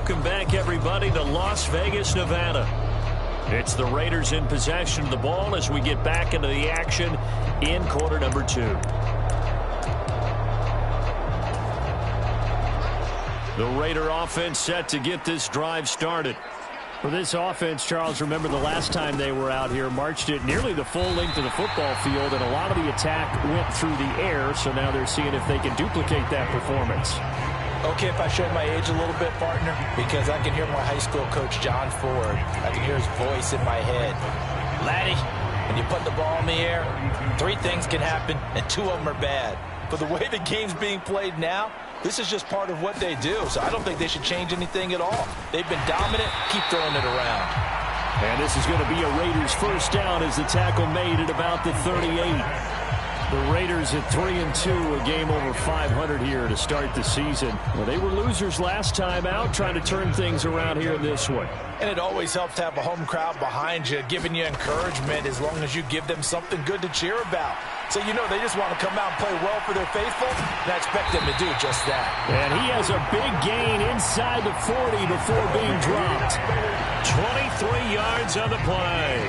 welcome back, everybody, to Las Vegas, Nevada. It's the Raiders in possession of the ball as we get back into the action in quarter number 2. The Raider offense set to get this drive started. For this offense, Charles, remember the last time they were out here, marched it nearly the full length of the football field, and a lot of the attack went through the air, so now they're seeing if they can duplicate that performance. Okay, if I show my age a little bit, partner, because I can hear my high school coach, John Ford. I can hear his voice in my head. Laddie, when you put the ball in the air, 3 things can happen, and 2 of them are bad. But the way the game's being played now, this is just part of what they do, so I don't think they should change anything at all. They've been dominant. Keep throwing it around. And this is going to be a Raiders first down as the tackle made at about the 38. The Raiders at 3-2, a game over 500 here to start the season. Well, they were losers last time out, trying to turn things around here this one. And it always helps to have a home crowd behind you, giving you encouragement as long as you give them something good to cheer about. So, you know, they just want to come out and play well for their faithful, and I expect them to do just that. And he has a big gain inside the 40 before being dropped. 23 yards on the play.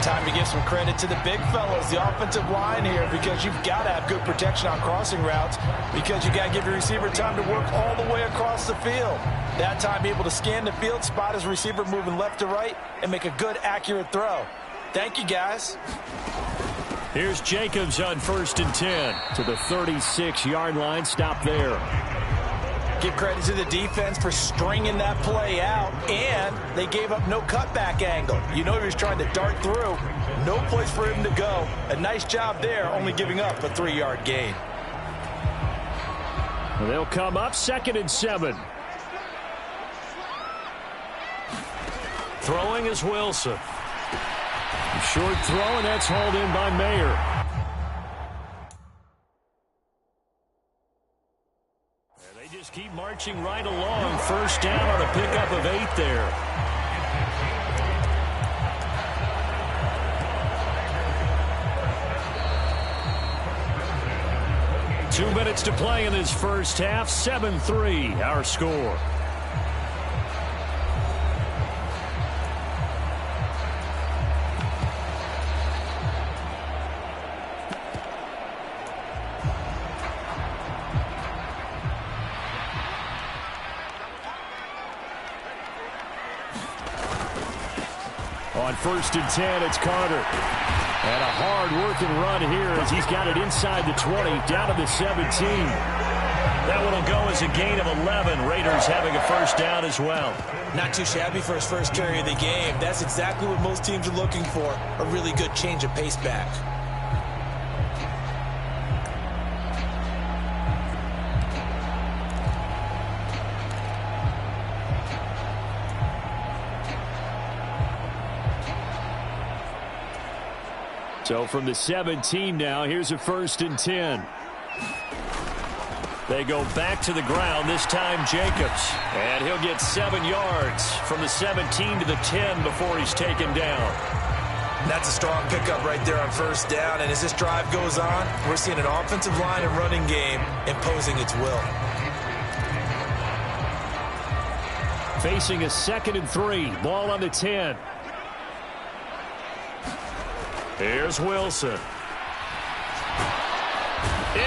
Time to give some credit to the big fellas, the offensive line here, because you've got to have good protection on crossing routes, because you got to give your receiver time to work all the way across the field. That time able to scan the field, spot his receiver moving left to right, and make a good, accurate throw. Thank you, guys. Here's Jacobs on 1st and 10 to the 36-yard line. Stop there. Give credit to the defense for stringing that play out, and they gave up no cutback angle. You know he was trying to dart through. No place for him to go. A nice job there, only giving up a 3-yard gain. They'll come up 2nd and 7. Throwing is Wilson. A short throw, and that's hauled in by Mayer. Just keep marching right along. First down on a pickup of 8 there. Two minutes to play in this first half. 7-3 our score. On 1st and 10, it's Carter. And a hard-working run here as he's got it inside the 20, down to the 17. That one will go as a gain of 11. Raiders having a first down as well. Not too shabby for his first carry of the game. That's exactly what most teams are looking for, a really good change of pace back. So from the 17 now, here's a 1st and 10. They go back to the ground, this time Jacobs. And he'll get 7 yards from the 17 to the 10 before he's taken down. That's a strong pickup right there on first down. And as this drive goes on, we're seeing an offensive line and running game imposing its will. Facing a 2nd and 3, ball on the 10. Here's Wilson. In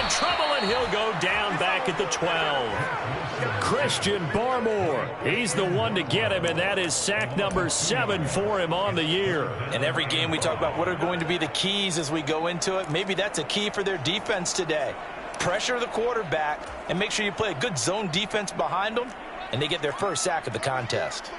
trouble, and he'll go down back at the 12. Christian Barmore. He's the one to get him, and that is sack number 7 for him on the year. In every game we talk about what are going to be the keys as we go into it. Maybe that's a key for their defense today. Pressure the quarterback and make sure you play a good zone defense behind them, and they get their first sack of the contest.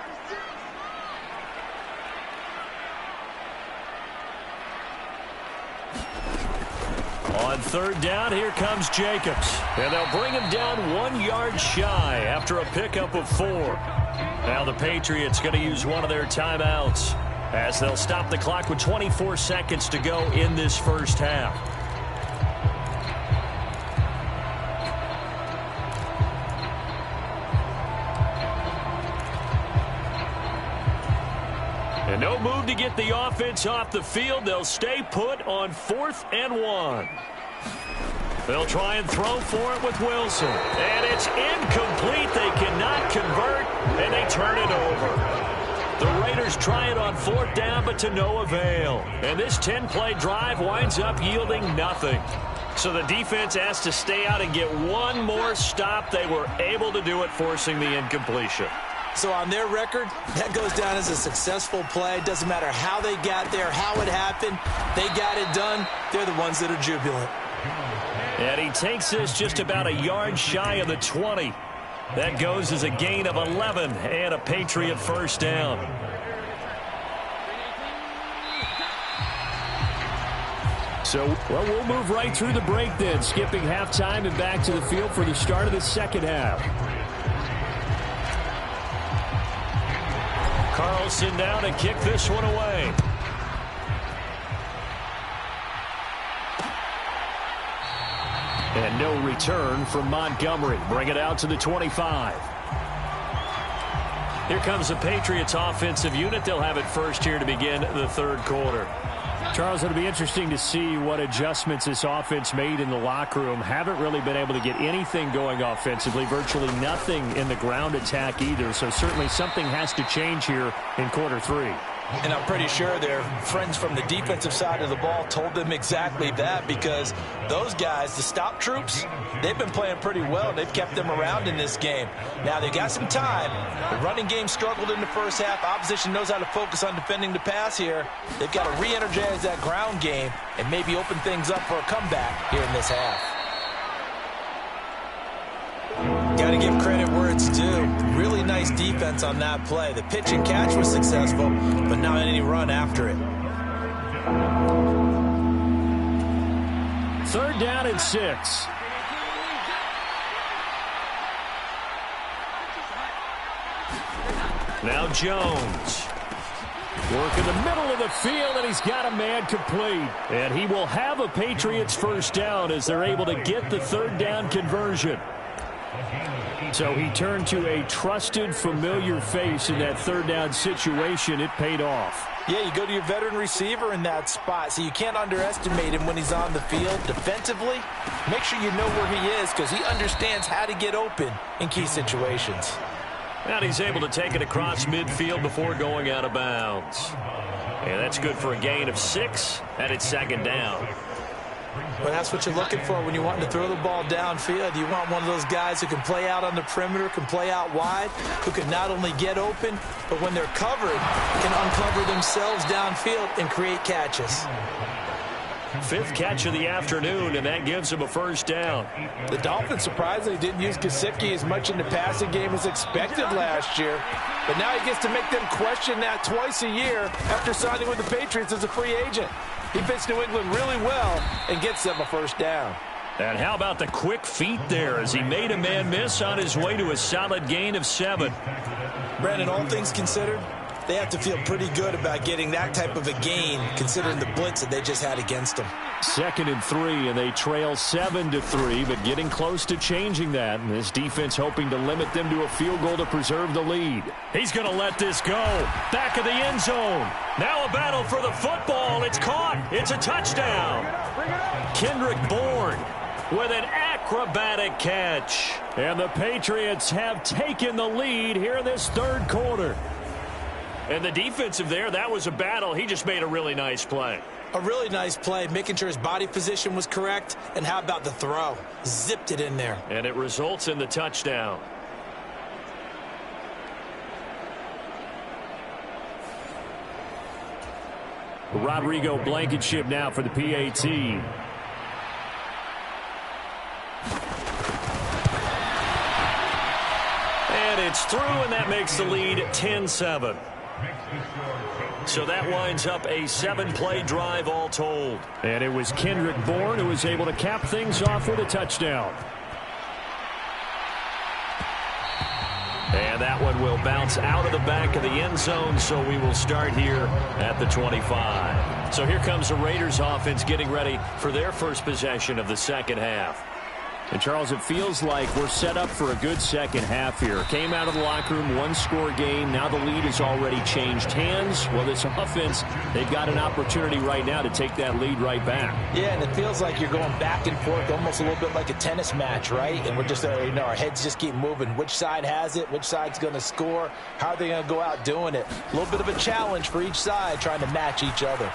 On 3rd down, here comes Jacobs. And they'll bring him down 1 yard shy after a pickup of 4. Now the Patriots going to use one of their timeouts as they'll stop the clock with 24 seconds to go in this first half. And no move to get the offense off the field. They'll stay put on 4th and 1. They'll try and throw for it with Wilson. And it's incomplete. They cannot convert, and they turn it over. The Raiders try it on 4th down, but to no avail. And this 10-play drive winds up yielding nothing. So the defense has to stay out and get one more stop. They were able to do it, forcing the incompletion. So on their record, that goes down as a successful play. Doesn't matter how they got there, how it happened. They got it done. They're the ones that are jubilant. And he takes this just about a yard shy of the 20. That goes as a gain of 11 and a Patriot first down. So, well, we'll move right through the break then, skipping halftime and back to the field for the start of the second half. Carlson down to kick this one away. And no return from Montgomery. Bring it out to the 25. Here comes the Patriots offensive unit. They'll have it first here to begin the third quarter. Charles, it'll be interesting to see what adjustments this offense made in the locker room. Haven't really been able to get anything going offensively. Virtually nothing in the ground attack either. So certainly something has to change here in quarter 3. And I'm pretty sure their friends from the defensive side of the ball told them exactly that, because those guys, the stop troops, they've been playing pretty well, and they've kept them around in this game. Now, they got some time. The running game struggled in the first half. Opposition knows how to focus on defending the pass here. They've got to re-energize that ground game and maybe open things up for a comeback here in this half. Got to give credit where it's due. Really nice defense on that play. The pitch and catch was successful, but not any run after it. 3rd down and 6. Now Jones. Work in the middle of the field, and he's got a man complete. And he will have a Patriots first down as they're able to get the 3rd down conversion. So he turned to a trusted, familiar face in that 3rd down situation. It paid off. Yeah, you go to your veteran receiver in that spot, so you can't underestimate him when he's on the field. Defensively, make sure you know where he is, because he understands how to get open in key situations. And he's able to take it across midfield before going out of bounds. And that's good for a gain of 6, and it's 2nd down. Well, that's what you're looking for when you're wanting to throw the ball downfield. You want one of those guys who can play out on the perimeter, can play out wide, who can not only get open, but when they're covered, can uncover themselves downfield and create catches. 5th catch of the afternoon, and that gives him a first down. The Dolphins surprisingly didn't use Gesicki as much in the passing game as expected last year, but now he gets to make them question that twice a year after signing with the Patriots as a free agent. He fits New England really well and gets them a first down. And how about the quick feet there as he made a man miss on his way to a solid gain of 7. Brandon, all things considered, they have to feel pretty good about getting that type of a gain, considering the blitz that they just had against them. 2nd and 3, and they trail 7-3, but getting close to changing that. And this defense hoping to limit them to a field goal to preserve the lead. He's going to let this go. Back of the end zone. Now a battle for the football. It's caught. It's a touchdown. Kendrick Bourne with an acrobatic catch. And the Patriots have taken the lead here in this 3rd quarter. And the defensive there, that was a battle. He just made a really nice play. A really nice play, making sure his body position was correct. And how about the throw? Zipped it in there. And it results in the touchdown. Rodrigo Blankenship now for the PAT. And it's through, and that makes the lead 10-7. So that winds up a 7-play drive all told. And it was Kendrick Bourne who was able to cap things off with a touchdown. And that one will bounce out of the back of the end zone, so we will start here at the 25. So here comes the Raiders offense getting ready for their first possession of the second half. And, Charles, it feels like we're set up for a good second half here. Came out of the locker room, one-score game. Now the lead has already changed hands. Well, this offense, they've got an opportunity right now to take that lead right back. Yeah, and it feels like you're going back and forth, almost a little bit like a tennis match, right? And we're just, our heads just keep moving. Which side has it? Which side's going to score? How are they going to go out doing it? A little bit of a challenge for each side, trying to match each other.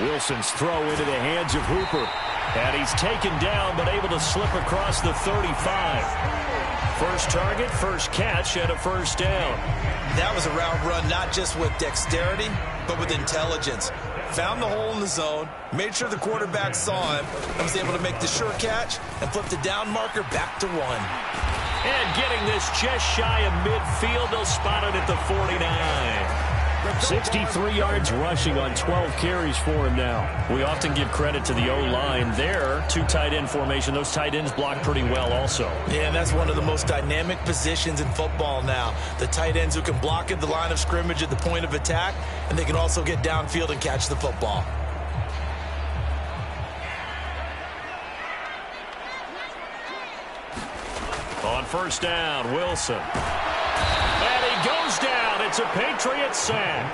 Wilson's throw into the hands of Hooper. And he's taken down, but able to slip across the 35. First target, first catch, and a first down. That was a route run, not just with dexterity, but with intelligence. Found the hole in the zone, made sure the quarterback saw him, and was able to make the sure catch and flip the down marker back to 1. And getting this just shy of midfield, they'll spot it at the 49. 63 yards rushing on 12 carries for him now. We often give credit to the O-line there. Two tight end formation. Those tight ends block pretty well also. Yeah, and that's one of the most dynamic positions in football now. The tight ends who can block at the line of scrimmage at the point of attack, and they can also get downfield and catch the football. On first down, Wilson. And he goes down. It's a Patriots sack.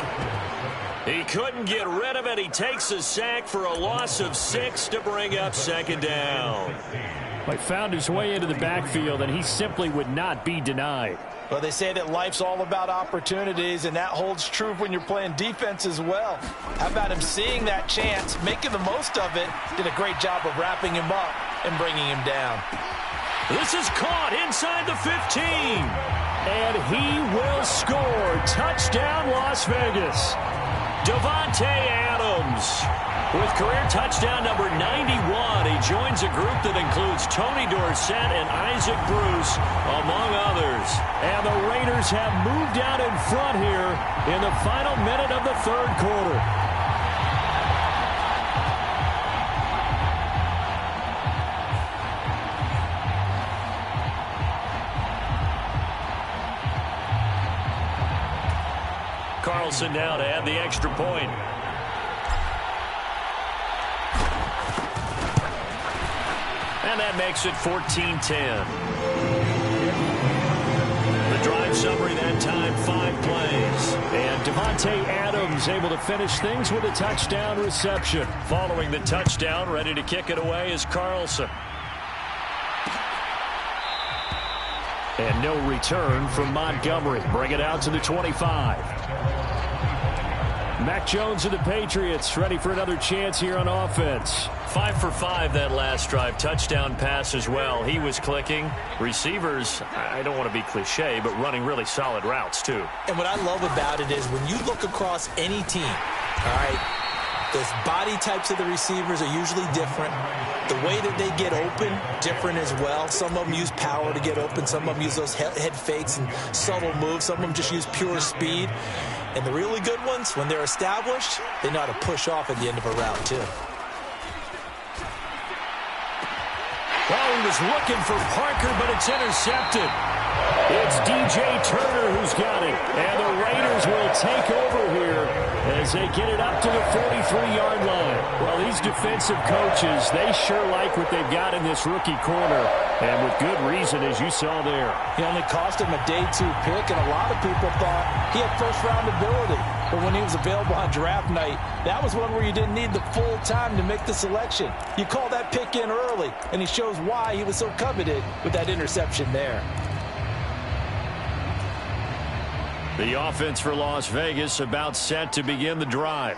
He couldn't get rid of it. He takes a sack for a loss of 6 to bring up second down. He found his way into the backfield, and he simply would not be denied. Well, they say that life's all about opportunities, and that holds true when you're playing defense as well. How about him seeing that chance, making the most of it, did a great job of wrapping him up and bringing him down. This is caught inside the 15. And he will score. Touchdown, Las Vegas. Davante Adams with career touchdown number 91. He joins a group that includes Tony Dorsett and Isaac Bruce, among others. And the Raiders have moved out in front here in the final minute of the third quarter. Carlson now to add the extra point. And that makes it 14-10. The drive summary that time, 5 plays. And Davante Adams able to finish things with a touchdown reception. Following the touchdown, ready to kick it away is Carlson. And no return from Montgomery. Bring it out to the 25. Mac Jones of the Patriots ready for another chance here on offense. 5 for 5 that last drive. Touchdown pass as well. He was clicking. Receivers, I don't want to be cliche, but running really solid routes too. And what I love about it is when you look across any team, all right, the body types of the receivers are usually different. The way that they get open, different as well. Some of them use power to get open. Some of them use those head fakes and subtle moves. Some of them just use pure speed. And the really good ones, when they're established, they know how to push off at the end of a route, too. Well, he was looking for Parker, but it's intercepted. It's DJ Turner who's got it. And the Raiders will take over here as they get it up to the 43-yard line. Well, these defensive coaches, they sure like what they've got in this rookie corner. And with good reason, as you saw there. He only cost him a day 2 pick, and a lot of people thought he had first-round ability. But when he was available on draft night, that was one where you didn't need the full time to make the selection. You call that pick in early, and he shows why he was so coveted with that interception there. The offense for Las Vegas about set to begin the drive.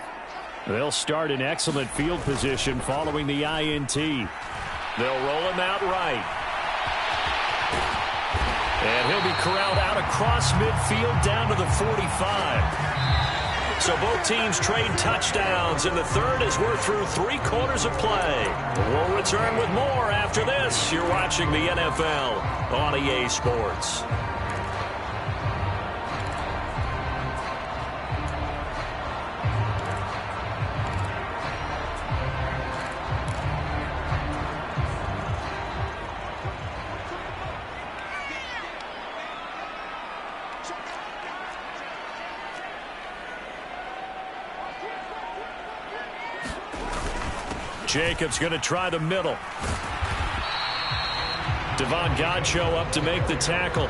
They'll start in excellent field position following the INT. They'll roll him out right. And he'll be corralled out across midfield down to the 45. So both teams trade touchdowns in the third as we're through 3 quarters of play. We'll return with more after this. You're watching the NFL on EA Sports. Jacobs going to try the middle. Devon Godchaux up to make the tackle.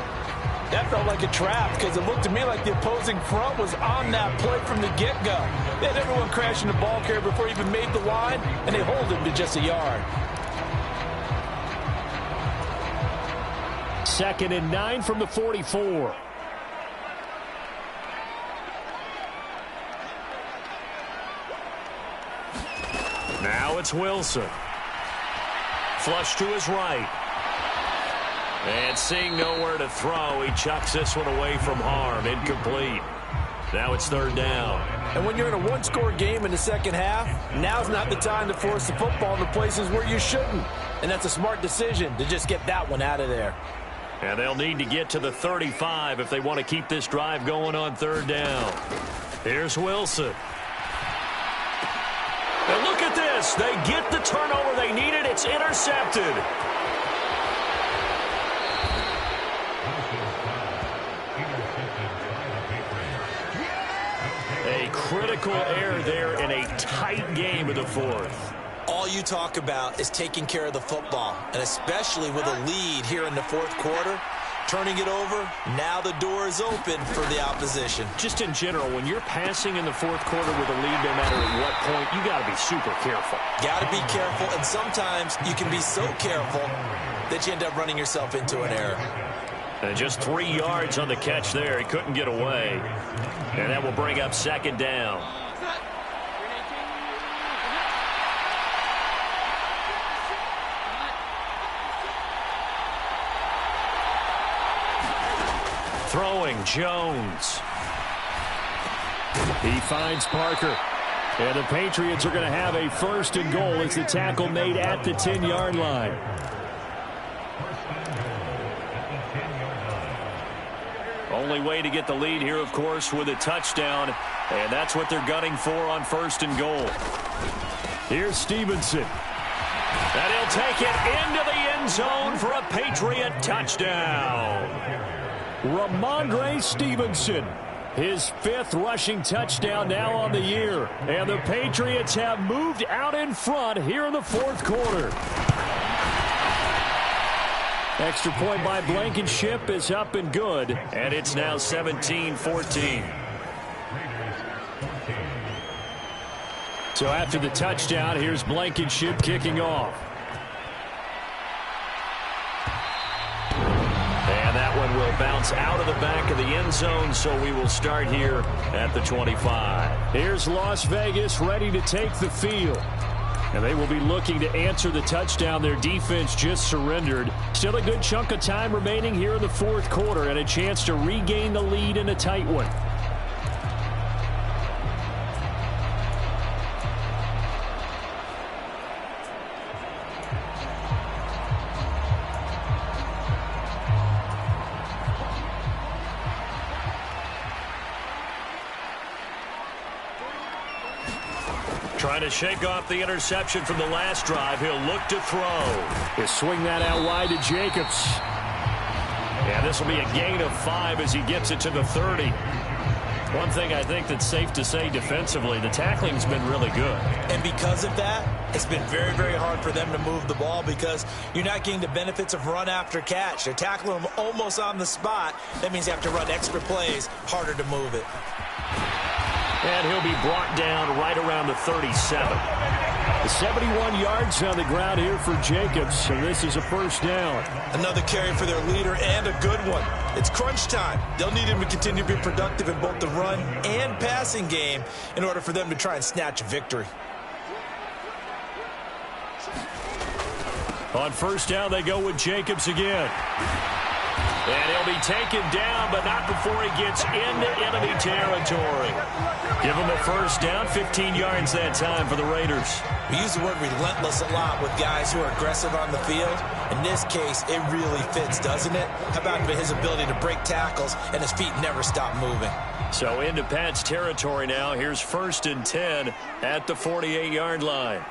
That felt like a trap because it looked to me like the opposing front was on that play from the get-go. They had everyone crashing the ball carrier before he even made the line, and they hold him to just a yard. 2nd and 9 from the 44. Now it's Wilson. Flush to his right. And seeing nowhere to throw, he chucks this one away from harm. Incomplete. Now it's 3rd down. And when you're in a one-score game in the second half, now's not the time to force the football in the places where you shouldn't. And that's a smart decision to just get that one out of there. And they'll need to get to the 35 if they want to keep this drive going on 3rd down. Here's Wilson. And look at this. They get the turnover they needed. It's intercepted. A critical error there in a tight game of the 4th. All you talk about is taking care of the football, and especially with a lead here in the 4th quarter, turning it over, now the door is open for the opposition. Just in general, when you're passing in the 4th quarter with a lead, no matter at what point, you got to be super careful. Got to be careful, and sometimes you can be so careful that you end up running yourself into an error. And just 3 yards on the catch there. He couldn't get away. And that will bring up 2nd down. Throwing, Jones. He finds Parker. And the Patriots are going to have a 1st and goal as the tackle made at the 10-yard line. Only way to get the lead here, of course, with a touchdown. And that's what they're gunning for on 1st and goal. Here's Stevenson. And he'll take it into the end zone for a Patriot touchdown. Ramondre Stevenson, his 5th rushing touchdown now on the year. And the Patriots have moved out in front here in the 4th quarter. Extra point by Blankenship is up and good. And it's now 17-14. So after the touchdown, here's Blankenship kicking off. And that one will bounce out of the back of the end zone, so we will start here at the 25. Here's Las Vegas ready to take the field. And they will be looking to answer the touchdown their defense just surrendered. Still a good chunk of time remaining here in the 4th quarter and a chance to regain the lead in a tight one. Trying to shake off the interception from the last drive. He'll look to throw. He'll swing that out wide to Jacobs. And this will be a gain of 5 as he gets it to the 30. One thing I think that's safe to say defensively, the tackling's been really good. And because of that, it's been very, very hard for them to move the ball because you're not getting the benefits of run after catch. They're tackling them almost on the spot. That means you have to run extra plays, harder to move it. And he'll be brought down right around the 37. 71 yards on the ground here for Jacobs, and this is a 1st down. Another carry for their leader and a good one. It's crunch time. They'll need him to continue to be productive in both the run and passing game in order for them to try and snatch a victory. On 1st down, they go with Jacobs again. And he'll be taken down, but not before he gets into enemy territory. Give him a 1st down, 15 yards that time for the Raiders. We use the word relentless a lot with guys who are aggressive on the field. In this case, it really fits, doesn't it? How about his ability to break tackles and his feet never stop moving? So into Pat's territory now. Here's 1st and 10 at the 48-yard line.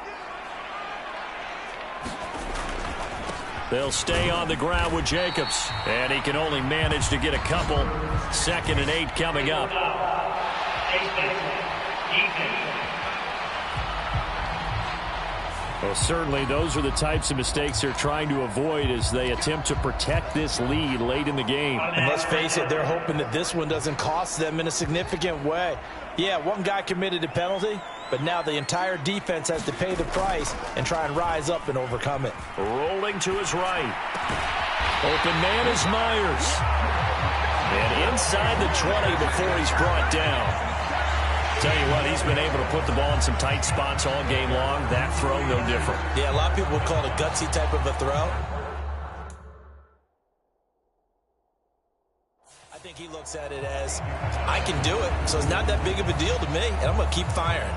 They'll stay on the ground with Jacobs. And he can only manage to get a couple. 2nd and 8 coming up. Well, certainly those are the types of mistakes they're trying to avoid as they attempt to protect this lead late in the game. And let's face it, they're hoping that this one doesn't cost them in a significant way. Yeah, one guy committed a penalty, but now the entire defense has to pay the price and try and rise up and overcome it. Rolling to his right. Open man is Myers. And inside the 20 before he's brought down. Tell you what, he's been able to put the ball in some tight spots all game long. That throw, no different. Yeah, a lot of people would call it a gutsy type of a throw. I think he looks at it as, I can do it, so it's not that big of a deal to me, and I'm going to keep firing.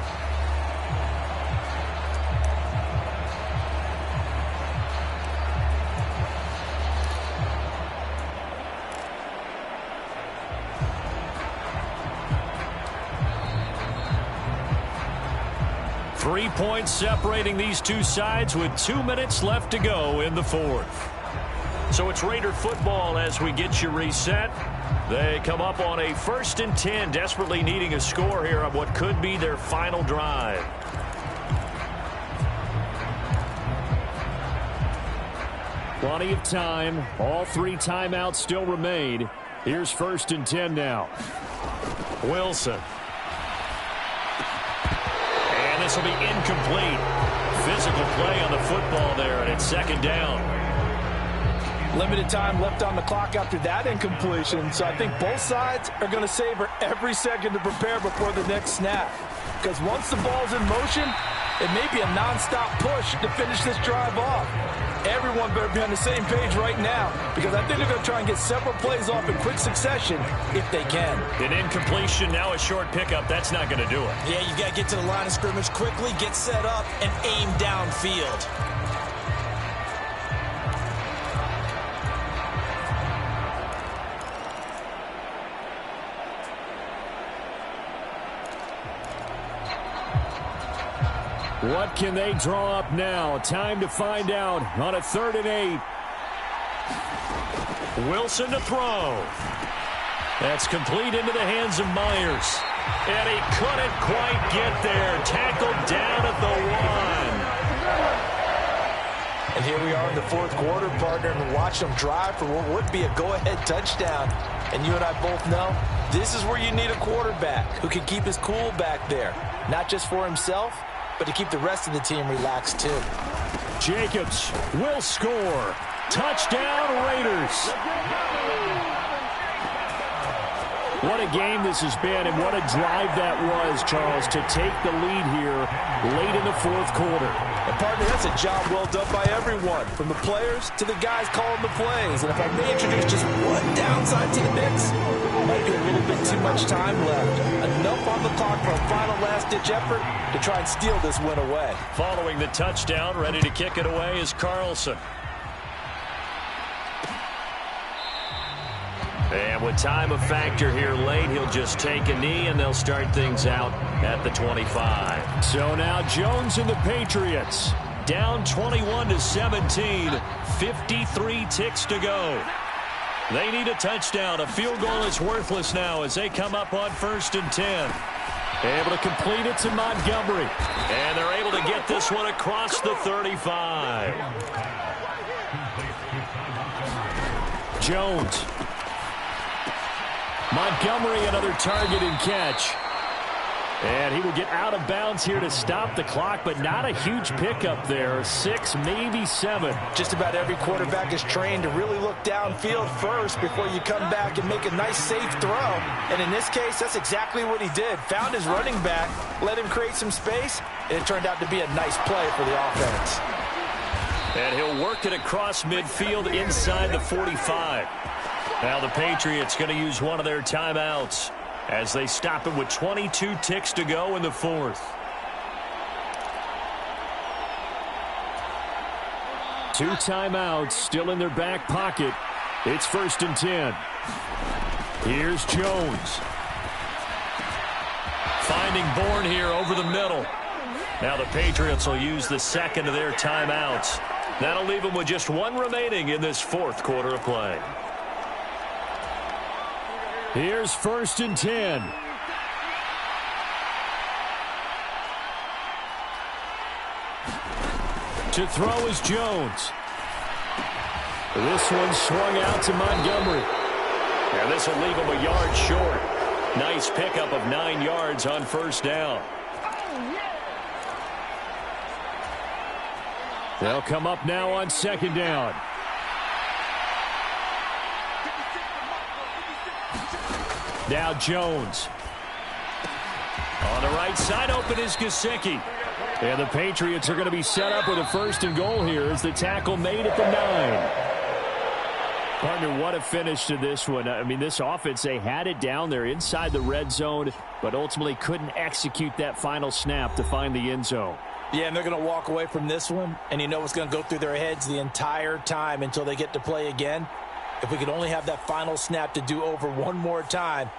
Three points separating these two sides with 2 minutes left to go in the fourth. So it's Raider football as we get you reset. They come up on a 1st and 10, desperately needing a score here on what could be their final drive. Plenty of time. All 3 timeouts still remain. Here's 1st and 10 now. Wilson. This will be incomplete. Physical play on the football there, and it's 2nd down. Limited time left on the clock after that incompletion, so I think both sides are going to savor every second to prepare before the next snap. Because once the ball's in motion, it may be a nonstop push to finish this drive off. Everyone better be on the same page right now, because I think they're going to try and get several plays off in quick succession if they can. An incompletion, now a short pickup. That's not going to do it. Yeah, you've got to get to the line of scrimmage quickly, get set up, and aim downfield. What can they draw up now? Time to find out on a 3rd and 8. Wilson to throw. That's complete into the hands of Myers. And he couldn't quite get there. Tackled down at the 1. And here we are in the 4th quarter, partner, and watch them drive for what would be a go-ahead touchdown. And you and I both know this is where you need a quarterback who can keep his cool back there, not just for himself, but to keep the rest of the team relaxed too. Jacobs will score. Touchdown, Raiders. What a game this has been, and what a drive that was, Charles, to take the lead here late in the 4th quarter. And partner, that's a job well done by everyone, from the players to the guys calling the plays. And if I may introduce just one downside to the mix, might be a little bit too much time left. Enough on the clock for a final last-ditch effort to try and steal this win away. Following the touchdown, ready to kick it away is Carlson. And with time a factor here late, he'll just take a knee, and they'll start things out at the 25. So now Jones and the Patriots down 21-17, 53 ticks to go. They need a touchdown. A field goal is worthless now as they come up on 1st and 10. Able to complete it to Montgomery. And they're able to get this one across the 35. Jones. Montgomery, another target and catch. And he will get out of bounds here to stop the clock, but not a huge pickup there. 6, maybe 7. Just about every quarterback is trained to really look downfield first before you come back and make a nice, safe throw. And in this case, that's exactly what he did. Found his running back, let him create some space, and it turned out to be a nice play for the offense. And he'll work it across midfield inside the 45. Now the Patriots going to use one of their timeouts as they stop it with 22 ticks to go in the 4th. 2 timeouts still in their back pocket. It's 1st and 10. Here's Jones. Finding Bourne here over the middle. Now the Patriots will use the 2nd of their timeouts. That'll leave them with just 1 remaining in this 4th quarter of play. Here's 1st and 10. To throw is Jones. This one swung out to Montgomery. And this will leave him a yard short. Nice pickup of 9 yards on first down. They'll come up now on second down. Now Jones. On the right side, open is Gesicki. And the Patriots are going to be set up with a first and goal here as the tackle made at the 9. Partner, what a finish to this one. I mean, this offense, they had it down there inside the red zone, but ultimately couldn't execute that final snap to find the end zone. Yeah, and they're going to walk away from this one, and you know what's going to go through their heads the entire time until they get to play again. If we could only have that final snap to do over one more time,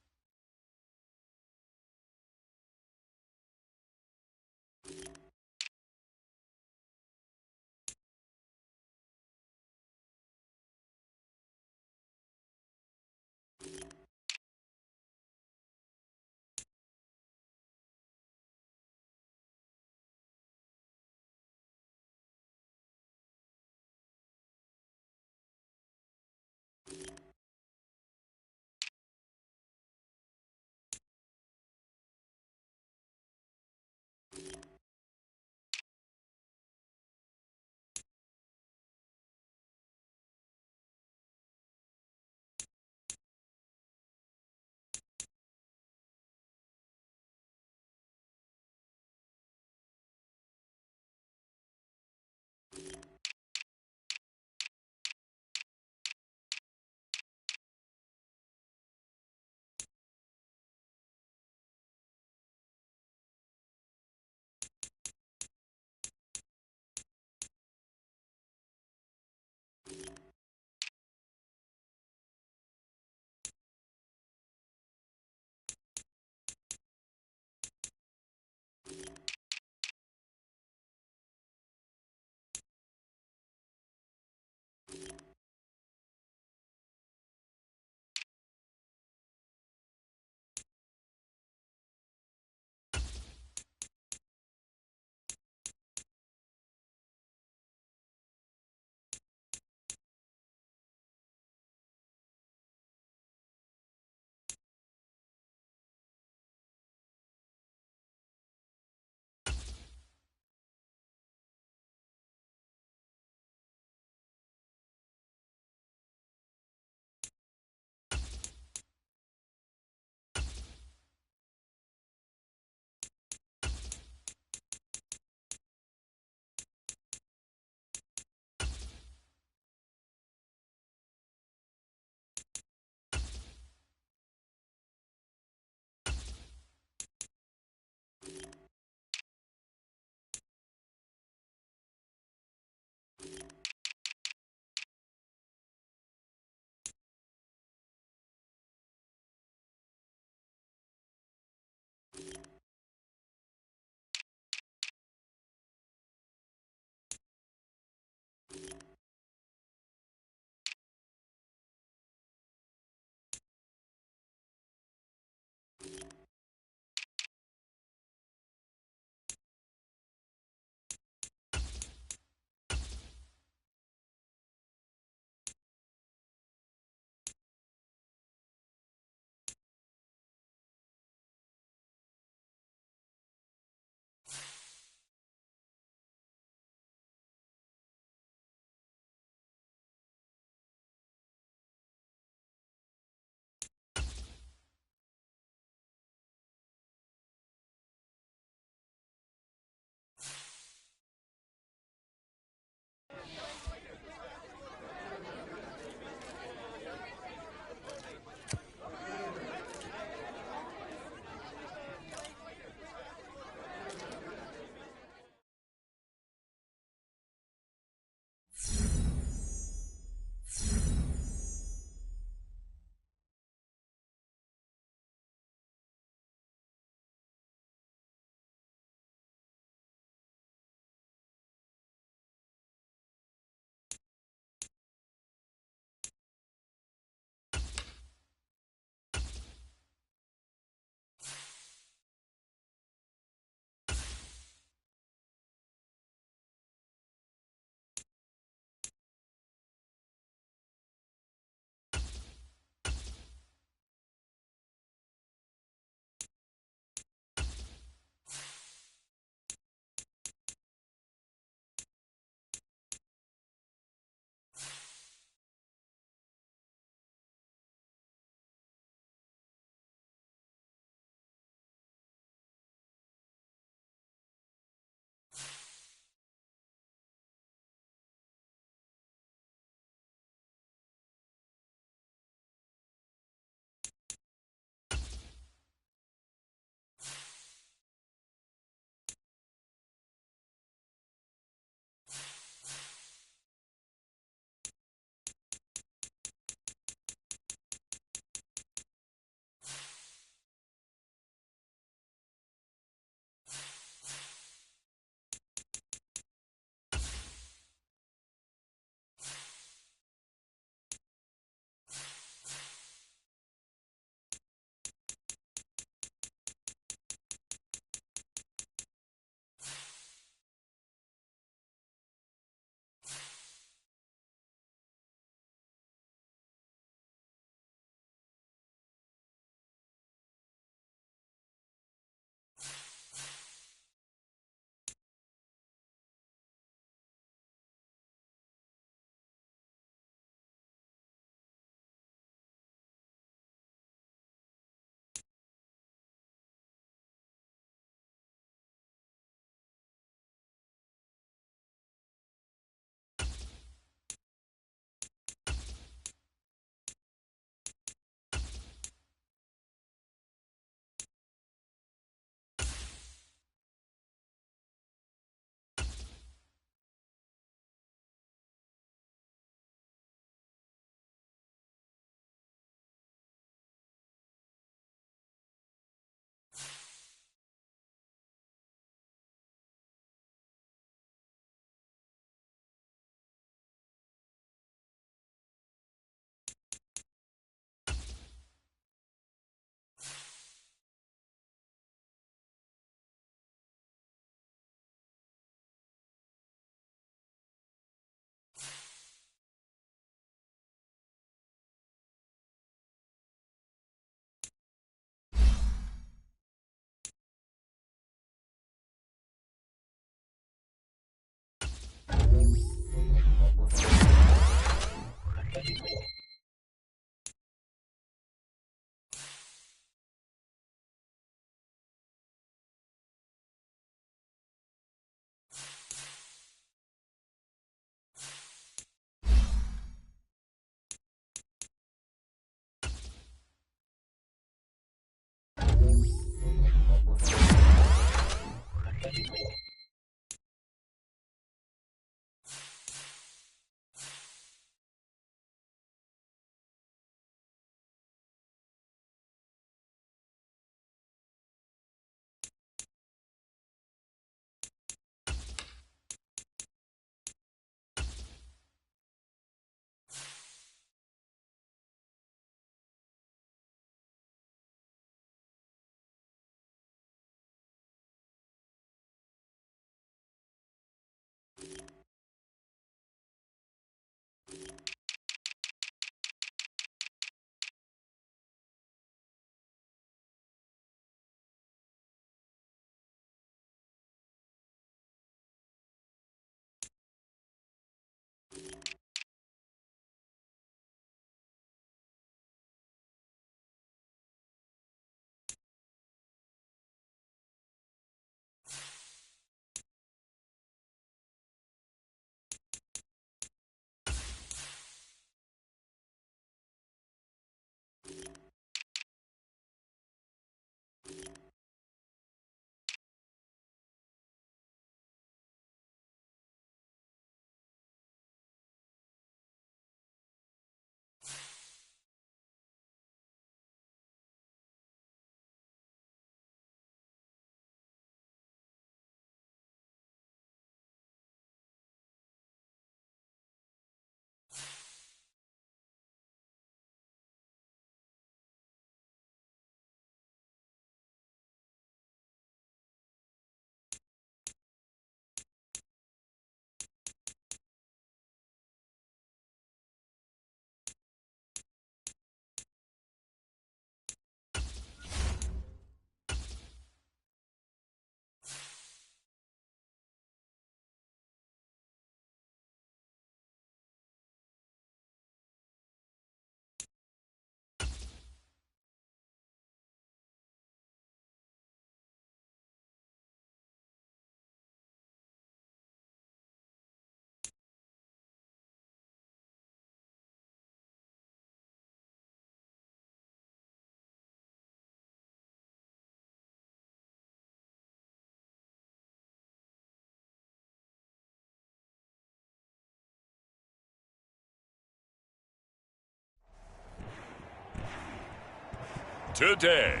today.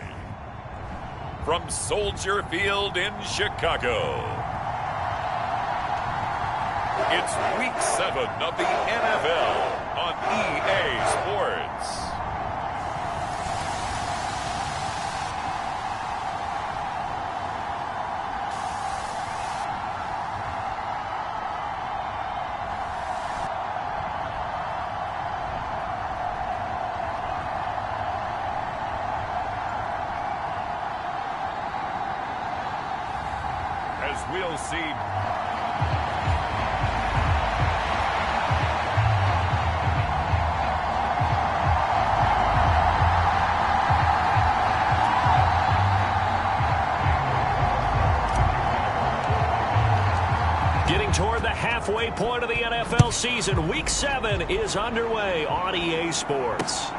From Soldier Field in Chicago, it's Week 7 of the NFL on EA Sports. As we'll see. Getting toward the halfway point of the NFL season, Week 7 is underway on EA Sports.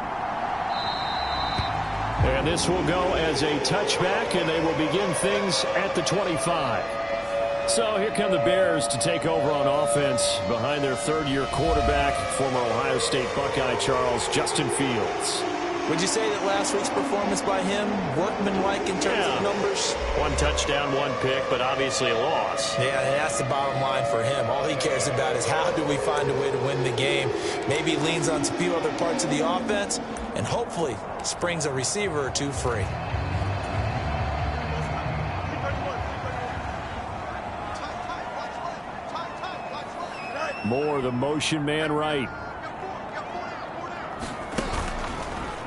And this will go as a touchback, and they will begin things at the 25. So here come the Bears to take over on offense behind their third-year quarterback, former Ohio State Buckeye Justin Fields. Would you say that last week's performance by him, workmanlike in terms of numbers? 1 touchdown, 1 pick, but obviously a loss. Yeah, and that's the bottom line for him. All he cares about is how do we find a way to win the game. Maybe he leans on a few other parts of the offense, and hopefully springs a receiver or two free. Moore, the motion man right.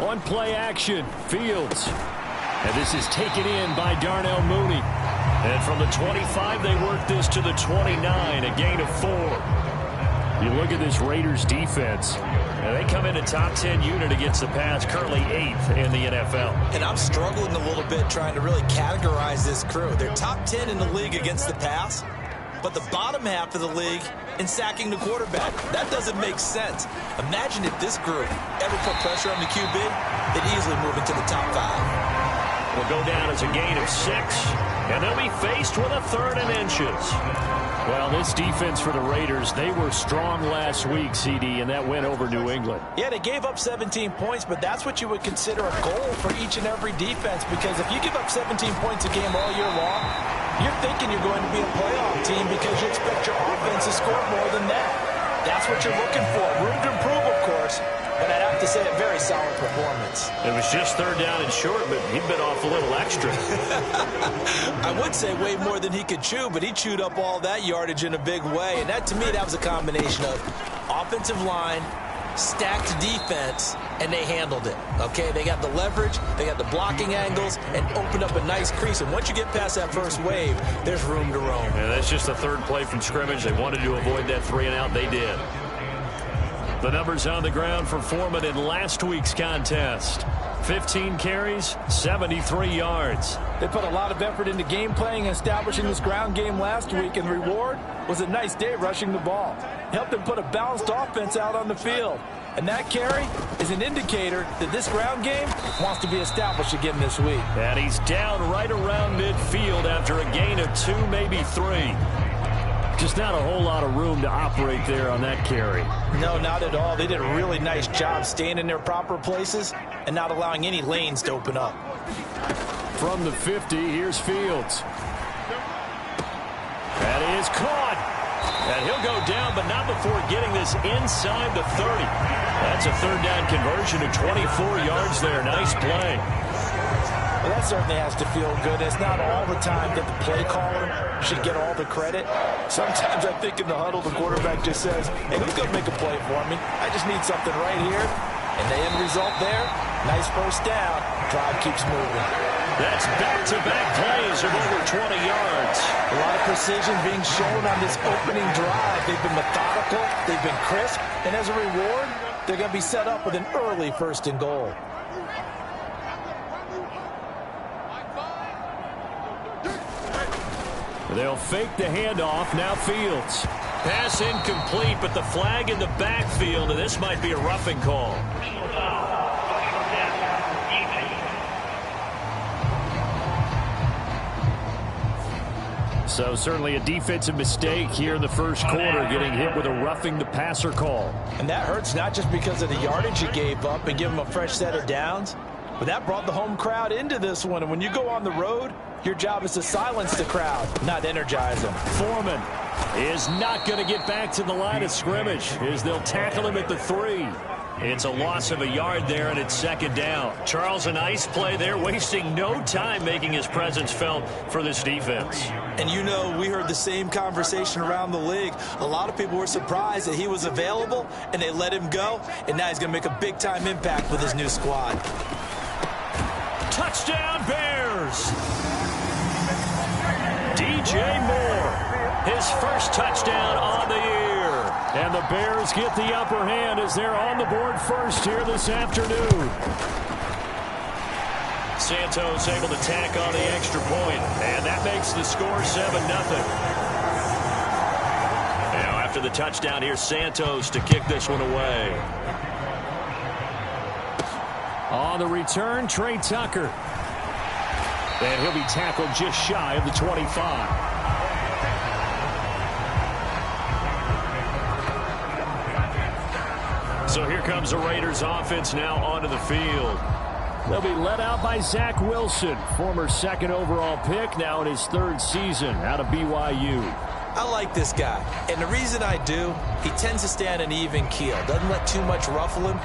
On play action, Fields. And this is taken in by Darnell Mooney. And from the 25, they work this to the 29, a gain of 4. You look at this Raiders defense, and they come in a top 10 unit against the pass, currently 8th in the NFL. And I'm struggling a little bit trying to really categorize this crew. They're top 10 in the league against the pass, but the bottom half of the league in sacking the quarterback. That doesn't make sense. Imagine if this group ever put pressure on the QB, they'd easily move into the top 5. Will go down as a gain of 6, and they'll be faced with a 3rd and inches. Well, this defense for the Raiders, they were strong last week, CD, and that went over New England. Yeah, they gave up 17 points, but that's what you would consider a goal for each and every defense, because if you give up 17 points a game all year long, you're thinking you're going to be a playoff team because you expect your offense to score more than that. That's what you're looking for. Room to improve, of course, but I'd have to say a very solid performance. It was just 3rd down and short, but he bit off a little extra. I would say way more than he could chew, but he chewed up all that yardage in a big way. And that, to me, that was a combination of offensive line, stacked defense, and they handled it. Okay, they got the leverage, they got the blocking angles, and opened up a nice crease. And once you get past that first wave, there's room to roam. Yeah, that's just the 3rd play from scrimmage. They wanted to avoid that 3-and-out. They did. The numbers on the ground for Foreman in last week's contest. 15 carries, 73 yards. They put a lot of effort into game playing and establishing this ground game last week, and the reward was a nice day rushing the ball. Helped them put a balanced offense out on the field. And that carry is an indicator that this ground game wants to be established again this week. And he's down right around midfield after a gain of 2, maybe 3. Just not a whole lot of room to operate there on that carry. No, not at all. They did a really nice job staying in their proper places and not allowing any lanes to open up. From the 50, here's Fields. That is caught. And he'll go down, but not before getting this inside the 30. That's a 3rd down conversion of 24 yards there. Nice play. Well, that certainly has to feel good. It's not all the time that the play caller should get all the credit. Sometimes I think in the huddle, the quarterback just says, hey, who's going to make a play for me? I just need something right here. And the end result there, nice 1st down. Drive keeps moving. That's back-to-back plays of over 20 yards. A lot of precision being shown on this opening drive. They've been methodical. They've been crisp. And as a reward, they're going to be set up with an early 1st and goal. They'll fake the handoff. Now Fields. Pass incomplete, but the flag in the backfield, and this might be a roughing call. So certainly a defensive mistake here in the first quarter, getting hit with a roughing the passer call. And that hurts not just because of the yardage you gave up and give them a fresh set of downs, But that brought the home crowd into this one. And when you go on the road, your job is to silence the crowd, not energize them. Foreman is not going to get back to the line of scrimmage as they'll tackle him at the 3. It's a loss of a yard there, and it's second down. Charles, a nice play there, wasting no time making his presence felt for this defense. And you know, we heard the same conversation around the league. A lot of people were surprised that he was available, and they let him go, and now he's going to make a big-time impact with his new squad. Touchdown, Bears! DJ Moore, his first touchdown on the year. And the Bears get the upper hand as they're on the board first here this afternoon. Santos able to tack on the extra point, and that makes the score 7-0. Now after the touchdown, here's Santos to kick this one away. On the return, Trey Tucker. And he'll be tackled just shy of the 25. So here comes the Raiders offense now onto the field. They'll be led out by Zach Wilson, former second overall pick, now in his 3rd season out of BYU. I like this guy, and the reason I do, he tends to stay on an even keel. Doesn't let too much ruffle him.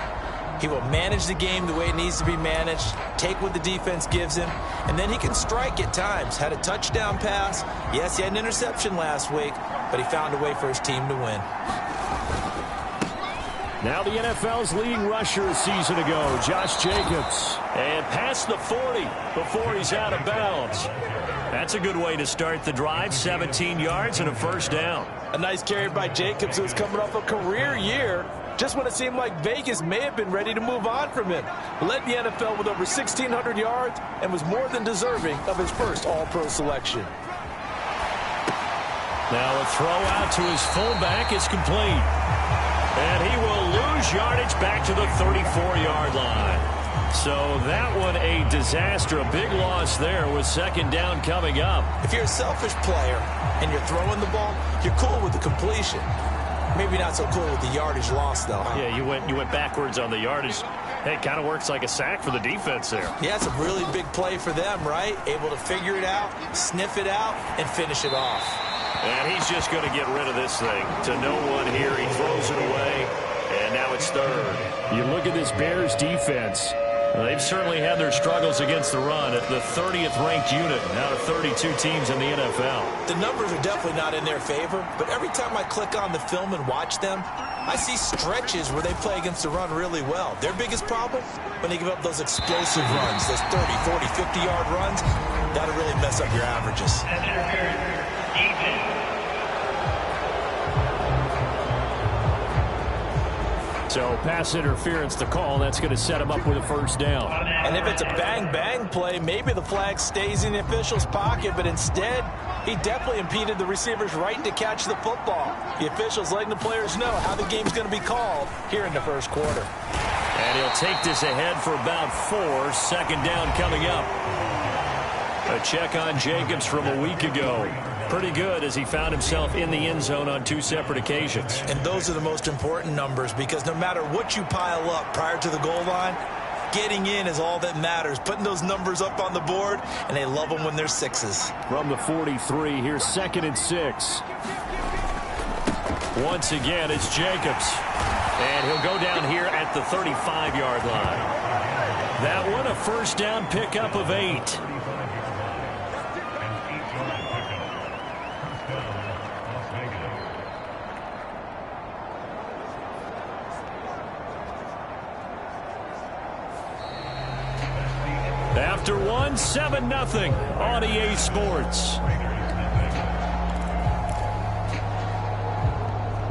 He will manage the game the way it needs to be managed, take what the defense gives him, and then he can strike at times. Had a touchdown pass. Yes, he had an interception last week, but he found a way for his team to win. Now the NFL's leading rusher a season ago, Josh Jacobs. And past the 40 before he's out of bounds. That's a good way to start the drive, 17 yards and a first down. A nice carry by Jacobs, who's coming off a career year, just when it seemed like Vegas may have been ready to move on from him. Led the NFL with over 1,600 yards and was more than deserving of his first All-Pro selection. Now a throw out to his fullback is complete. And he will lose yardage back to the 34-yard line. So that one a disaster, a big loss there with second down coming up. If you're a selfish player and you're throwing the ball, you're cool with the completion. Maybe not so cool with the yardage loss, though. Yeah, you went backwards on the yardage. Hey, it kind of works like a sack for the defense there. Yeah, it's a really big play for them, right? Able to figure it out, sniff it out, and finish it off. And he's just going to get rid of this thing to no one here. He throws it away, and now it's 3rd. You look at this Bears defense. They've certainly had their struggles against the run at the 30th ranked unit out of 32 teams in the NFL. The numbers are definitely not in their favor, but every time I click on the film and watch them, I see stretches where they play against the run really well. Their biggest problem, when they give up those explosive runs, those 30, 40, 50-yard runs, that'll really mess up your averages. So pass interference to call. That's going to set him up with a first down. And if it's a bang-bang play, maybe the flag stays in the official's pocket, but instead, he definitely impeded the receiver's right to catch the football. The official's letting the players know how the game's going to be called here in the first quarter. And he'll take this ahead for about 4. Second down coming up. A check on Jacobs from a week ago. Pretty good as he found himself in the end zone on 2 separate occasions. And those are the most important numbers because no matter what you pile up prior to the goal line, getting in is all that matters. Putting those numbers up on the board, and they love them when they're 6s. From the 43, here's 2nd and 6. Once again, it's Jacobs. And he'll go down here at the 35-yard line. That one a first down pickup of 8. After one, 7-0 on EA Sports.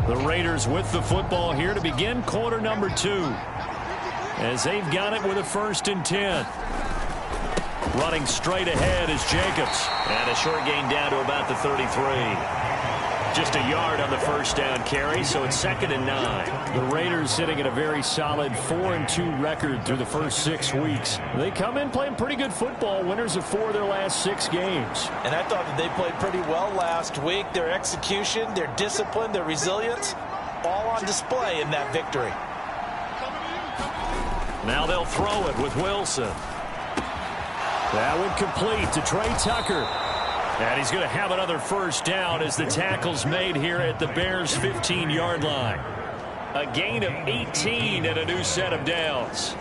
The Raiders with the football here to begin quarter number 2. As they've got it with a 1st and 10. Running straight ahead is Jacobs. And a short gain down to about the 33. Just a yard on the first down carry, so it's 2nd and 9. The Raiders sitting at a very solid 4-2 record through the first 6 weeks. They come in playing pretty good football, winners of 4 of their last 6 games. And I thought that they played pretty well last week. Their execution, their discipline, their resilience, all on display in that victory. Now they'll throw it with Wilson. That one complete to Trey Tucker. And he's going to have another first down as the tackle's made here at the Bears' 15-yard line. A gain of 18 and a new set of downs.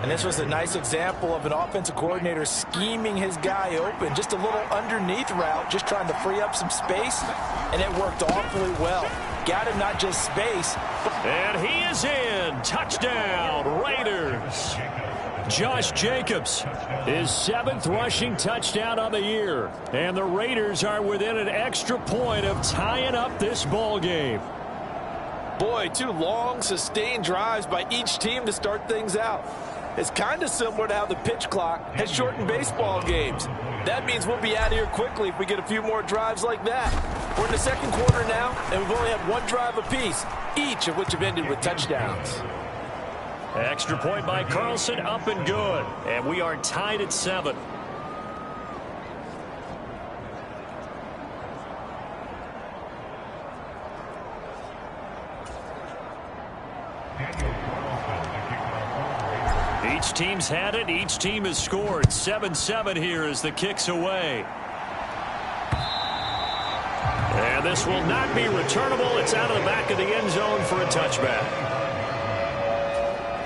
And this was a nice example of an offensive coordinator scheming his guy open. Just a little underneath route, just trying to free up some space, and it worked awfully well. Got him not just space. And he is in. Touchdown, Raiders. Josh Jacobs, his 7th rushing touchdown on the year. And the Raiders are within an extra point of tying up this ball game. Boy, 2 long, sustained drives by each team to start things out. It's kind of similar to how the pitch clock has shortened baseball games. That means we'll be out of here quickly if we get a few more drives like that. We're in the second quarter now, and we've only had 1 drive apiece, each of which have ended with touchdowns. Extra point by Carlson, up and good. And we are tied at 7. Each team's had it. Each team has scored. 7-7 here as the kick's away. And this will not be returnable. It's out of the back of the end zone for a touchback.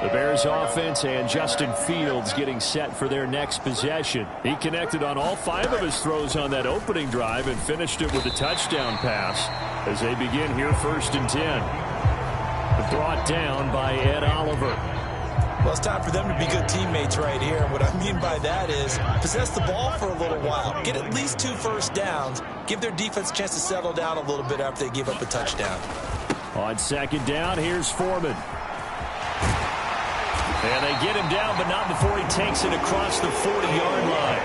The Bears offense and Justin Fields getting set for their next possession. He connected on all 5 of his throws on that opening drive and finished it with a touchdown pass as they begin here 1st and 10. Brought down by Ed Oliver. Well, it's time for them to be good teammates right here. What I mean by that is possess the ball for a little while. Get at least 2 first downs. Give their defense a chance to settle down a little bit after they give up a touchdown. On 2nd down, here's Foreman. And they get him down, but not before he takes it across the 40-yard line.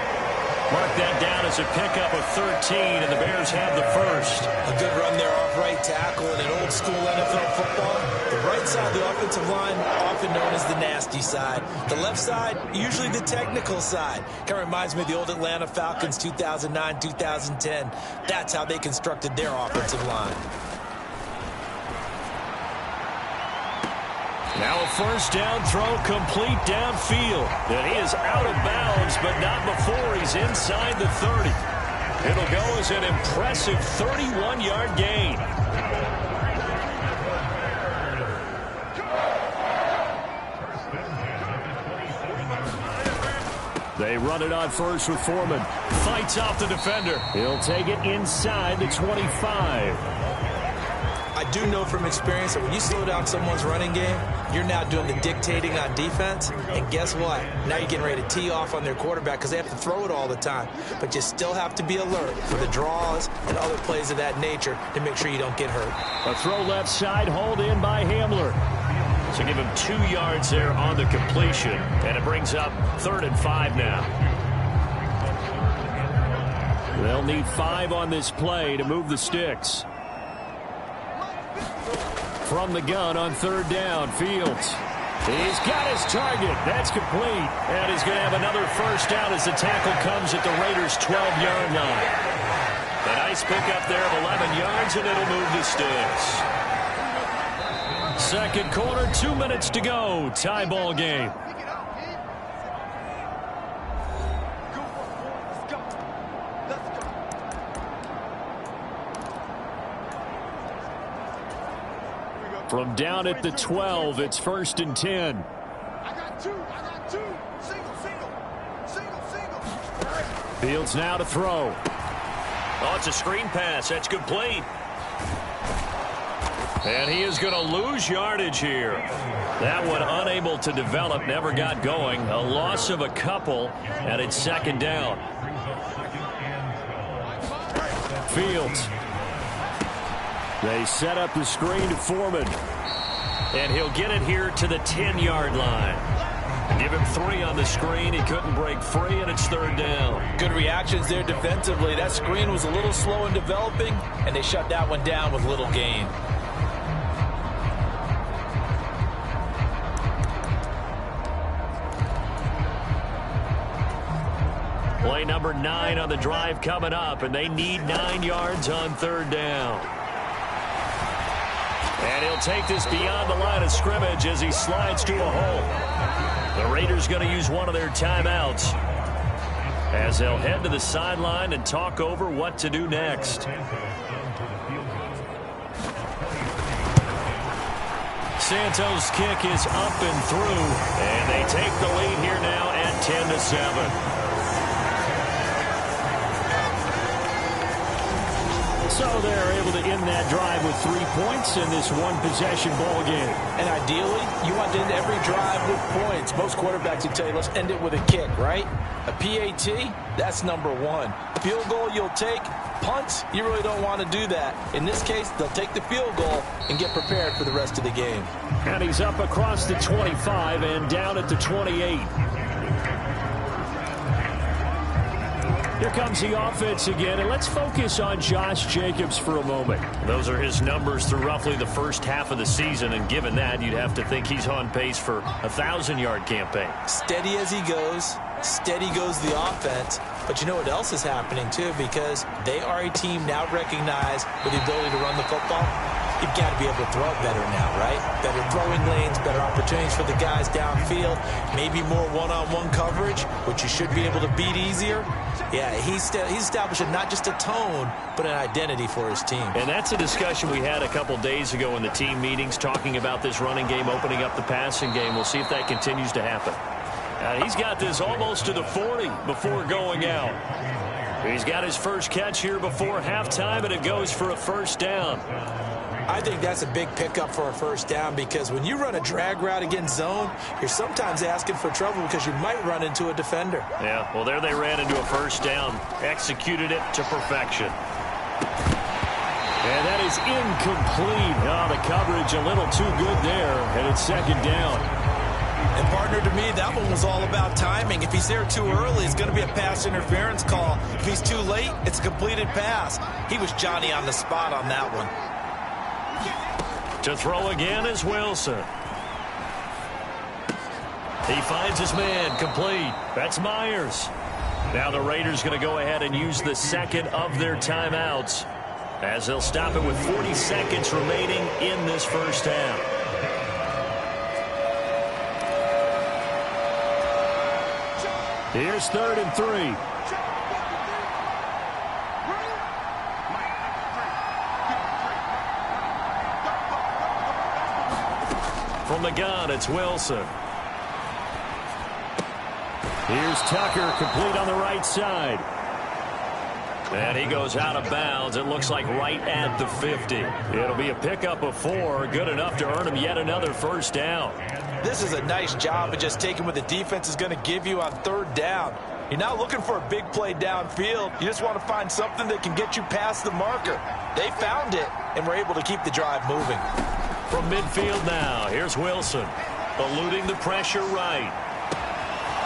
Mark that down as a pickup of 13, and the Bears have the first. A good run there off right tackle in an old-school NFL football. The right side of the offensive line, often known as the nasty side. The left side, usually the technical side. Kind of reminds me of the old Atlanta Falcons 2009-2010. That's how they constructed their offensive line. Now a first down throw complete downfield. And he is out of bounds, but not before he's inside the 30. It'll go as an impressive 31-yard gain. They run it on first with Foreman. Fights off the defender. He'll take it inside the 25. I do know from experience that when you slow down someone's running game, you're now doing the dictating on defense. And guess what? Now you're getting ready to tee off on their quarterback because they have to throw it all the time. But you still have to be alert for the draws and other plays of that nature to make sure you don't get hurt. A throw left side, hauled in by Hamler. So give him 2 yards there on the completion. And it brings up 3rd and 5 now. They'll need 5 on this play to move the sticks. From the gun on 3rd down, Fields. He's got his target. That's complete. And he's going to have another first down as the tackle comes at the Raiders' 12-yard line. A nice pickup there of 11 yards, and it'll move the sticks. Second quarter, 2 minutes to go. Tie ball game. From down at the 12, it's 1st and 10. I got two. Single. Fields now to throw. Oh, it's a screen pass. That's complete. And he is going to lose yardage here. That one unable to develop, never got going. A loss of a couple, and it's 2nd down. Fields. They set up the screen to Foreman. And he'll get it here to the 10-yard line. Give him 3 on the screen. He couldn't break free, and it's 3rd down. Good reactions there defensively. That screen was a little slow in developing, and they shut that one down with little gain. Play number 9 on the drive coming up, and they need 9 yards on 3rd down. And he'll take this beyond the line of scrimmage as he slides to a hole. The Raiders going to use one of their timeouts. as they'll head to the sideline and talk over what to do next. Santos' kick is up and through, and they take the lead here now at 10-7. So they're able to end that drive with 3 points in this one-possession ball game. And ideally, you want to end every drive with points. Most quarterbacks would tell you, let's end it with a kick, right? A PAT, that's number one. Field goal you'll take. Punts, you really don't want to do that. In this case, they'll take the field goal and get prepared for the rest of the game. And he's up across the 25 and down at the 28. Here comes the offense again, and let's focus on Josh Jacobs for a moment. Those are his numbers through roughly the first half of the season, and given that, you'd have to think he's on pace for a 1,000-yard campaign. Steady as he goes, steady goes the offense. But you know what else is happening, too, because they are a team now recognized with the ability to run the football. You've got to be able to throw it better now, right? Better throwing lanes, better opportunities for the guys downfield, maybe more one-on-one coverage, which you should be able to beat easier. Yeah, he's establishing not just a tone, but an identity for his team. And that's a discussion we had a couple days ago in the team meetings, talking about this running game, opening up the passing game. We'll see if that continues to happen. He's got this almost to the 40 before going out. He's got his first catch here before halftime, and it goes for a first down. I think that's a big pickup for a first down, because when you run a drag route against zone, you're sometimes asking for trouble because you might run into a defender. Yeah, well, there they ran into a first down, executed it to perfection. And that is incomplete. Oh, the coverage a little too good there, and it's second down. And, partner, to me, that one was all about timing. If he's there too early, it's going to be a pass interference call. If he's too late, it's a completed pass. He was Johnny on the spot on that one. To throw again is Wilson. He finds his man, complete. That's Myers. Now the Raiders going to go ahead and use the second of their timeouts, as they'll stop it with 40 seconds remaining in this first half. Here's 3rd and 3. From the gun, it's Wilson. Here's Tucker, complete on the right side. And he goes out of bounds. It looks like right at the 50. It'll be a pickup of 4, good enough to earn him yet another first down. This is a nice job of just taking what the defense is going to give you on 3rd down. You're not looking for a big play downfield. You just want to find something that can get you past the marker. They found it and were able to keep the drive moving. From midfield now, here's Wilson, eluding the pressure right.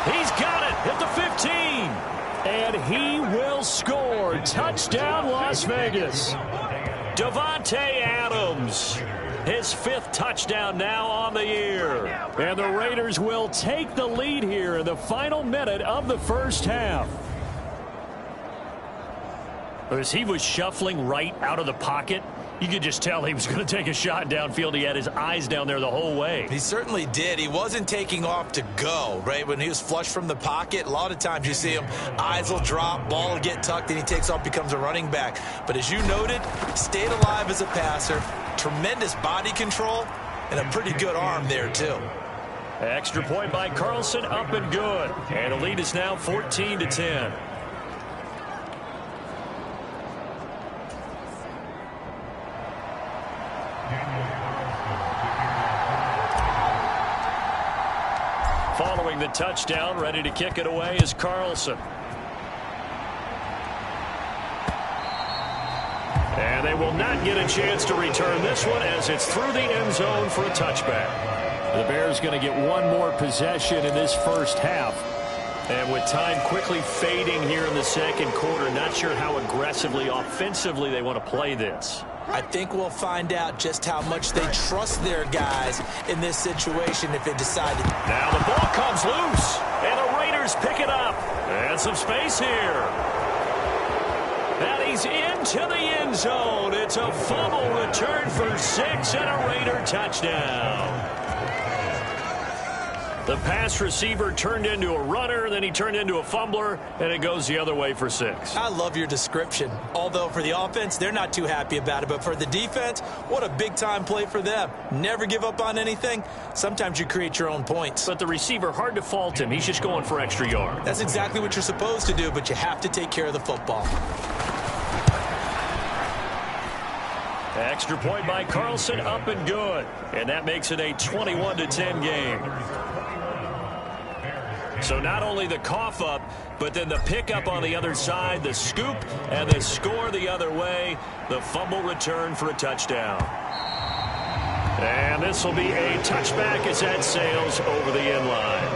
He's got it at the 15. And he will score. Touchdown, Las Vegas. Davante Adams, his 5th touchdown now on the year. And the Raiders will take the lead here in the final minute of the first half. As he was shuffling right out of the pocket, you could just tell he was going to take a shot downfield. He had his eyes down there the whole way. He certainly did. He wasn't taking off to go, right? When he was flush from the pocket, a lot of times you see him, eyes will drop, ball will get tucked, and he takes off, becomes a running back. But as you noted, stayed alive as a passer, tremendous body control, and a pretty good arm there, too. Extra point by Carlson, up and good. And the lead is now 14-10. Following the touchdown, ready to kick it away is Carlson. And they will not get a chance to return this one, as it's through the end zone for a touchback. The Bears going to get one more possession in this first half. And with time quickly fading here in the second quarter, not sure how aggressively, offensively they want to play this. I think we'll find out just how much they trust their guys in this situation if they decide to. Now the ball comes loose, and the Raiders pick it up. And some space here. And he's into the end zone. It's a fumble return for 6 and a Raider touchdown. The pass receiver turned into a runner, then he turned into a fumbler, and it goes the other way for 6. I love your description. Although for the offense, they're not too happy about it. But for the defense, what a big-time play for them. Never give up on anything. Sometimes you create your own points. But the receiver, hard to fault him. He's just going for extra yard. That's exactly what you're supposed to do, but you have to take care of the football. Extra point by Carlson, up and good. And that makes it a 21-10 game. So not only the cough up, but then the pickup on the other side, the scoop, and the score the other way, the fumble return for a touchdown. And this will be a touchback as that sails over the end line.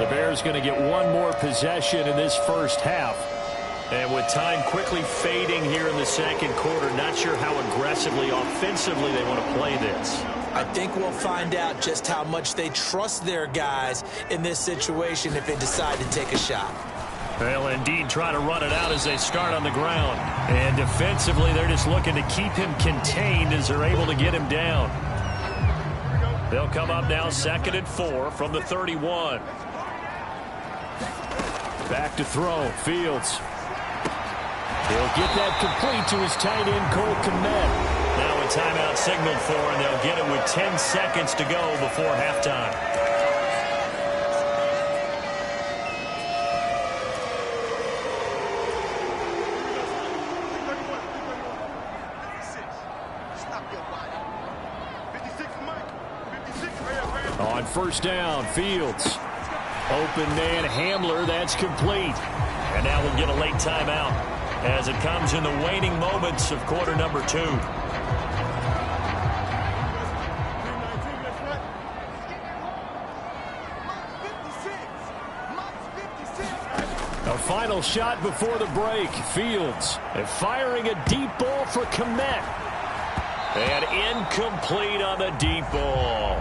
The Bears going to get one more possession in this first half. And with time quickly fading here in the second quarter, not sure how aggressively, offensively they want to play this. I think we'll find out just how much they trust their guys in this situation if they decide to take a shot. They'll indeed try to run it out as they start on the ground. And defensively, they're just looking to keep him contained as they're able to get him down. They'll come up now 2nd and 4 from the 31. Back to throw. Fields. He'll get that complete to his tight end, Cole Kmet. Now a timeout signaled for, and they'll get it with 10 seconds to go before halftime. On first down, Fields. Open man, Hamler, that's complete. And now we'll get a late timeout as it comes in the waning moments of quarter number 2. A final shot before the break. Fields firing a deep ball for Kmet. And incomplete on the deep ball.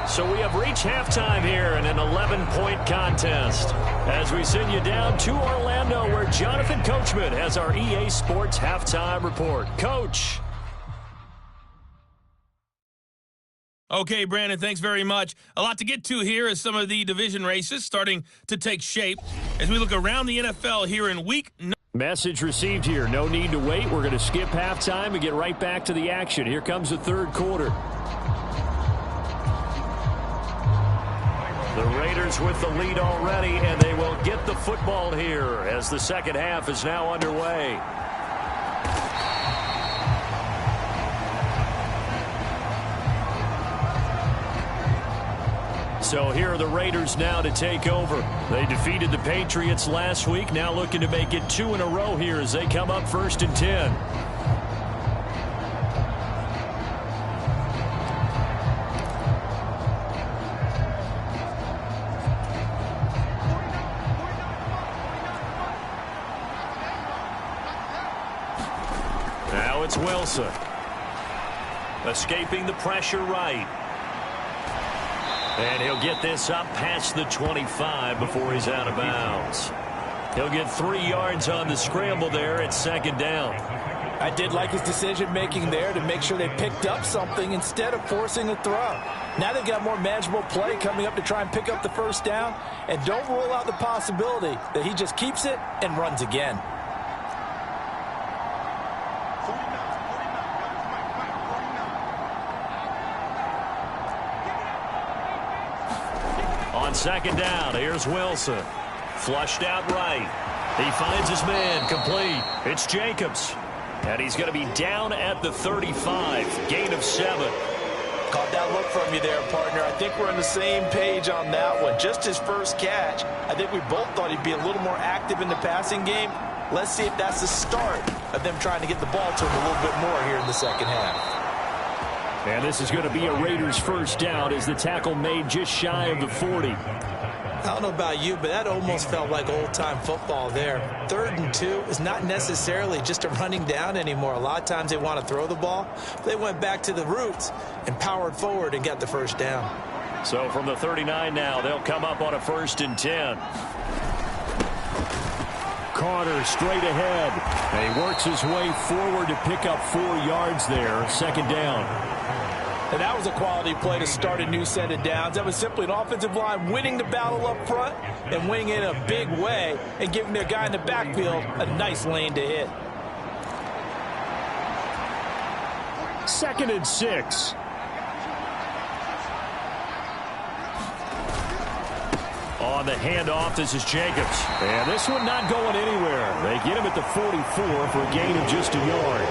So we have reached halftime here in an 11-point contest as we send you down to Orlando where Jonathan Coachman has our EA Sports Halftime Report. Coach. Okay, Brandon, thanks very much. A lot to get to here as some of the division races starting to take shape as we look around the NFL here in week 9. Message received here. No need to wait. We're going to skip halftime and get right back to the action. Here comes the third quarter. The Raiders with the lead already, and they will get the football here as the second half is now underway. So here are the Raiders now to take over. They defeated the Patriots last week, now looking to make it 2 in a row here as they come up 1st and 10. Now it's Wilson. Escaping the pressure right. And he'll get this up past the 25 before he's out of bounds. He'll get 3 yards on the scramble there at 2nd down. I did like his decision-making there to make sure they picked up something instead of forcing a throw. Now they've got more manageable play coming up to try and pick up the first down. And don't rule out the possibility that he just keeps it and runs again. On 2nd down, here's Wilson. Flushed out right. He finds his man, complete. It's Jacobs. And he's going to be down at the 35. Gain of 7. Caught that look from you there, partner. I think we're on the same page on that one. Just his first catch. I think we both thought he'd be a little more active in the passing game. Let's see if that's the start of them trying to get the ball to him a little bit more here in the second half. And this is going to be a Raiders first down as the tackle made just shy of the 40. I don't know about you, but that almost felt like old-time football there. 3rd and 2 is not necessarily just a running down anymore. A lot of times they want to throw the ball. They went back to the roots and powered forward and got the first down. So from the 39 now, they'll come up on a 1st and 10. Carter straight ahead. And he works his way forward to pick up 4 yards there. 2nd down. And that was a quality play to start a new set of downs. That was simply an offensive line winning the battle up front and winning it in a big way and giving their guy in the backfield a nice lane to hit. 2nd and 6. On the handoff, this is Jacobs. And this one not going anywhere. They get him at the 44 for a gain of just a yard.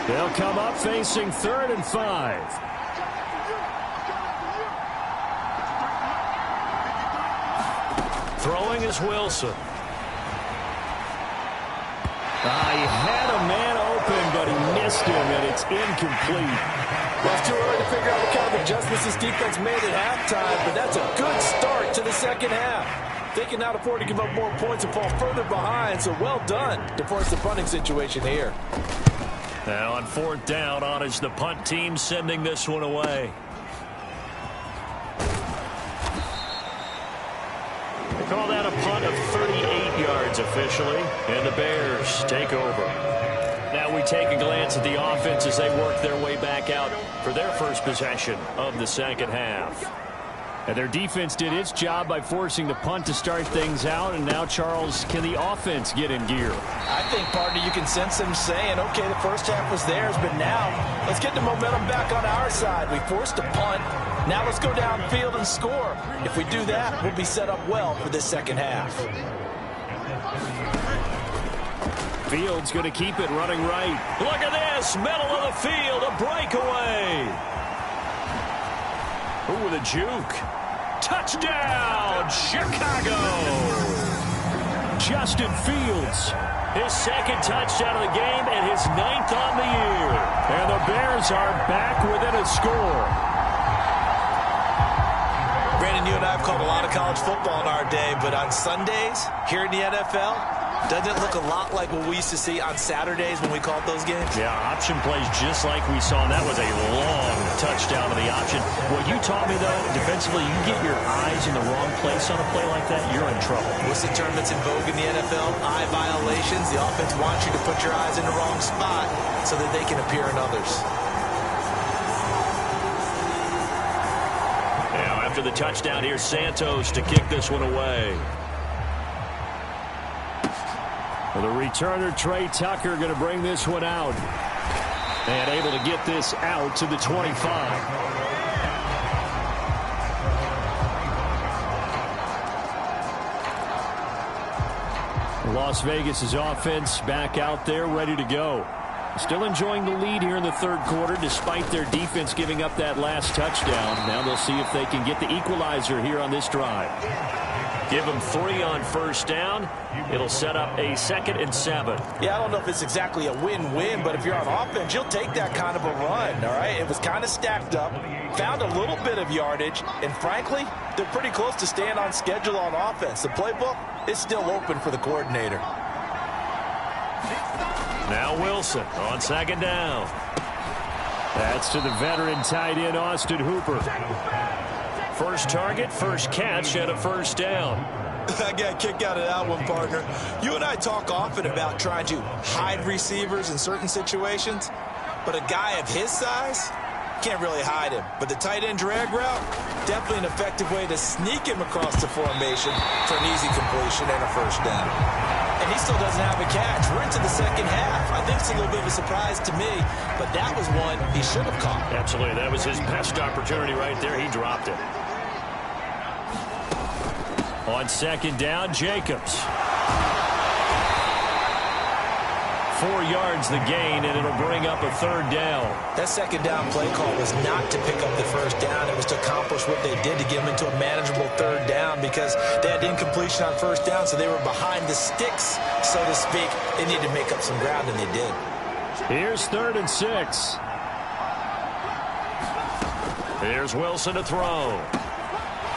They'll come up facing 3rd and 5. Throwing is Wilson. He had a man open, but he missed him, and it's incomplete. Well, it's too early to figure out what kind of adjustments this defense made at halftime, but that's a good start to the second half. They can now afford to give up more points and fall further behind, so well done to force the punting situation here. Now on 4th down, on is the punt team sending this one away. They call that a punt of 38 yards officially, and the Bears take over. Now we take a glance at the offense as they work their way back out for their first possession of the second half. And their defense did its job by forcing the punt to start things out. And now, Charles, can the offense get in gear? I think, partner, you can sense them saying, okay, the first half was theirs, but now let's get the momentum back on our side. We forced a punt. Now let's go downfield and score. If we do that, we'll be set up well for this second half. Fields going to keep it running right. Look at this, middle of the field, a breakaway. Ooh, with a juke. Touchdown, Chicago. Justin Fields, his 2nd touchdown of the game and his 9th on the year. And the Bears are back within a score. Brandon, you and I have called a lot of college football in our day, but on Sundays here in the NFL, doesn't it look a lot like what we used to see on Saturdays when we called those games? Yeah, option plays just like we saw, and that was a long touchdown to the option. What you taught me, though, defensively, you get your eyes in the wrong place on a play like that, you're in trouble. What's the term that's in vogue in the NFL? Eye violations. The offense wants you to put your eyes in the wrong spot so that they can appear in others. Now, after the touchdown, here's Santos to kick this one away. The returner, Trey Tucker, going to bring this one out. And able to get this out to the 25. Las Vegas' offense back out there, ready to go. Still enjoying the lead here in the 3rd quarter, despite their defense giving up that last touchdown. Now they'll see if they can get the equalizer here on this drive. Give them 3 on 1st down. It'll set up a 2nd and 7. Yeah, I don't know if it's exactly a win-win, but if you're on offense, you'll take that kind of a run, all right? It was kind of stacked up, found a little bit of yardage, and frankly, they're pretty close to staying on schedule on offense. The playbook is still open for the coordinator. Now Wilson on 2nd down. That's to the veteran tight end, Austin Hooper. First target, first catch, and a 1st down. I got a kick out of that one, partner. You and I talk often about trying to hide receivers in certain situations, but a guy of his size can't really hide him. But the tight end drag route, definitely an effective way to sneak him across the formation for an easy completion and a 1st down. And he still doesn't have a catch. We're into the second half. I think it's a little bit of a surprise to me, but that was one he should have caught. Absolutely. That was his best opportunity right there. He dropped it. On 2nd down, Jacobs. 4 yards the gain, and it'll bring up a 3rd down. That 2nd down play call was not to pick up the 1st down. It was to accomplish what they did to get them into a manageable 3rd down because they had incompletion on 1st down, so they were behind the sticks, so to speak. They needed to make up some ground, and they did. Here's 3rd and 6. Here's Wilson to throw.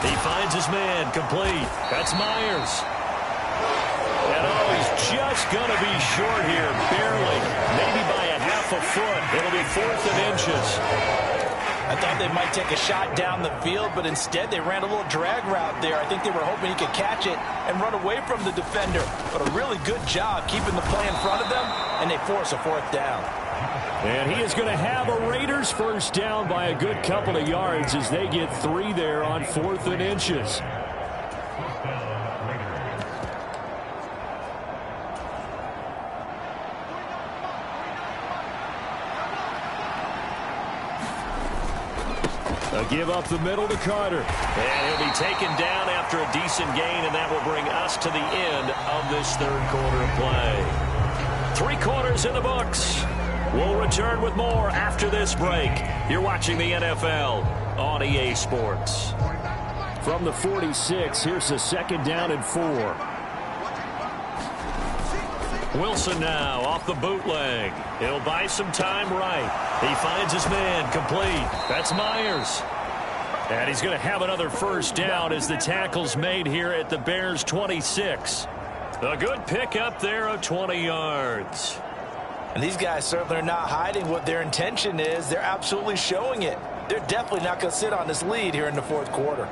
He finds his man, complete. That's Myers. And he's just going to be short here, barely. Maybe by a half a foot. It'll be 4th and inches. I thought they might take a shot down the field, but instead they ran a little drag route there. I think they were hoping he could catch it and run away from the defender. But a really good job keeping the play in front of them, and they force a 4th down. And he is going to have a Raiders first down by a good couple of yards as they get 3 there on 4th and inches. A give up the middle to Carter. And he'll be taken down after a decent gain, and that will bring us to the end of this 3rd quarter of play. 3 quarters in the books. We'll return with more after this break. You're watching the NFL on EA Sports. From the 46, here's the 2nd down and 4. Wilson now off the bootleg. He'll buy some time right. He finds his man complete. That's Myers. And he's going to have another first down as the tackle's made here at the Bears' 26. A good pickup there of 20 yards. And these guys certainly are not hiding what their intention is. They're absolutely showing it. They're definitely not going to sit on this lead here in the 4th quarter.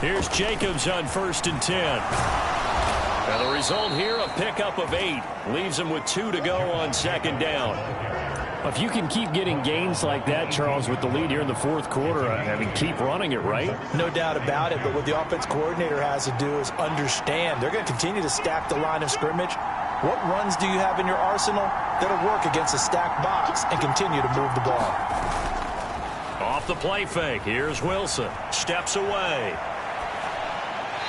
Here's Jacobs on 1st and 10. And the result here, a pickup of 8. Leaves him with 2 to go on 2nd down. If you can keep getting gains like that, Charles, with the lead here in the 4th quarter, I mean, keep running it, right? No doubt about it, but what the offense coordinator has to do is understand. They're going to continue to stack the line of scrimmage. What runs do you have in your arsenal that'll work against a stacked box and continue to move the ball? Off the play fake, here's Wilson. Steps away.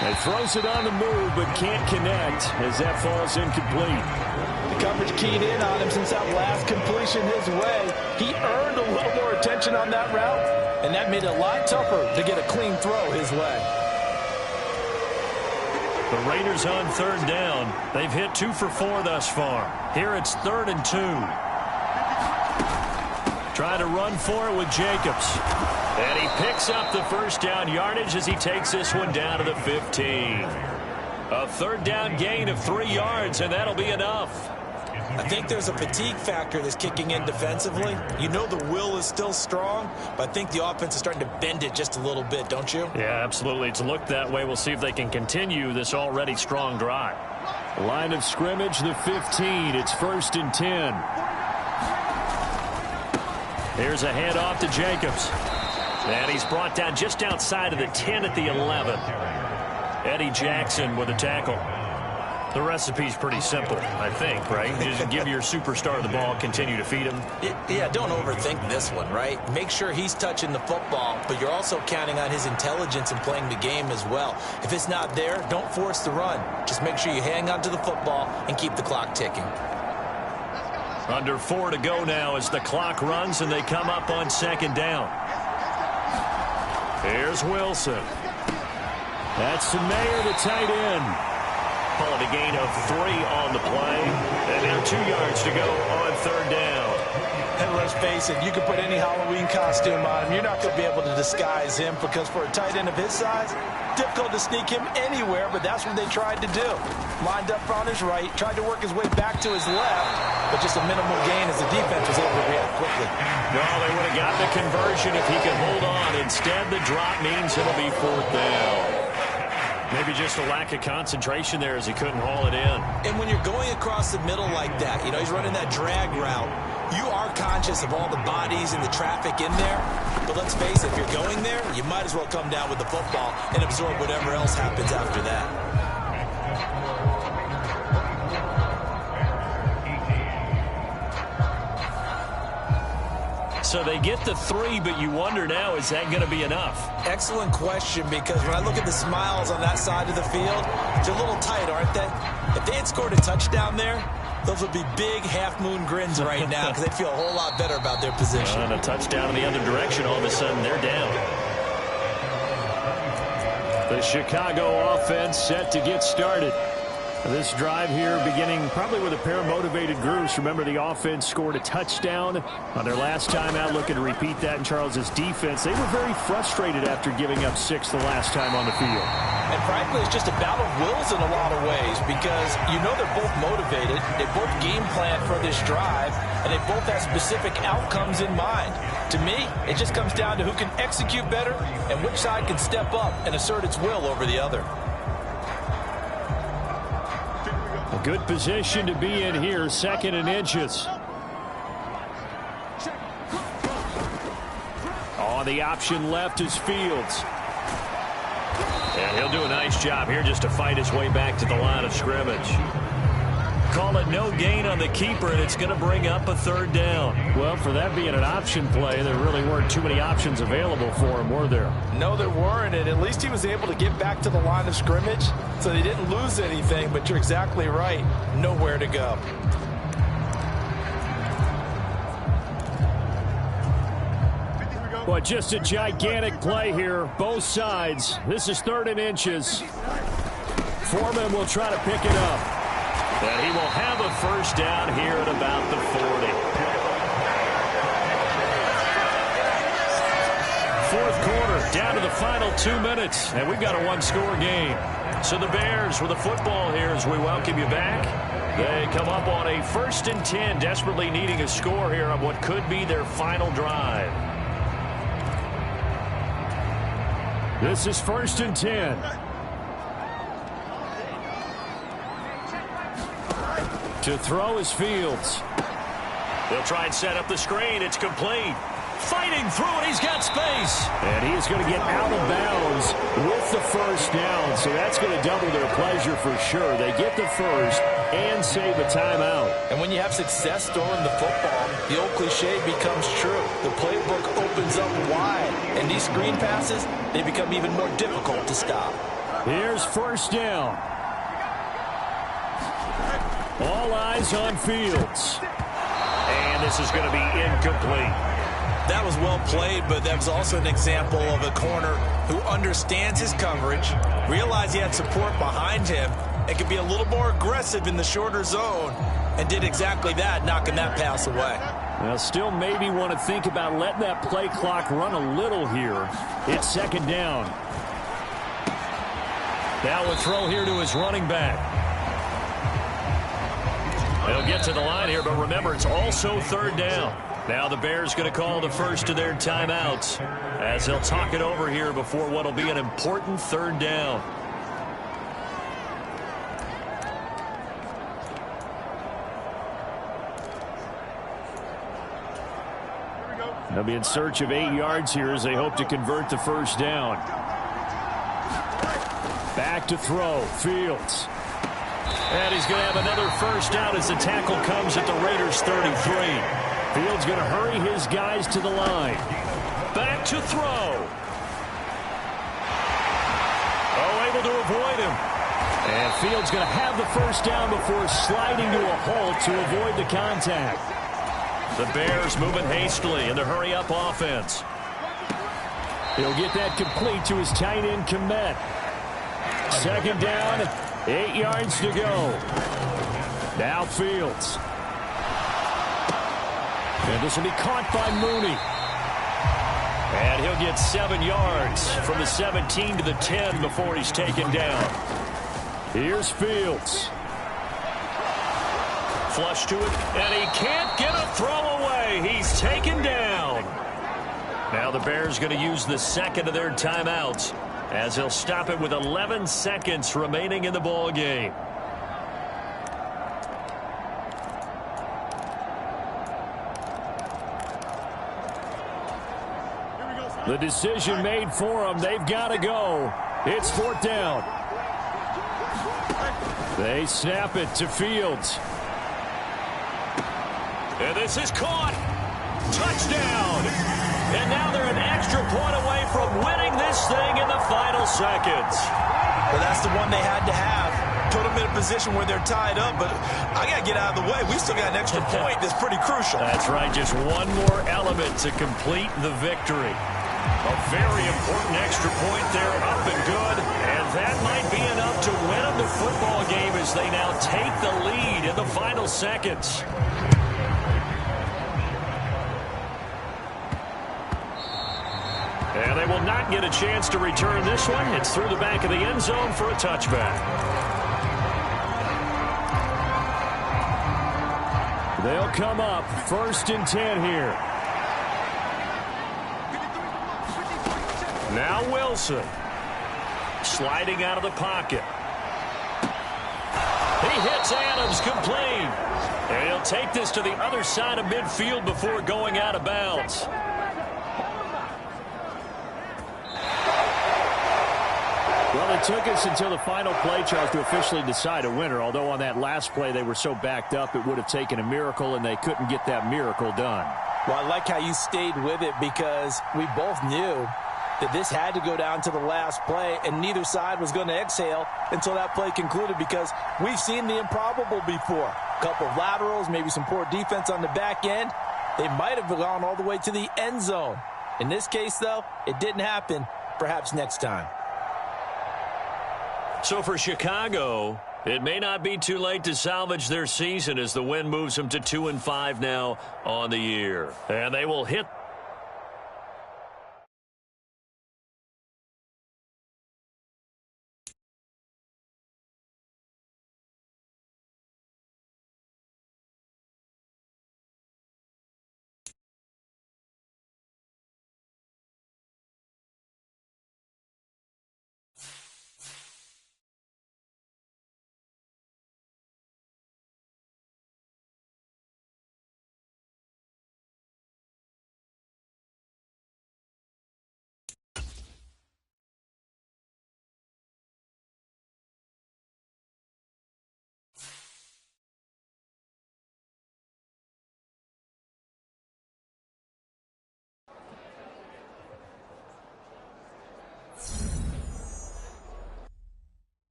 And throws it on the move, but can't connect as that falls incomplete. The coverage keyed in on him since that last completion his way. He earned a little more attention on that route, and that made it a lot tougher to get a clean throw his way. The Raiders on 3rd down. They've hit 2 for 4 thus far. Here it's 3rd and 2. Trying to run for it with Jacobs. And he picks up the first down yardage as he takes this one down to the 15. A 3rd down gain of 3 yards, and that'll be enough. I think there's a fatigue factor that's kicking in defensively. You know the will is still strong, but I think the offense is starting to bend it just a little bit, don't you? Yeah, absolutely. It's looked that way. We'll see if they can continue this already strong drive. Line of scrimmage, the 15. It's 1st and 10. Here's a handoff to Jacobs. And he's brought down just outside of the 10 at the 11. Eddie Jackson with a tackle. The recipe's pretty simple, I think, right? Just give your superstar the ball, continue to feed him. Yeah, don't overthink this one, right? Make sure he's touching the football, but you're also counting on his intelligence in playing the game as well. If it's not there, don't force the run. Just make sure you hang on to the football and keep the clock ticking. Under 4 to go now as the clock runs and they come up on 2nd down. Here's Wilson. That's Mayer, the tight end. Calling a gain of 3 on the play. And now 2 yards to go on 3rd down. And let's face it, you can put any Halloween costume on him. You're not going to be able to disguise him because for a tight end of his size, difficult to sneak him anywhere, but that's what they tried to do. Lined up on his right, tried to work his way back to his left, but just a minimal gain as the defense was able to react quickly. No, they would have gotten the conversion if he could hold on. Instead, the drop means it'll be 4th down. Maybe just a lack of concentration there as he couldn't haul it in. And when you're going across the middle like that, you know, he's running that drag route, you are conscious of all the bodies and the traffic in there. But let's face it, if you're going there, you might as well come down with the football and absorb whatever else happens after that. So they get the 3, but you wonder now, is that going to be enough? Excellent question, because when I look at the smiles on that side of the field, they're a little tight, aren't they? If they had scored a touchdown there, those would be big half-moon grins right now because they'd feel a whole lot better about their position. And a touchdown in the other direction, all of a sudden they're down. The Chicago offense set to get started. This drive here beginning probably with a pair of motivated groups. Remember, the offense scored a touchdown on their last time out, looking to repeat that in Charles's defense. They were very frustrated after giving up 6 the last time on the field. And frankly, it's just a battle of wills in a lot of ways because you know they're both motivated. They both game plan for this drive, and they both have specific outcomes in mind. To me, it just comes down to who can execute better and which side can step up and assert its will over the other. A good position to be in here, 2nd and inches. On the option left is Fields. And he'll do a nice job here just to fight his way back to the line of scrimmage. Call it no gain on the keeper, and it's going to bring up a 3rd down. Well, for that being an option play, there really weren't too many options available for him, were there? No, there weren't, and at least he was able to get back to the line of scrimmage, so they didn't lose anything, but you're exactly right. Nowhere to go. But just a gigantic play here, both sides. This is 3rd and inches. Foreman will try to pick it up. And he will have a 1st down here at about the 40. 4th quarter, down to the final 2 minutes, and we've got a 1-score game. So the Bears with the football here as we welcome you back. They come up on a 1st and 10, desperately needing a score here on what could be their final drive. This is 1st and 10. To throw is Fields. They'll try and set up the screen. It's complete. Fighting through it. He's got space. And he is going to get out of bounds with the 1st down. So that's going to double their pleasure for sure. They get the 1st and save a timeout. And when you have success throwing the football, the old cliche becomes true. The playbook opens up wide. And these screen passes, they become even more difficult to stop. Here's 1st down. All eyes on Fields. And this is going to be incomplete. That was well played, but that was also an example of a corner who understands his coverage, realized he had support behind him, and could be a little more aggressive in the shorter zone, and did exactly that, knocking that pass away. Well, still maybe want to think about letting that play clock run a little here. It's 2nd down. Now a throw here to his running back. They'll get to the line here, but remember, it's also 3rd down. Now the Bears going to call the first of their timeouts as they'll talk it over here before what will be an important 3rd down. They'll be in search of 8 yards here as they hope to convert the 1st down. Back to throw, Fields. And he's going to have another 1st down as the tackle comes at the Raiders' 33. Fields going to hurry his guys to the line. Back to throw. Oh, able to avoid him. And Fields going to have the 1st down before sliding to a halt to avoid the contact. The Bears moving hastily in the hurry-up offense. He'll get that complete to his tight end, Komet. 2nd down. 8 yards to go. Now Fields. And this will be caught by Mooney. And he'll get 7 yards from the 17 to the 10 before he's taken down. Here's Fields. Flush to it, and he can't get a throw away. He's taken down. Now the Bears going to use the 2nd of their timeouts, as he'll stop it with 11 seconds remaining in the ball game. The decision made for them. They've got to go. It's 4th down. They snap it to Fields. And this is caught. Touchdown. And now they're an extra point away from winning this thing in the final seconds. Well, that's the one they had to have. Put them in a position where they're tied up, but I got to get out of the way. We still got an extra point that's pretty crucial. That's right. Just one more element to complete the victory. A very important extra point there, up and good. And that might be enough to win them the football game as they now take the lead in the final seconds. And they will not get a chance to return this one. It's through the back of the end zone for a touchback. They'll come up 1st and 10 here. Now Wilson. Sliding out of the pocket. He hits Adams complete. And he'll take this to the other side of midfield before going out of bounds. Well, it took us until the final play, Charles, to officially decide a winner. Although on that last play they were so backed up, it would have taken a miracle, and they couldn't get that miracle done. Well, I like how you stayed with it because we both knew that this had to go down to the last play, and neither side was going to exhale until that play concluded because we've seen the improbable before. A couple of laterals, maybe some poor defense on the back end. They might have gone all the way to the end zone. In this case, though, it didn't happen. Perhaps next time. So for Chicago, it may not be too late to salvage their season as the win moves them to 2-5 now on the year. And they will hit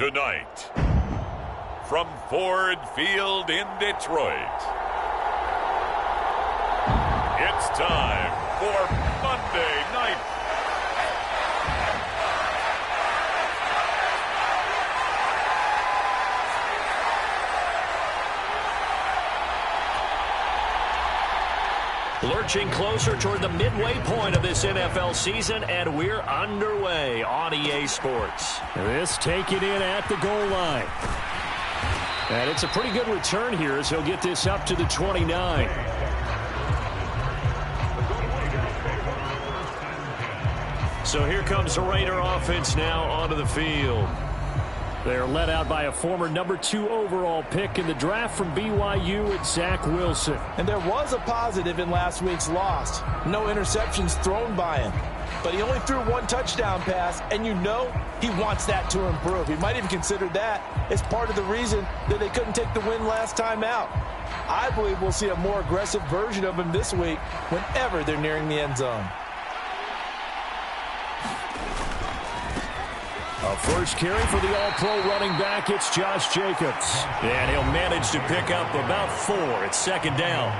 Tonight, from Ford Field in Detroit, it's time for Monday Night. Lurching closer toward the midway point of this NFL season, and we're underway on EA Sports. This taken in at the goal line. And it's a pretty good return here as he'll get this up to the 29. So here comes the Raider offense now onto the field. They're led out by a former number 2 overall pick in the draft from BYU, it's Zach Wilson. And there was a positive in last week's loss. No interceptions thrown by him. But he only threw 1 touchdown pass, and you know he wants that to improve. He might even consider that as part of the reason that they couldn't take the win last time out. I believe we'll see a more aggressive version of him this week whenever they're nearing the end zone. A first carry for the all-pro running back, it's Josh Jacobs. And he'll manage to pick up about 4. It's second down.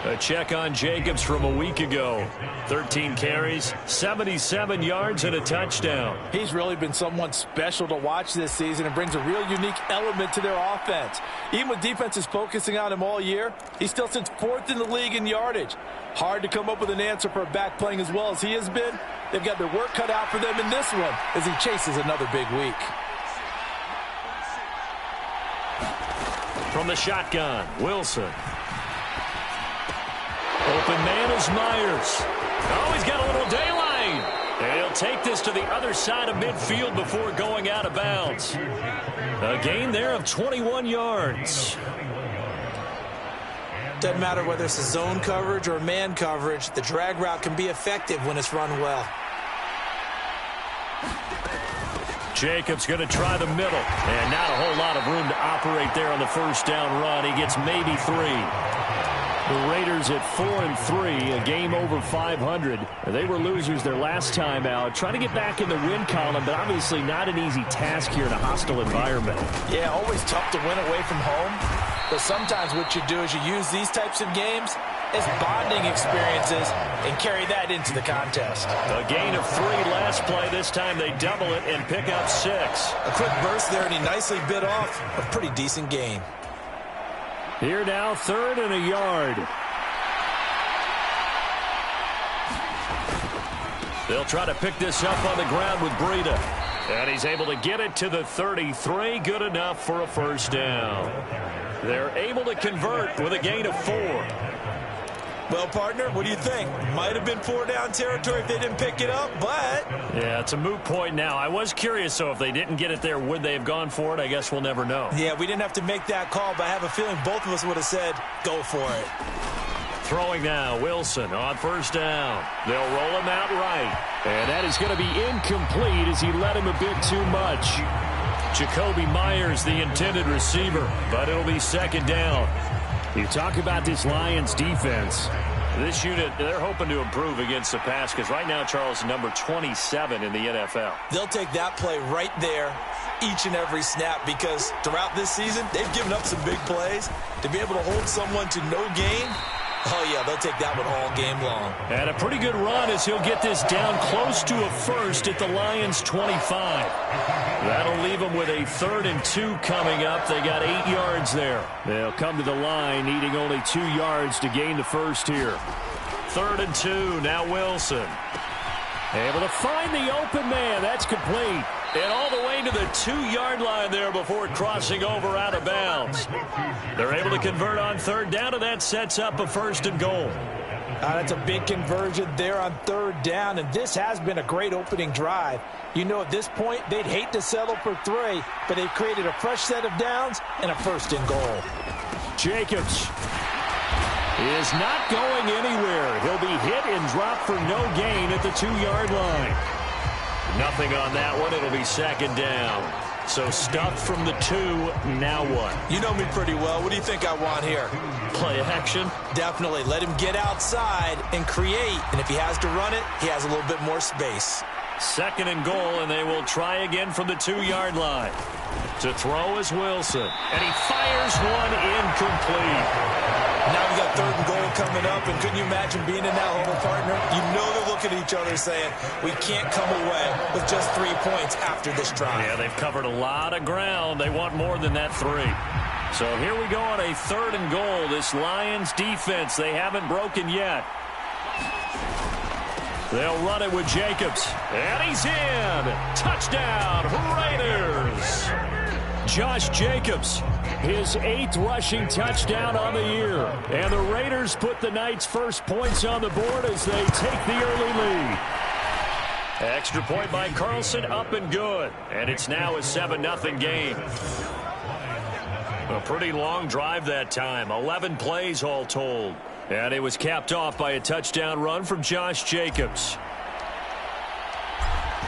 A check on Jacobs from a week ago. 13 carries, 77 yards, and a touchdown. He's really been someone special to watch this season and brings a real unique element to their offense. Even with defenses focusing on him all year, he still sits 4th in the league in yardage. Hard to come up with an answer for a back playing as well as he has been. They've got their work cut out for them in this one as he chases another big week. From the shotgun, Wilson. Open man is Myers. Oh, he's got a little daylight. And he'll take this to the other side of midfield before going out of bounds. A gain there of 21 yards. Doesn't matter whether it's a zone coverage or man coverage, the drag route can be effective when it's run well. Jacobs going to try the middle. And not a whole lot of room to operate there on the first down run. He gets maybe 3. The Raiders at 4-3, a game over 500. They were losers their last time out. Trying to get back in the win column, but obviously not an easy task here in a hostile environment. Yeah, always tough to win away from home. But sometimes what you do is you use these types of games as bonding experiences and carry that into the contest. A gain of 3 last play. This time they double it and pick up 6. A quick burst there, and he nicely bit off a pretty decent gain. Here now, 3rd and a yard. They'll try to pick this up on the ground with Breida. And he's able to get it to the 33. Good enough for a first down. They're able to convert with a gain of 4. Well, partner, what do you think? Might have been 4-down territory if they didn't pick it up, but... Yeah, it's a moot point now. I was curious, so if they didn't get it there, would they have gone for it? I guess we'll never know. Yeah, we didn't have to make that call, but I have a feeling both of us would have said, go for it. Throwing now, Wilson on first down. They'll roll him out right. And that is going to be incomplete as he led him a bit too much. Jacoby Myers, the intended receiver, but it'll be second down. You talk about this Lions defense. This unit, they're hoping to improve against the pass because right now, Charles, number 27 in the NFL. They'll take that play right there each and every snap because throughout this season, they've given up some big plays. To be able to hold someone to no gain, oh, yeah, they'll take that one all game long. And a pretty good run as he'll get this down close to a first at the Lions' 25. That'll leave them with a 3rd and 2 coming up. They got 8 yards there. They'll come to the line needing only 2 yards to gain the first here. 3rd and 2, now Wilson. Able to find the open man. That's complete. And all the way to the 2-yard line there before crossing over out of bounds. They're able to convert on 3rd down, and that sets up a 1st and goal. That's a big conversion there on 3rd down, and this has been a great opening drive. You know, at this point, they'd hate to settle for 3, but they've created a fresh set of downs and a 1st and goal. Jacobs is not going anywhere. He'll be hit and dropped for no gain at the 2-yard line. Nothing on that one. It'll be second down. So stuffed from the 2, now what? You know me pretty well. What do you think I want here? Play action? Definitely. Let him get outside and create. And if he has to run it, he has a little bit more space. 2nd and goal, and they will try again from the 2-yard line. To throw is Wilson, and he fires one incomplete. Now we got 3rd and goal coming up, and couldn't you imagine being in that huddle, partner? You know they're looking at each other saying, we can't come away with just 3 points after this drive. Yeah, they've covered a lot of ground. They want more than that 3. So here we go on a 3rd and goal. This Lions defense, they haven't broken yet. They'll run it with Jacobs. And he's in. Touchdown, Raiders. Josh Jacobs, his 8th rushing touchdown on the year. And the Raiders put the night's first points on the board as they take the early lead. Extra point by Carlson, up and good. And it's now a 7-0 game. A pretty long drive that time. 11 plays all told. And it was capped off by a touchdown run from Josh Jacobs.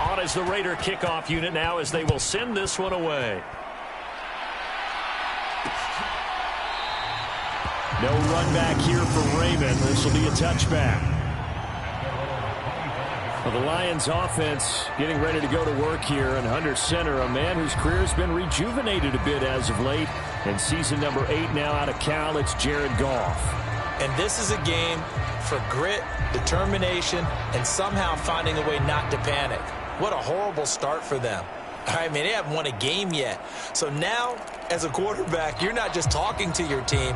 On as the Raider kickoff unit now as they will send this one away. No run back here for Raymond. This will be a touchback. Well, the Lions offense getting ready to go to work here, and under center, a man whose career has been rejuvenated a bit as of late. And season number 8 now out of Cal, it's Jared Goff. And this is a game for grit, determination, and somehow finding a way not to panic. What a horrible start for them. I mean, they haven't won a game yet. So now, as a quarterback, you're not just talking to your team.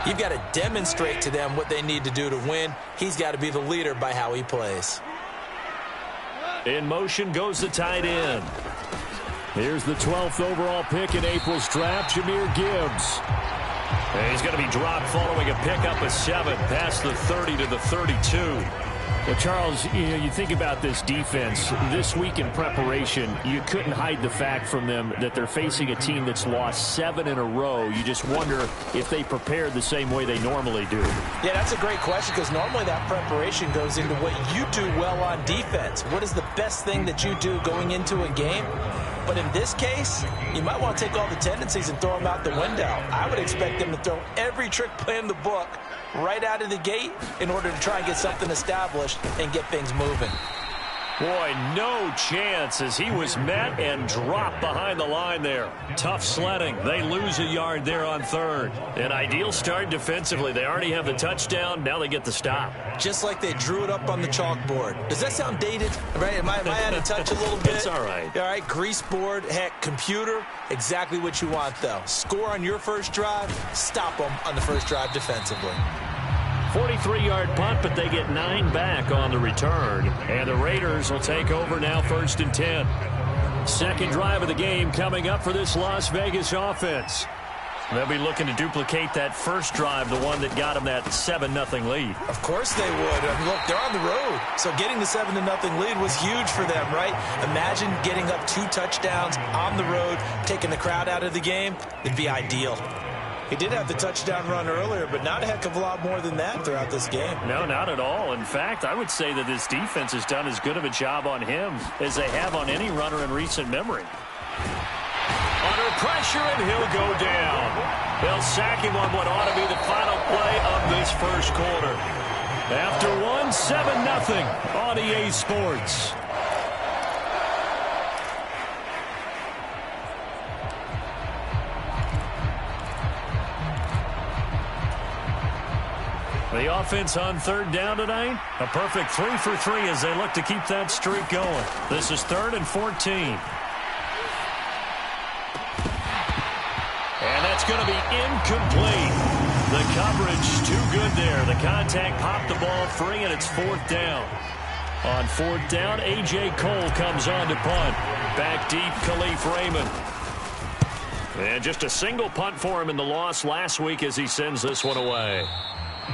You've got to demonstrate to them what they need to do to win. He's got to be the leader by how he plays. In motion goes the tight end. Here's the 12th overall pick in April's draft, Jahmyr Gibbs. And he's going to be dropped following a pickup of 7 past the 30 to the 32. Well, Charles, you think about this defense. This week in preparation, you couldn't hide the fact from them that they're facing a team that's lost 7 in a row. You just wonder if they prepared the same way they normally do. Yeah, that's a great question, because normally that preparation goes into what you do well on defense. What is the best thing that you do going into a game? But in this case, you might want to take all the tendencies and throw them out the window. I would expect them to throw every trick play in the book right out of the gate in order to try and get something established and get things moving. Boy, no chance as he was met and dropped behind the line there. Tough sledding. They lose a yard there on 3rd. An ideal start defensively. They already have the touchdown. Now they get the stop. Just like they drew it up on the chalkboard. Does that sound dated? Right? Am I out of touch a little bit? It's all right. All right, grease board, heck, computer, exactly what you want, though. Score on your first drive, stop them on the first drive defensively. 43-yard punt, but they get 9 back on the return. And the Raiders will take over now 1st and 10. Second drive of the game coming up for this Las Vegas offense. They'll be looking to duplicate that first drive, the one that got them that 7-0 lead. Of course they would. I mean, look, they're on the road. So getting the 7-0 lead was huge for them, right? Imagine getting up 2 touchdowns on the road, taking the crowd out of the game. It'd be ideal. He did have the touchdown run earlier, but not a heck of a lot more than that throughout this game. No, not at all. In fact, I would say that this defense has done as good of a job on him as they have on any runner in recent memory. Under pressure, and he'll go down. They'll sack him on what ought to be the final play of this first quarter. After one, 7-0 on EA Sports. The offense on 3rd down tonight, a perfect 3 for 3 as they look to keep that streak going. This is 3rd and 14. And that's going to be incomplete. The coverage too good there. The contact popped the ball free, and it's 4th down. On 4th down, A.J. Cole comes on to punt. Back deep, Khalif Raymond. And just a single punt for him in the loss last week as he sends this one away.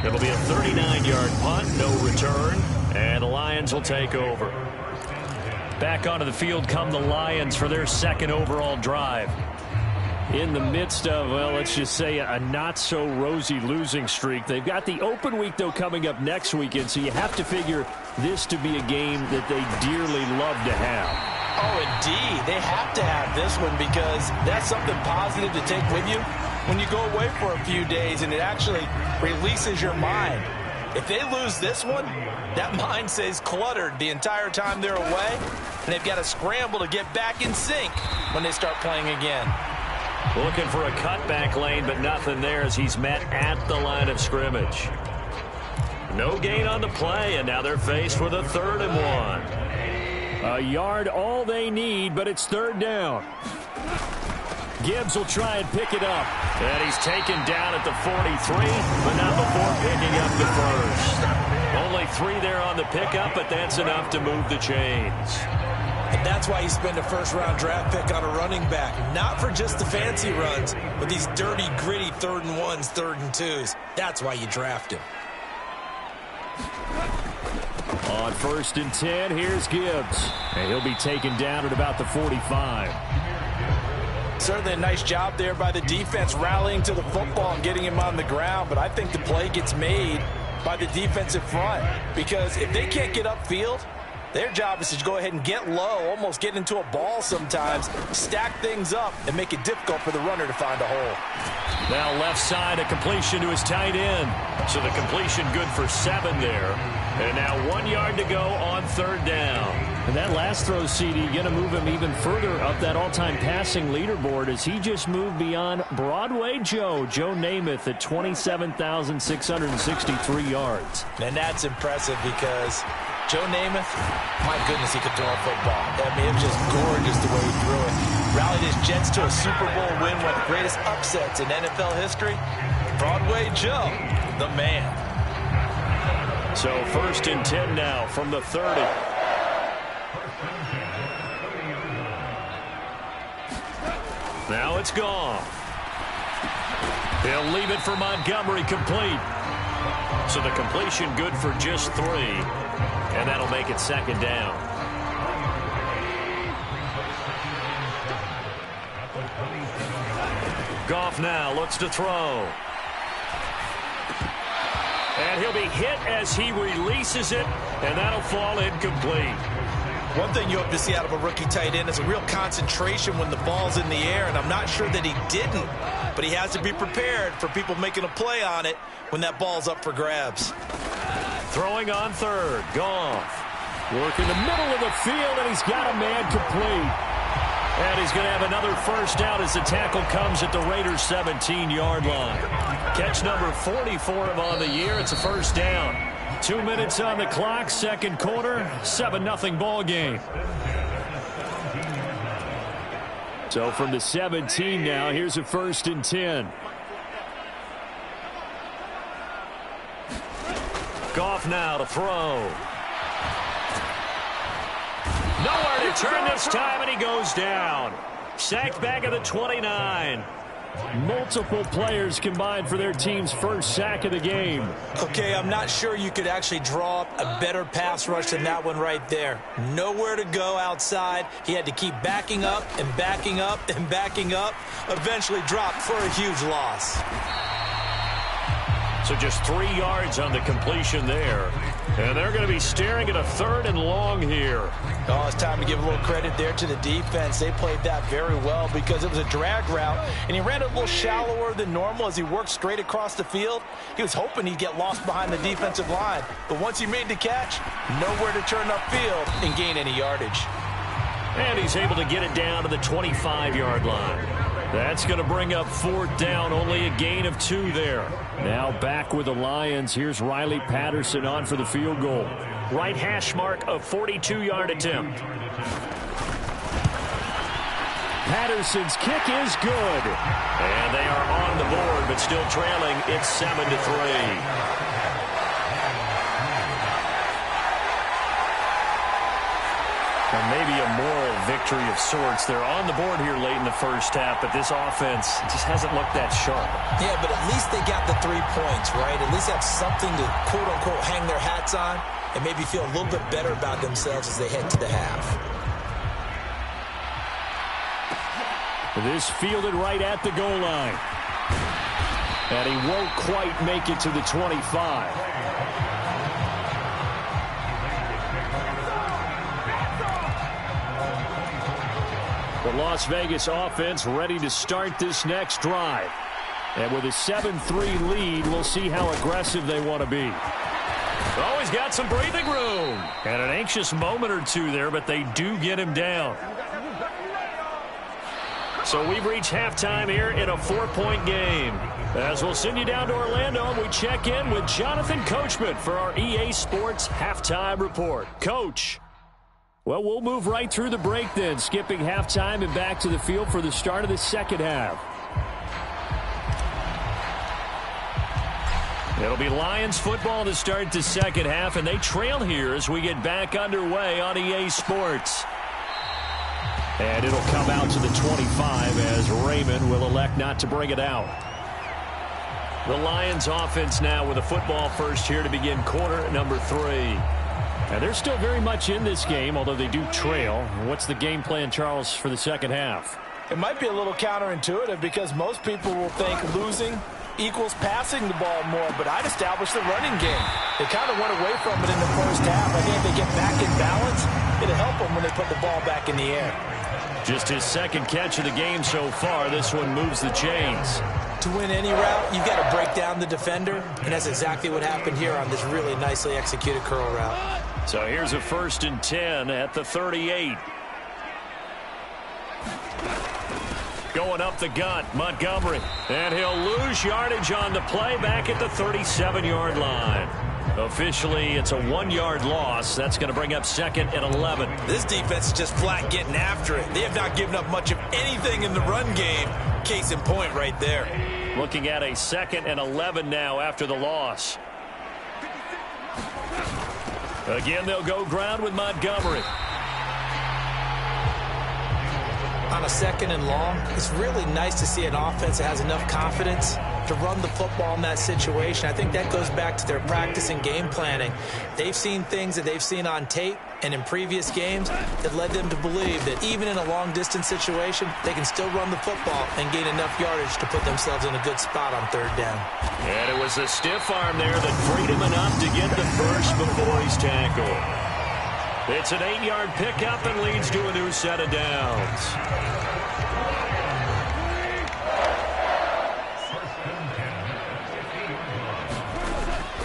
It'll be a 39-yard punt, no return, and the Lions will take over. Back onto the field come the Lions for their 2nd overall drive. In the midst of, well, let's just say a not-so-rosy losing streak. They've got the open week, though, coming up next weekend, so you have to figure this to be a game that they dearly love to have. Oh, indeed. They have to have this one because that's something positive to take with you when you go away for a few days, and it actually releases your mind. If they lose this one, that mind stays cluttered the entire time they're away. and they've got to scramble to get back in sync when they start playing again. Looking for a cutback lane, but nothing there as he's met at the line of scrimmage. No gain on the play, and now they're faced with a 3rd and 1. A yard all they need, but it's 3rd down. Gibbs will try and pick it up. And he's taken down at the 43, but not before picking up the first. Only 3 there on the pickup, but that's enough to move the chains. And that's why you spend a first-round draft pick on a running back. Not for just the fancy runs, but these dirty, gritty 3rd and 1s, 3rd and 2s. That's why you draft him. On 1st and 10, here's Gibbs. And he'll be taken down at about the 45. Certainly a nice job there by the defense rallying to the football and getting him on the ground, but I think the play gets made by the defensive front because if they can't get upfield, their job is to go ahead and get low, almost get into a ball sometimes, stack things up, and make it difficult for the runner to find a hole. Now left side, a completion to his tight end. So the completion good for 7 there. And now 1 yard to go on 3rd down. And that last throw, CD, going to move him even further up that all-time passing leaderboard as he just moved beyond Broadway Joe Namath at 27,663 yards. And that's impressive because Joe Namath, my goodness, he could throw a football. I mean, it was just gorgeous the way he threw it. Rallied his Jets to a Super Bowl win, one of the greatest upsets in NFL history. Broadway Joe, the man. So 1st and 10 now from the 30. Now it's gone. He'll leave it for Montgomery complete. So the completion good for just 3. And that'll make it 2nd down. Goff now looks to throw. And he'll be hit as he releases it, and that'll fall incomplete. One thing you hope to see out of a rookie tight end is a real concentration when the ball's in the air, and I'm not sure that he didn't, but he has to be prepared for people making a play on it when that ball's up for grabs. Throwing on 3rd, Goff. Working the middle of the field, and he's got a man complete. And he's going to have another 1st down as the tackle comes at the Raiders' 17-yard line. Catch number 44 on the year. It's a 1st down. 2 minutes on the clock, 2nd quarter, 7-0 ball game. So from the 17 now, here's a 1st and 10. Goff now to throw. Nowhere to turn this time, and he goes down. Sacked back at the 29. Multiple players combined for their team's 1st sack of the game. Okay, I'm not sure you could actually draw up a better pass rush than that one right there. Nowhere to go outside. He had to keep backing up and backing up and backing up. Eventually dropped for a huge loss. So just 3 yards on the completion there. And they're going to be staring at a 3rd and long here. Oh, it's time to give a little credit there to the defense. They played that very well because it was a drag route, and he ran it a little shallower than normal as he worked straight across the field. He was hoping he'd get lost behind the defensive line. But once he made the catch, nowhere to turn upfield and gain any yardage. And he's able to get it down to the 25-yard line. That's going to bring up 4th down, only a gain of 2 there. Now back with the Lions. Here's Riley Patterson on for the field goal. Right hash mark of 42-yard attempt. Patterson's kick is good. And they are on the board, but still trailing. It's 7-3. Or maybe a moral victory of sorts. They're on the board here late in the 1st half, but this offense just hasn't looked that sharp. Yeah, but at least they got the 3 points, right? At least have something to, quote-unquote, hang their hats on and maybe feel a little bit better about themselves as they head to the half. This fielded right at the goal line. And he won't quite make it to the 25. The Las Vegas offense ready to start this next drive. And with a 7-3 lead, we'll see how aggressive they want to be. Oh, he's got some breathing room. And an anxious moment or two there, but they do get him down. So we've reached halftime here in a 4-point game. As we'll send you down to Orlando, and we check in with Jonathan Coachman for our EA Sports Halftime Report. Coach. Well, we'll move right through the break then, skipping halftime and back to the field for the start of the second half. It'll be Lions football to start the second half, and they trail here as we get back underway on EA Sports. And it'll come out to the 25 as Raymond will elect not to bring it out. The Lions offense now with a football first here to begin quarter number 3. And they're still very much in this game, although they do trail. What's the game plan, Charles, for the second half? It might be a little counterintuitive because most people will think losing equals passing the ball more, but I'd establish the running game. They kind of went away from it in the first half. I think if they get back in balance, it'll help them when they put the ball back in the air. Just his second catch of the game so far. This one moves the chains. To win any route, you've got to break down the defender, and that's exactly what happened here on this really nicely executed curl route. So here's a 1st and 10 at the 38. Going up the gut, Montgomery. And he'll lose yardage on the play back at the 37-yard line. Officially, it's a 1-yard loss. That's going to bring up 2nd and 11. This defense is just flat getting after it. They have not given up much of anything in the run game. Case in point right there. Looking at a 2nd and 11 now after the loss. Again, they'll go ground with Montgomery. On a 2nd and long, it's really nice to see an offense that has enough confidence to run the football in that situation. I think that goes back to their practice and game planning. They've seen things that they've seen on tape and in previous games that led them to believe that even in a long-distance situation, they can still run the football and gain enough yardage to put themselves in a good spot on 3rd down. And it was a stiff arm there that freed him enough to get the first before he's tackled. It's an 8-yard pickup and leads to a new set of downs.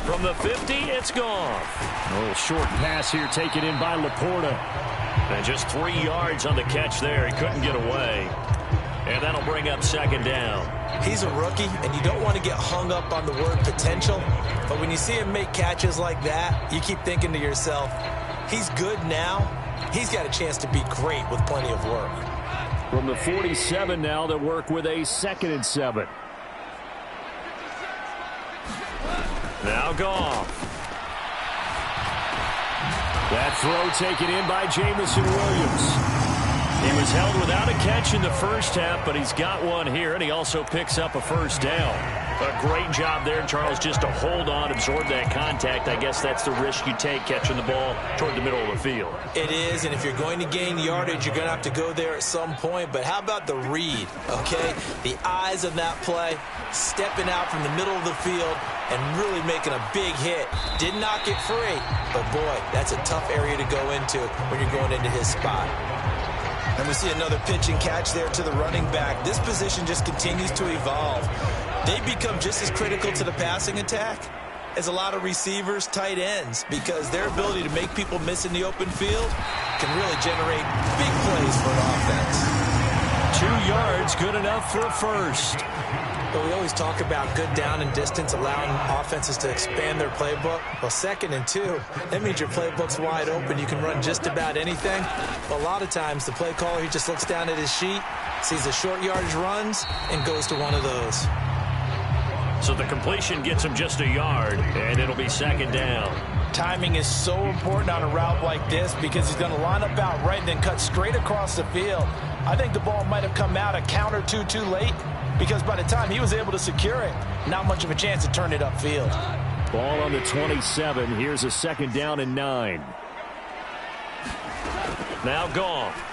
From the 50, it's gone. A little short pass here taken in by Laporta. And just 3 yards on the catch there. He couldn't get away. And that'll bring up 2nd down. He's a rookie, and you don't want to get hung up on the word potential. But when you see him make catches like that, you keep thinking to yourself, he's good now. He's got a chance to be great with plenty of work. From the 47 now, they'll work with a 2nd and 7. Now Goff. That throw taken in by Jamison Williams. He was held without a catch in the first half, but he's got one here, and he also picks up a 1st down. A great job there, Charles, just to hold on, absorb that contact. I guess that's the risk you take catching the ball toward the middle of the field. It is, and if you're going to gain yardage, you're going to have to go there at some point. But how about the read, okay? The eyes of that play, stepping out from the middle of the field and really making a big hit. Did not get free, but boy, that's a tough area to go into when you're going into his spot. And we see another pitch and catch there to the running back. This position just continues to evolve. They become just as critical to the passing attack as a lot of receivers, tight ends, because their ability to make people miss in the open field can really generate big plays for an offense. 2 yards, good enough for a 1st. But we always talk about good down and distance, allowing offenses to expand their playbook. Well, 2nd and 2, that means your playbook's wide open. You can run just about anything. But a lot of times, the play caller, he just looks down at his sheet, sees the short yardage runs, and goes to one of those. So the completion gets him just a yard, and it'll be 2nd down. Timing is so important on a route like this because he's going to line up out right and then cut straight across the field. I think the ball might have come out a count or two too late, because by the time he was able to secure it, not much of a chance to turn it upfield. Ball on the 27. Here's a 2nd down and 9. Now Goff.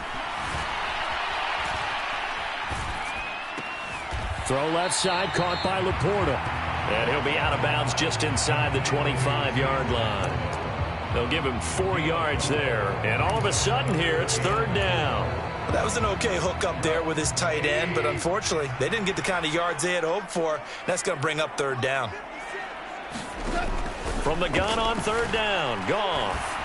Throw left side, caught by Laporta. And he'll be out of bounds just inside the 25-yard line. They'll give him 4 yards there. And all of a sudden here, it's 3rd down. Well, that was an okay hook up there with his tight end, but unfortunately, they didn't get the kind of yards they had hoped for. That's going to bring up 3rd down. From the gun on third down, Goff.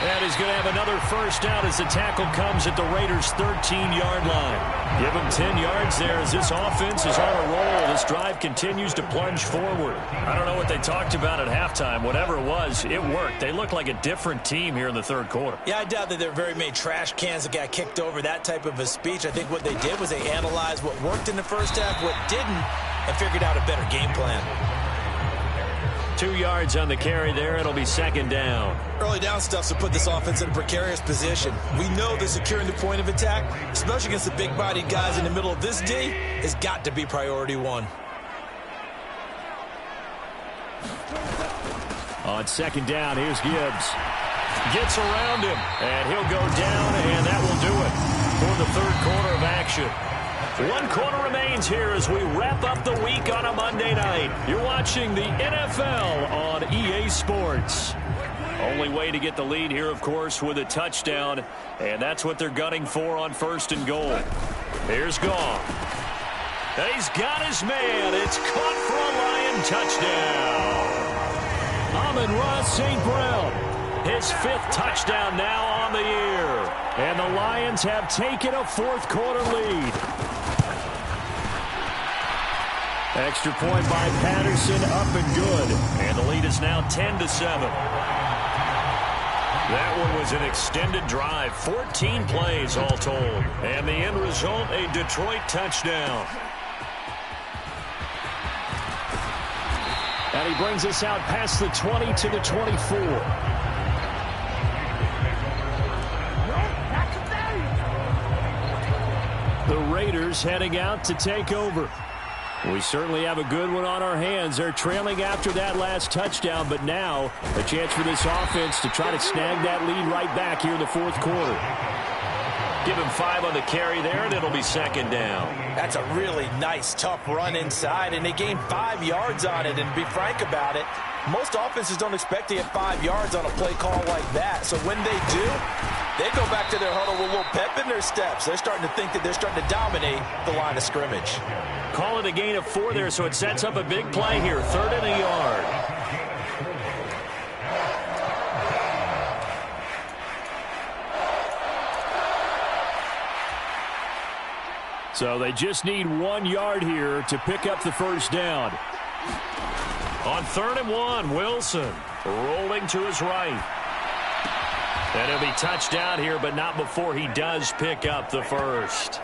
And he's going to have another first down as the tackle comes at the Raiders' 13-yard line. Give him 10 yards there as this offense is on a roll. This drive continues to plunge forward. I don't know what they talked about at halftime. Whatever it was, it worked. They look like a different team here in the third quarter. Yeah, I doubt that there are very many trash cans that got kicked over, that type of a speech. I think what they did was they analyzed what worked in the first half, what didn't, and figured out a better game plan. 2 yards on the carry there. It'll be second down. Early down stuff to put this offense in a precarious position. We know that securing the point of attack, especially against the big-bodied guys in the middle of this D, has got to be priority one. On second down, here's Gibbs. Gets around him, and he'll go down, and that will do it for the third quarter of action. 1 quarter remains here as we wrap up the week on a Monday night. You're watching the NFL on EA Sports. Only way to get the lead here, of course, with a touchdown, and that's what they're gunning for on first and goal. Here's Goff. And he's got his man. It's caught for a Lion touchdown. Amon-Ra St. Brown, his 5th touchdown now on the year. And the Lions have taken a fourth quarter lead. Extra point by Patterson, up and good. And the lead is now 10-7. That one was an extended drive, 14 plays all told. And the end result, a Detroit touchdown. And he brings us out past the 20 to the 24. The Raiders heading out to take over. We certainly have a good one on our hands. They're trailing after that last touchdown, but now a chance for this offense to try to snag that lead right back here in the fourth quarter. Give him 5 on the carry there, and it'll be second down. That's a really nice, tough run inside, and they gained 5 yards on it. And to be frank about it, most offenses don't expect to get 5 yards on a play call like that. So when they do, they go back to their huddle with a little pep in their steps. They're starting to think that they're starting to dominate the line of scrimmage. Call it a gain of 4 there, so it sets up a big play here. 3rd and a yard. So they just need 1 yard here to pick up the first down. On 3rd and 1, Wilson rolling to his right. And he'll be touched down here, but not before he does pick up the first.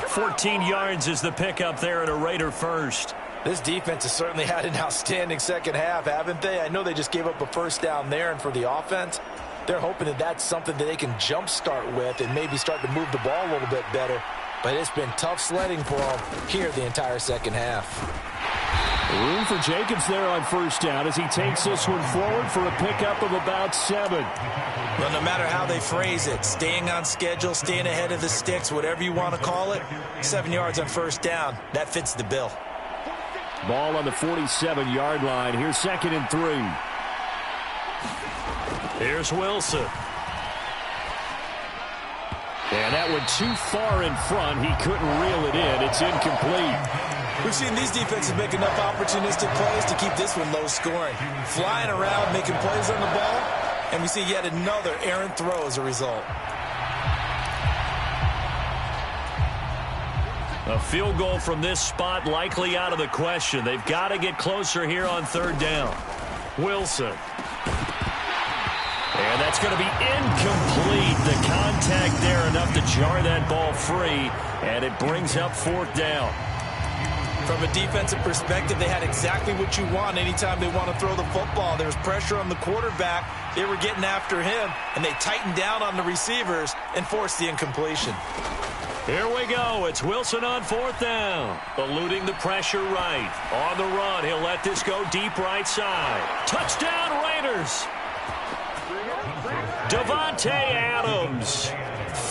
14 yards is the pickup there at a Raider first. This defense has certainly had an outstanding second half, haven't they? I know they just gave up a first down there, and for the offense, they're hoping that that's something that they can jumpstart with and maybe start to move the ball a little bit better. But it's been tough sledding for them here the entire second half. Room for Jacobs there on first down as he takes this one forward for a pickup of about 7. Well, no matter how they phrase it, staying on schedule, staying ahead of the sticks, whatever you want to call it, 7 yards on first down, that fits the bill. Ball on the 47-yard line. Here's 2nd and 3. Here's Wilson. And that went too far in front. He couldn't reel it in. It's incomplete. We've seen these defenses make enough opportunistic plays to keep this one low scoring. Flying around, making plays on the ball, and we see yet another errant throw as a result. A field goal from this spot likely out of the question. They've got to get closer here on 3rd down. Wilson. And that's going to be incomplete. The contact there enough to jar that ball free, and it brings up 4th down. From a defensive perspective, they had exactly what you want anytime they want to throw the football. There was pressure on the quarterback. They were getting after him, and they tightened down on the receivers and forced the incompletion. Here we go. It's Wilson on 4th down. Eluding the pressure right. On the run, he'll let this go deep right side. Touchdown, Raiders. Davante Adams,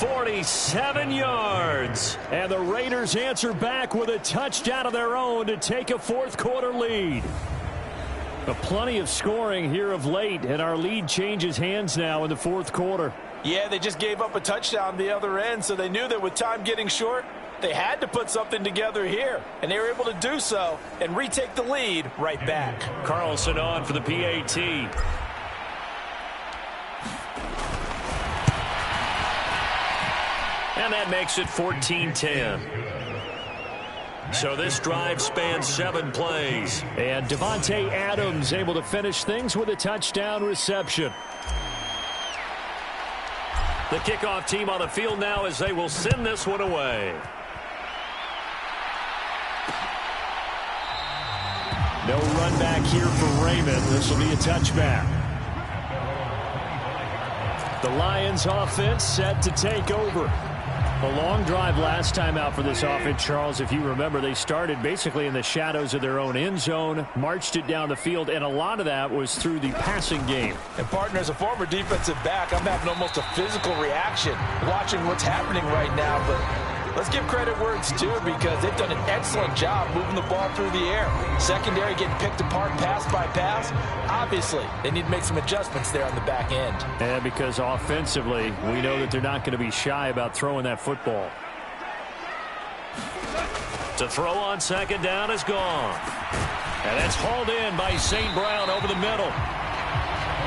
47 yards. And the Raiders answer back with a touchdown of their own to take a fourth quarter lead. Plenty of scoring here of late, and our lead changes hands now in the fourth quarter. Yeah, they just gave up a touchdown the other end, so they knew that with time getting short, They had to put something together here, and they were able to do so and retake the lead right back. Carlson on for the PAT. And that makes it 14-10. So this drive spans 7 plays. And Devontae Adams able to finish things with a touchdown reception. The kickoff team on the field now as they will send this one away. No run back here for Raymond. This will be a touchback. The Lions offense set to take over. A long drive last time out for this offense, Charles. If you remember, they started basically in the shadows of their own end zone, marched it down the field, and a lot of that was through the passing game. And, partner, as a former defensive back, I'm having almost a physical reaction watching what's happening right now. But let's give credit where it's due because they've done an excellent job moving the ball through the air. Secondary getting picked apart pass by pass. Obviously, they need to make some adjustments there on the back end. And because offensively, we know that they're not going to be shy about throwing that football. To throw on second down is gone. And that's hauled in by St. Brown over the middle.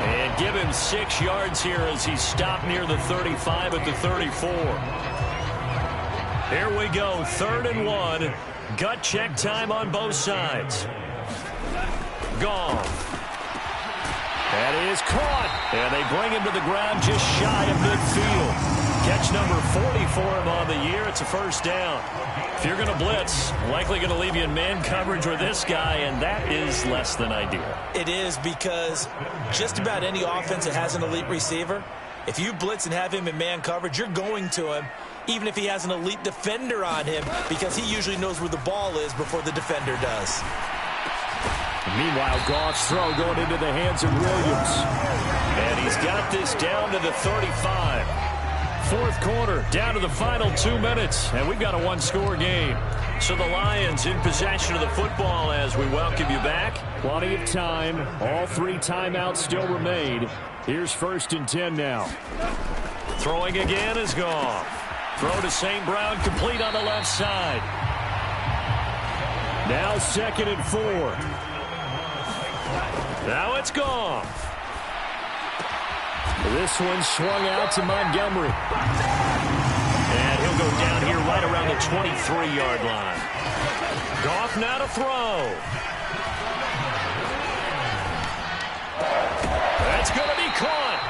And give him 6 yards here as he stopped near the 35 at the 34. Here we go, 3rd and 1. Gut check time on both sides. Gone. That is caught. And they bring him to the ground just shy of midfield. Catch number 40 for him on the year. It's a first down. If you're going to blitz, likely going to leave you in man coverage with this guy, and that is less than ideal. It is because just about any offense that has an elite receiver, if you blitz and have him in man coverage, you're going to him, even if he has an elite defender on him, because he usually knows where the ball is before the defender does. Meanwhile, Goff's throw going into the hands of Williams. And he's got this down to the 35. 4th quarter, down to the final 2 minutes, and we've got a 1-score game. So the Lions in possession of the football as we welcome you back. Plenty of time. All 3 timeouts still remain. Here's 1st and 10 now. Throwing again is gone. Throw to St. Brown, complete on the left side. Now 2nd and 4. Now it's gone. This one swung out to Montgomery. And he'll go down here right around the 23-yard line. Goff now to throw. That's going to be caught.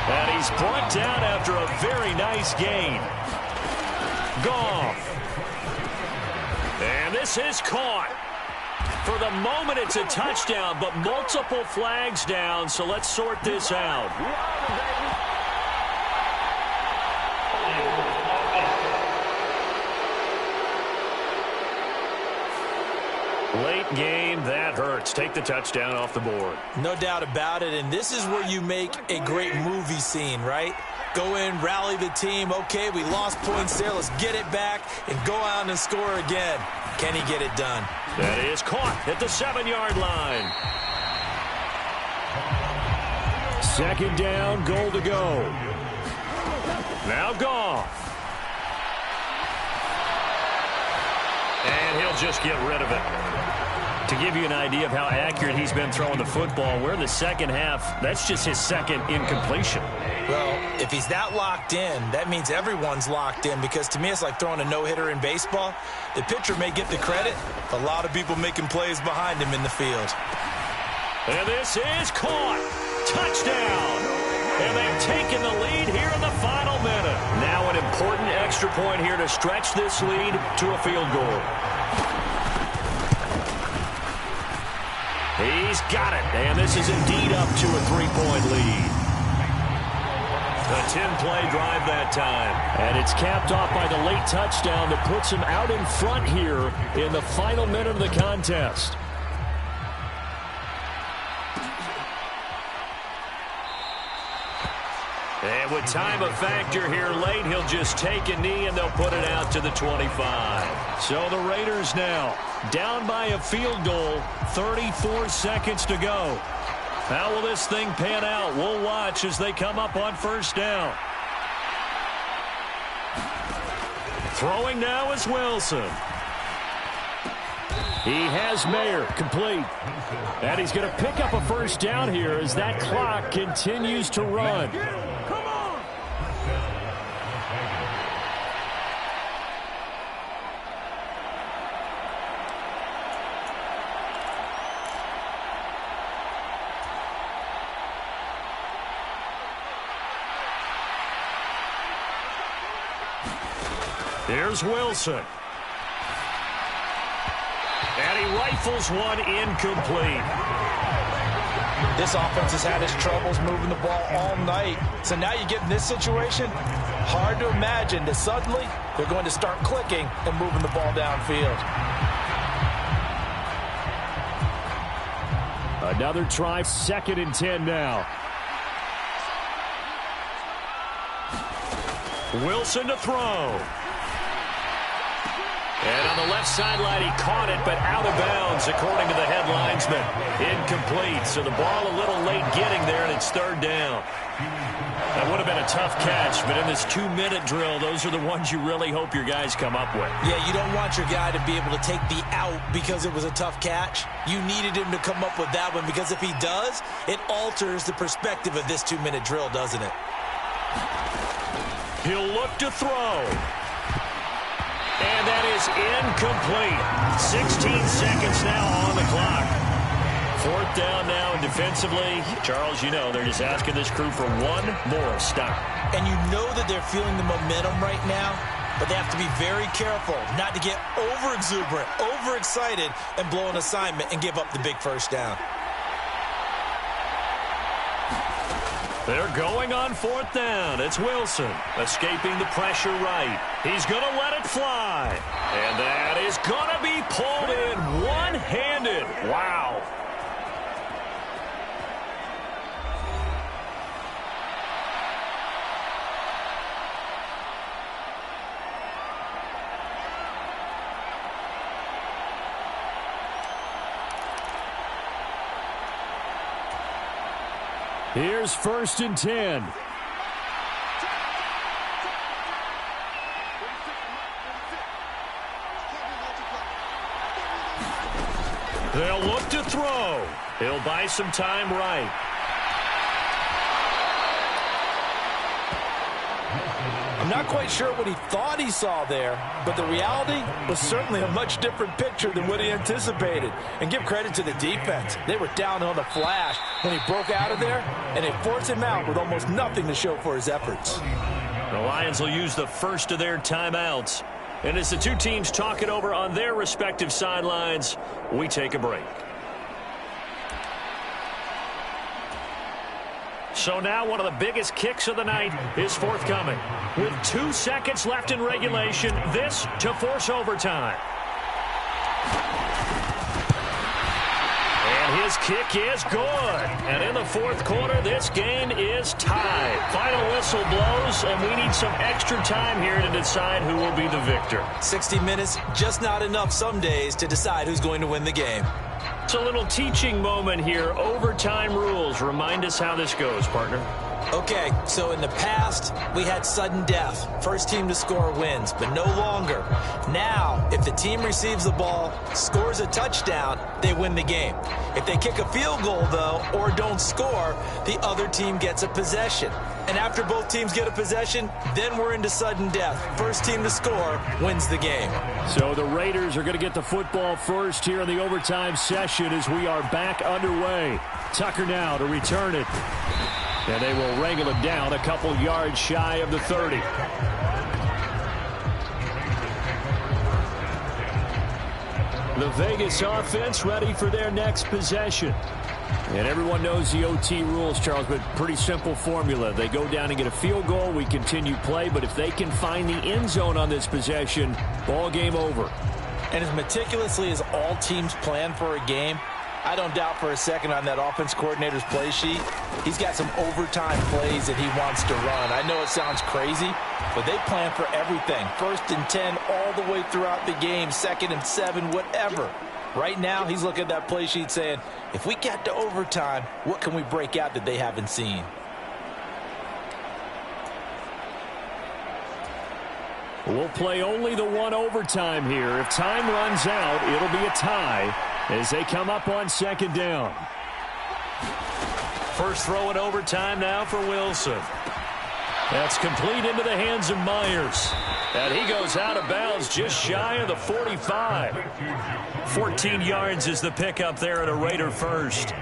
And he's brought down after a very nice gain. Goff. And this is caught. For the moment, it's a touchdown, but multiple flags down, so let's sort this out. Late game, that hurts. Take the touchdown off the board. No doubt about it, and this is where you make a great movie scene, right? Go in, rally the team. Okay, we lost points there. Let's get it back and go out and score again. Can he get it done? That is caught at the 7-yard line. 2nd down, goal to go. Now Goff. And he'll just get rid of it. To give you an idea of how accurate he's been throwing the football, we're in the second half. That's just his 2nd incompletion. Well, if he's that locked in, that means everyone's locked in, because to me it's like throwing a no-hitter in baseball. The pitcher may get the credit, a lot of people making plays behind him in the field. And this is caught. Touchdown. And they've taken the lead here in the final minute. Now an important extra point here to stretch this lead to a field goal. He's got it, and this is indeed up to a 3-point lead. A 10-play drive that time. And it's capped off by the late touchdown that puts him out in front here in the final minute of the contest. And with time a factor here late, he'll just take a knee and they'll put it out to the 25. So the Raiders now down by a field goal, 34 seconds to go. How will this thing pan out? We'll watch as they come up on 1st down. Throwing now is Wilson. He has Mayer complete. And he's going to pick up a first down here as that clock continues to run. Come on! Here's Wilson. And he rifles one incomplete. This offense has had its troubles moving the ball all night. So now you get in this situation, hard to imagine that suddenly they're going to start clicking and moving the ball downfield. Another try, 2nd and 10 now. Wilson to throw. And on the left sideline, he caught it, but out of bounds, according to the head linesman. Incomplete, so the ball a little late getting there, and it's 3rd down. That would have been a tough catch, but in this 2-minute drill, those are the ones you really hope your guys come up with. Yeah, you don't want your guy to be able to take the out because it was a tough catch. You needed him to come up with that one, because if he does, it alters the perspective of this 2-minute drill, doesn't it? He'll look to throw. And that is incomplete. 16 seconds now on the clock. 4th down now, and defensively, Charles, you know, they're just asking this crew for one more stop. And you know that they're feeling the momentum right now, but they have to be very careful not to get over-exuberant, overexcited, and blow an assignment and give up the big first down. They're going on 4th down. It's Wilson escaping the pressure right. He's going to let it fly. And that is going to be pulled in one-handed. Wow. Here's 1st and 10. They'll look to throw. He'll buy some time right. I'm not quite sure what he thought he saw there, but the reality was certainly a much different picture than what he anticipated. And give credit to the defense. They were down on the flash when he broke out of there, and they forced him out with almost nothing to show for his efforts. The Lions will use the first of their timeouts. And as the two teams talk it over on their respective sidelines, we take a break. So now one of the biggest kicks of the night is forthcoming. With 2 seconds left in regulation, this to force overtime. And his kick is good. And in the 4th quarter, this game is tied. Final whistle blows, and we need some extra time here to decide who will be the victor. 60 minutes, just not enough some days to decide who's going to win the game. It's a little teaching moment here. Overtime rules. Remind us how this goes, partner. Okay, so in the past, we had sudden death. First team to score wins, but no longer. Now, if the team receives the ball, scores a touchdown, they win the game. If they kick a field goal, though, or don't score, the other team gets a possession. And after both teams get a possession, then we're into sudden death. First team to score wins the game. So the Raiders are going to get the football first here in the overtime session as we are back underway. Tucker now to return it. And they will wrangle it down a couple yards shy of the 30. The Vegas offense ready for their next possession. And everyone knows the OT rules, Charles, but pretty simple formula. They go down and get a field goal, we continue play, but if they can find the end zone on this possession, ball game over. And as meticulously as all teams plan for a game, I don't doubt for a second on that offense coordinator's play sheet, he's got some overtime plays that he wants to run. I know it sounds crazy, but they plan for everything. 1st and 10 all the way throughout the game, 2nd and 7, whatever. Right now, he's looking at that play sheet saying, if we get to overtime, what can we break out that they haven't seen? We'll play only the one overtime here. If time runs out, it'll be a tie as they come up on second down. First throw in overtime now for Wilson. That's complete into the hands of Myers. And he goes out of bounds just shy of the 45. 14 yards is the pickup there at a Raider first.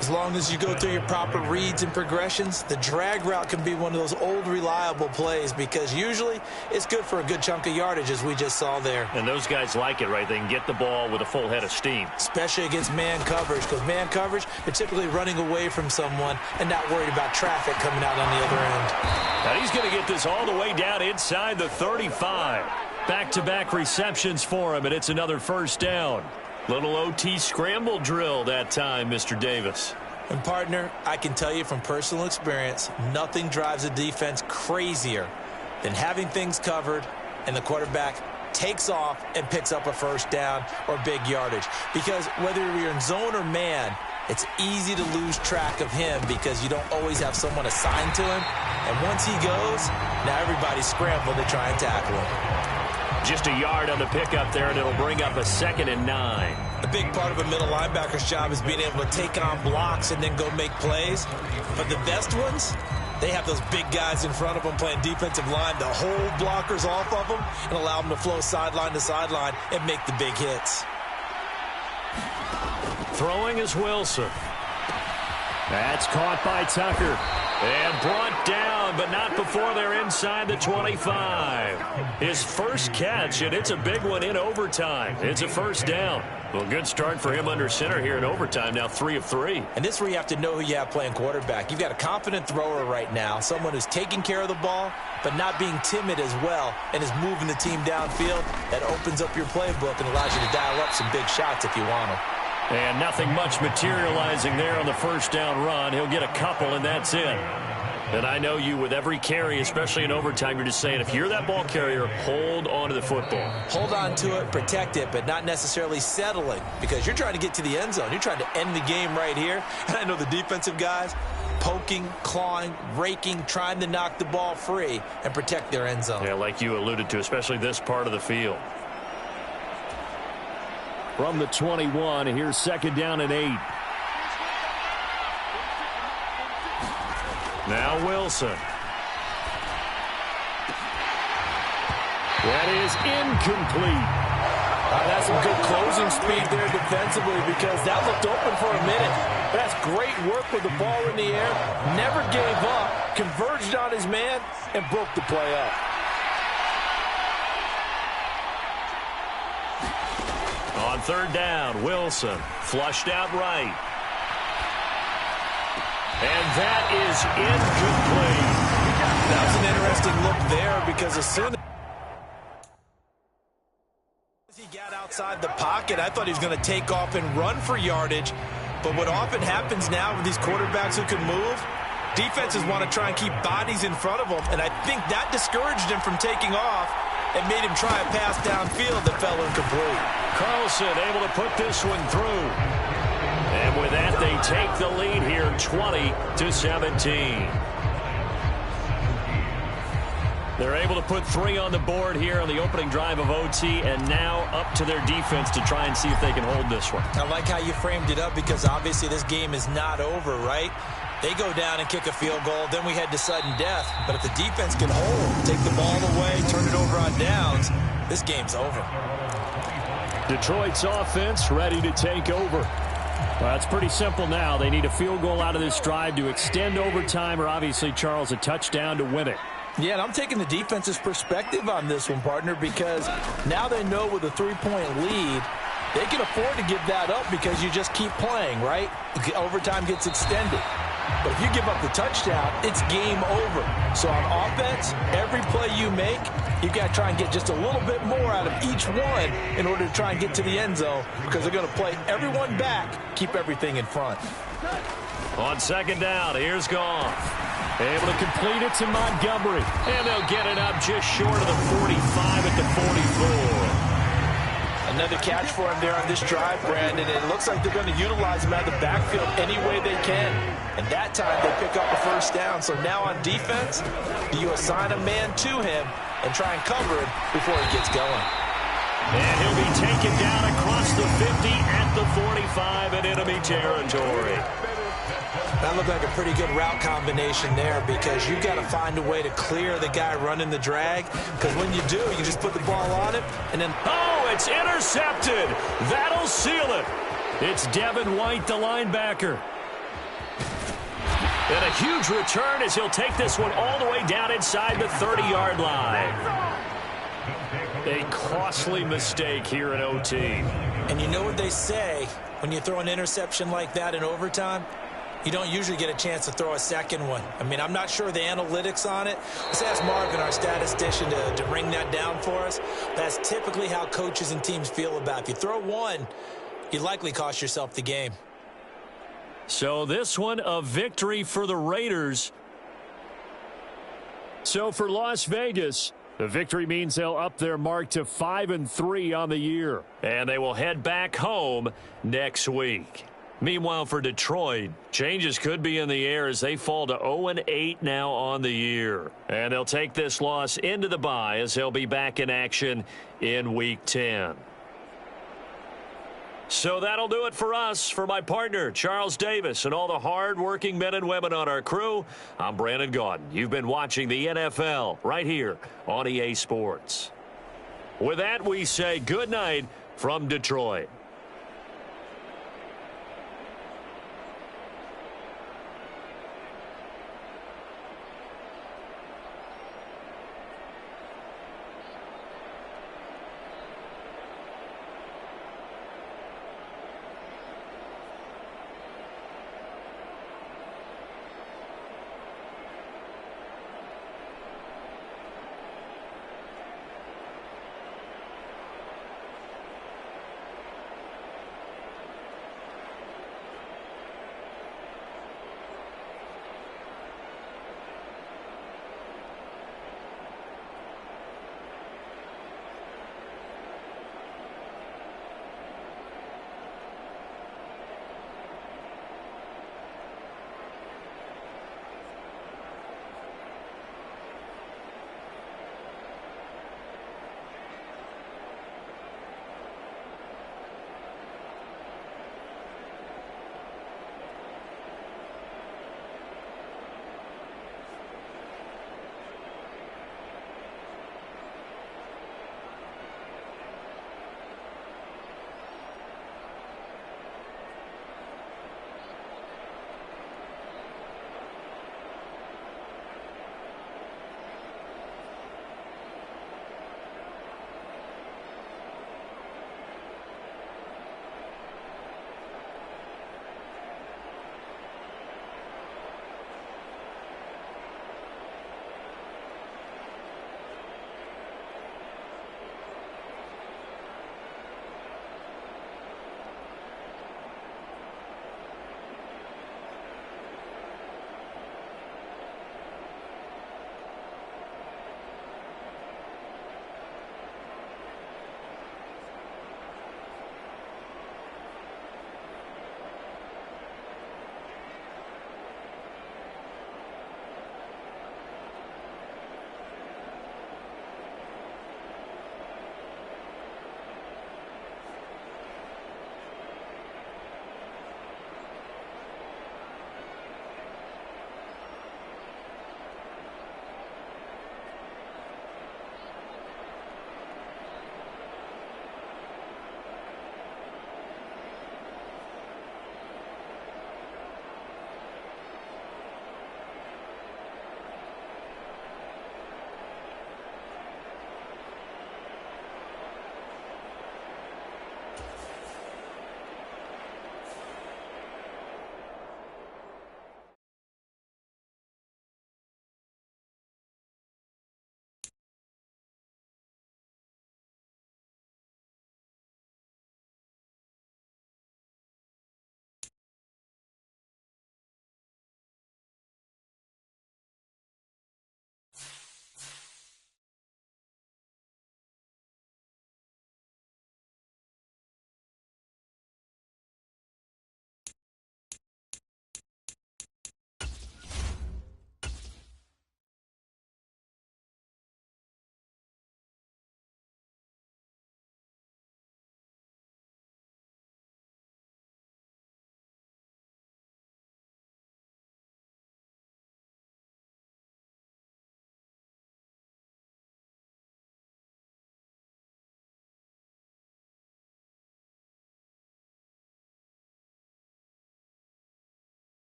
As long as you go through your proper reads and progressions, the drag route can be one of those old reliable plays because usually it's good for a good chunk of yardage as we just saw there. And those guys like it, right? They can get the ball with a full head of steam. Especially against man coverage because man coverage, they're typically running away from someone and not worried about traffic coming out on the other end. Now he's going to get this all the way down inside the 35. Back-to-back receptions for him, and it's another first down. Little OT scramble drill that time, Mr. Davis. And, partner, I can tell you from personal experience, nothing drives a defense crazier than having things covered and the quarterback takes off and picks up a first down or big yardage. Because whether you're in zone or man, it's easy to lose track of him because you don't always have someone assigned to him. And once he goes, now everybody's scrambling to try and tackle him. Just a yard on the pickup there, and it'll bring up a 2nd and 9. A big part of a middle linebacker's job is being able to take on blocks and then go make plays. But the best ones, they have those big guys in front of them playing defensive line to hold blockers off of them and allow them to flow sideline to sideline and make the big hits. Throwing is Wilson. That's caught by Tucker. And brought down, but not before they're inside the 25. His first catch, and it's a big one in overtime. It's a first down. Well, good start for him under center here in overtime, now 3 of 3. And this is where you have to know who you have playing quarterback. You've got a confident thrower right now, someone who's taking care of the ball, but not being timid as well, and is moving the team downfield. That opens up your playbook and allows you to dial up some big shots if you want them. And nothing much materializing there on the first down run. He'll get a couple, and that's it. And I know you, with every carry, especially in overtime, you're just saying, if you're that ball carrier, hold on to the football. Hold on to it, protect it, but not necessarily settling because you're trying to get to the end zone. You're trying to end the game right here. And I know the defensive guys poking, clawing, raking, trying to knock the ball free and protect their end zone. Yeah, like you alluded to, especially this part of the field. From the 21, here's 2nd down and 8. Now Wilson. That is incomplete. That's some good closing speed there defensively because that looked open for a minute. That's great work with the ball in the air. Never gave up, converged on his man, and broke the play up. On 3rd down, Wilson flushed out right. And that is incomplete. That was an interesting look there because as soon as he got outside the pocket, I thought he was going to take off and run for yardage. But what often happens now with these quarterbacks who can move, defenses want to try and keep bodies in front of them. And I think that discouraged him from taking off and made him try a pass downfield that fell incomplete. Carlson able to put this one through. And with that, they take the lead here, 20-17. They're able to put 3 on the board here on the opening drive of OT, and now up to their defense to try and see if they can hold this one. I like how you framed it up because obviously this game is not over, right? They go down and kick a field goal, then we head to sudden death. But if the defense can hold, take the ball away, turn it over on downs, this game's over. Detroit's offense ready to take over. Well, it's pretty simple now. They need a field goal out of this drive to extend overtime or obviously, Charles, a touchdown to win it. Yeah, and I'm taking the defense's perspective on this one, partner, because now they know with a 3-point lead, they can afford to give that up because you just keep playing, right? Overtime gets extended. But if you give up the touchdown, it's game over. So on offense, every play you make, you've got to try and get just a little bit more out of each one in order to try and get to the end zone because they're going to play everyone back, keep everything in front. On 2nd down, here's Goff. Able to complete it to Montgomery. And they'll get it up just short of the 45 at the 44. Another catch for him there on this drive, Brandon. It looks like they're going to utilize him out of the backfield any way they can. And that time they pick up a first down. So now on defense, do you assign a man to him and try and cover him before he gets going? And he'll be taken down across the 50 at the 45 in enemy territory. That looked like a pretty good route combination there, because you got to find a way to clear the guy running the drag, because when you do, you just put the ball on him, and then... Oh, it's intercepted. That'll seal it. It's Devin White, the linebacker. And a huge return as he'll take this one all the way down inside the 30-yard line. A costly mistake here in OT. And you know what they say, when you throw an interception like that in overtime? You don't usually get a chance to throw a second one. I mean, I'm not sure the analytics on it. Let's ask Marvin, our statistician, to ring that down for us. That's typically how coaches and teams feel about it. If you throw one, you likely cost yourself the game. So this one, a victory for the Raiders. So for Las Vegas, the victory means they'll up their mark to 5-3 on the year. And they will head back home next week. Meanwhile, for Detroit, changes could be in the air as they fall to 0-8 now on the year. And they'll take this loss into the bye as they'll be back in action in Week 10. So that'll do it for us. For my partner, Charles Davis, and all the hard-working men and women on our crew, I'm Brandon Gaudin. You've been watching the NFL right here on EA Sports. With that, we say good night from Detroit.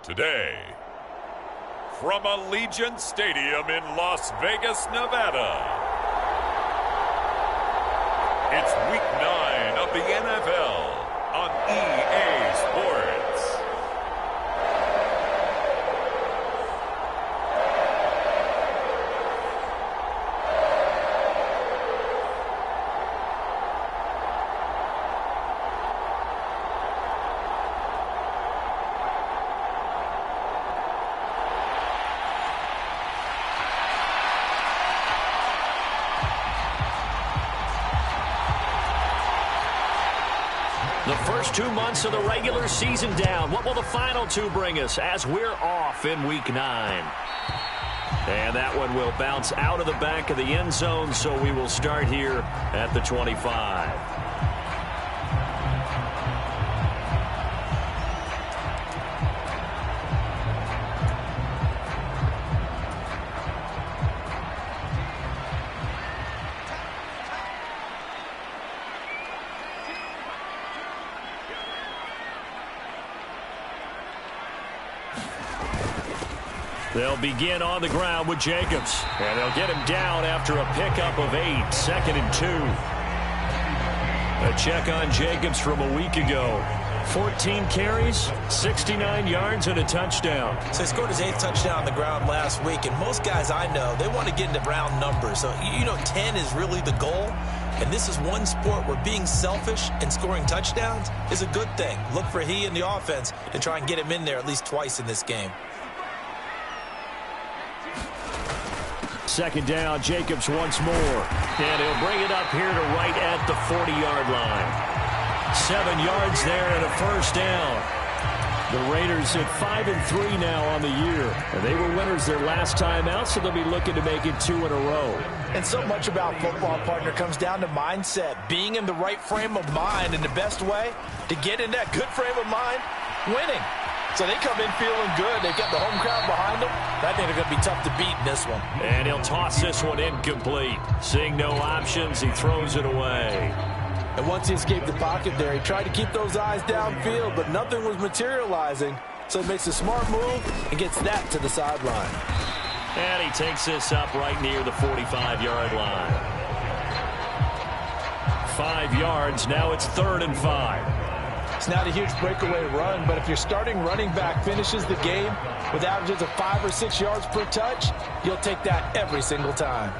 Today, from Allegiant Stadium in Las Vegas, Nevada, it's Week 9 of the NFL on EA Sports. The first 2 months of the regular season down. What will the final two bring us as we're off in Week 9? And that one will bounce out of the back of the end zone, so we will start here at the 25. They'll begin on the ground with Jacobs. And they'll get him down after a pickup of 8, 2nd and 2. A check on Jacobs from a week ago. 14 carries, 69 yards, and a touchdown. So he scored his 8th touchdown on the ground last week, and most guys I know, they want to get into round numbers. So, 10 is really the goal. And this is one sport where being selfish and scoring touchdowns is a good thing. Look for he and the offense to try and get him in there at least twice in this game. 2nd down, Jacobs once more. And he'll bring it up here to right at the 40-yard line. 7 yards there and a first down. The Raiders at 5-3 now on the year. And they were winners their last time out, so they'll be looking to make it 2 in a row. And so much about football, partner, comes down to mindset. Being in the right frame of mind, and the best way to get in that good frame of mind, winning. So they come in feeling good. They've got the home crowd behind them. I think they're going to be tough to beat in this one. And he'll toss this one incomplete. Seeing no options, he throws it away. And once he escaped the pocket there, he tried to keep those eyes downfield, but nothing was materializing. So he makes a smart move and gets that to the sideline. And he takes this up right near the 45-yard line. 5 yards. Now it's 3rd and 5. It's not a huge breakaway run, but if your starting running back finishes the game with averages of 5 or 6 yards per touch, you'll take that every single time.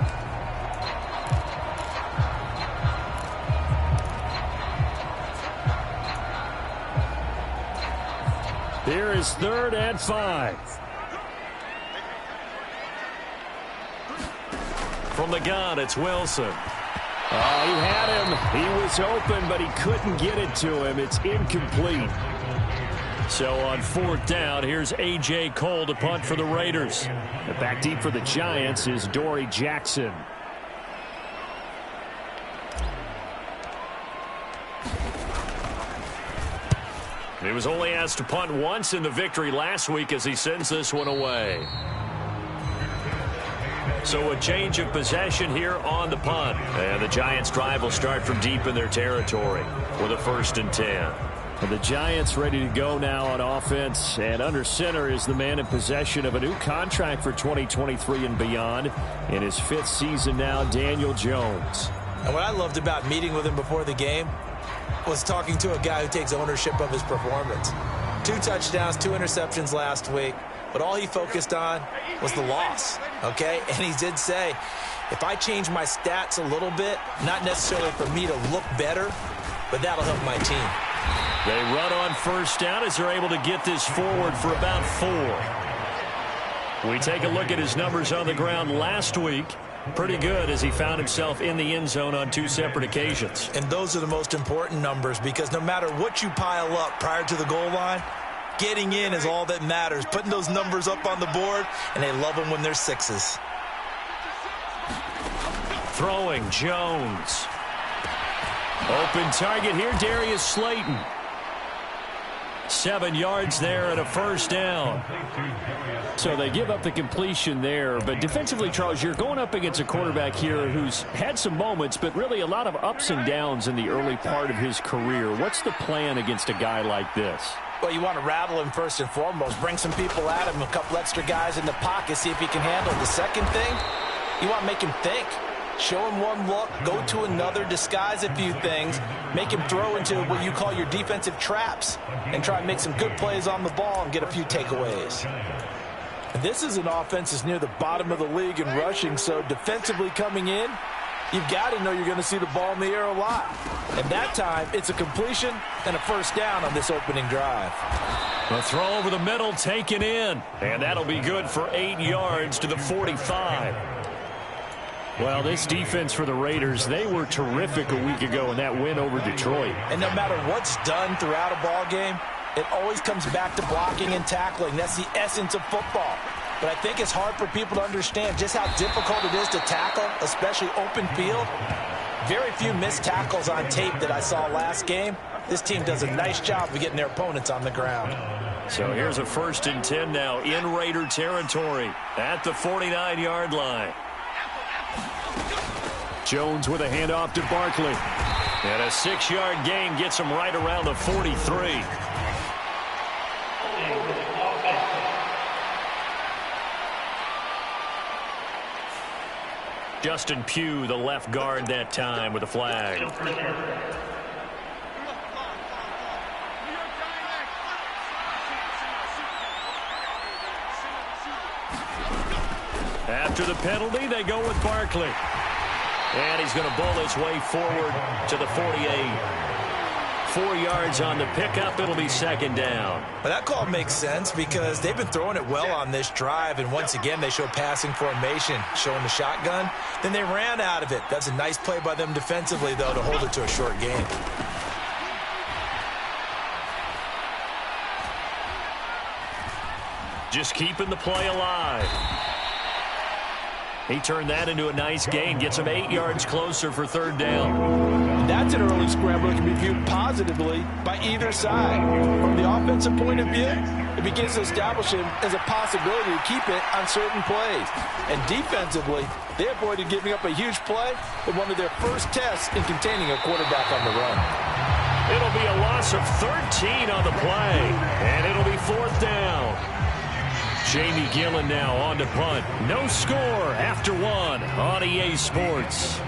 Here is 3rd and 5. From the gun, it's Wilson. Oh, he had him. He was open, but he couldn't get it to him. It's incomplete. So on 4th down, here's A.J. Cole to punt for the Raiders. And back deep for the Giants is Dory Jackson. He was only asked to punt once in the victory last week as he sends this one away. So a change of possession here on the punt. And the Giants' drive will start from deep in their territory with a 1st and 10. And the Giants ready to go now on offense. And under center is the man in possession of a new contract for 2023 and beyond. In his 5th season now, Daniel Jones. And what I loved about meeting with him before the game was talking to a guy who takes ownership of his performance. 2 touchdowns, 2 interceptions last week. But all he focused on was the loss, okay? And he did say, if I change my stats a little bit, not necessarily for me to look better, but that'll help my team. They run on 1st down as they're able to get this forward for about 4. We take a look at his numbers on the ground last week. Pretty good as he found himself in the end zone on 2 separate occasions. And those are the most important numbers because no matter what you pile up prior to the goal line, getting in is all that matters. Putting those numbers up on the board, and they love them when they're 6s. Throwing, Jones. Open target here, Darius Slayton. 7 yards there and a 1st down. So they give up the completion there. But defensively, Charles, you're going up against a quarterback here who's had some moments, but really a lot of ups and downs in the early part of his career. What's the plan against a guy like this? Well, you want to rattle him first and foremost. Bring some people at him, a couple extra guys in the pocket, see if he can handle it. The second thing, you want to make him think. Show him one look, go to another, disguise a few things, make him throw into what you call your defensive traps, and try and make some good plays on the ball and get a few takeaways. And this is an offense that's near the bottom of the league in rushing, so defensively coming in, you've got to know you're going to see the ball in the air a lot. And that time, it's a completion and a first down on this opening drive. The throw over the middle taken in, and that'll be good for 8 yards to the 45. Well, this defense for the Raiders, they were terrific a week ago in that win over Detroit. And no matter what's done throughout a ball game, it always comes back to blocking and tackling. That's the essence of football. But I think it's hard for people to understand just how difficult it is to tackle, especially open field. Very few missed tackles on tape that I saw last game. This team does a nice job of getting their opponents on the ground. So here's a 1st and 10 now in Raider territory at the 49-yard line. Jones with a handoff to Barkley. And a 6-yard gain gets him right around the 43. Justin Pugh, the left guard that time with a flag. After the penalty, they go with Barkley. And he's going to bowl his way forward to the 48. 4 yards on the pickup. It'll be 2nd down. But that call makes sense because they've been throwing it well on this drive. And once again, they show passing formation, showing the shotgun. Then they ran out of it. That's a nice play by them defensively, though, to hold it to a short game. Just keeping the play alive. He turned that into a nice gain. Gets him 8 yards closer for 3rd down. That's an early scramble that can be viewed positively by either side. From the offensive point of view, it begins to establish him as a possibility to keep it on certain plays. And defensively, they avoided giving up a huge play in one of their first tests in containing a quarterback on the run. It'll be a loss of 13 on the play, and it'll be 4th down. Jamie Gillen now on to punt. No score after 1 on EA Sports.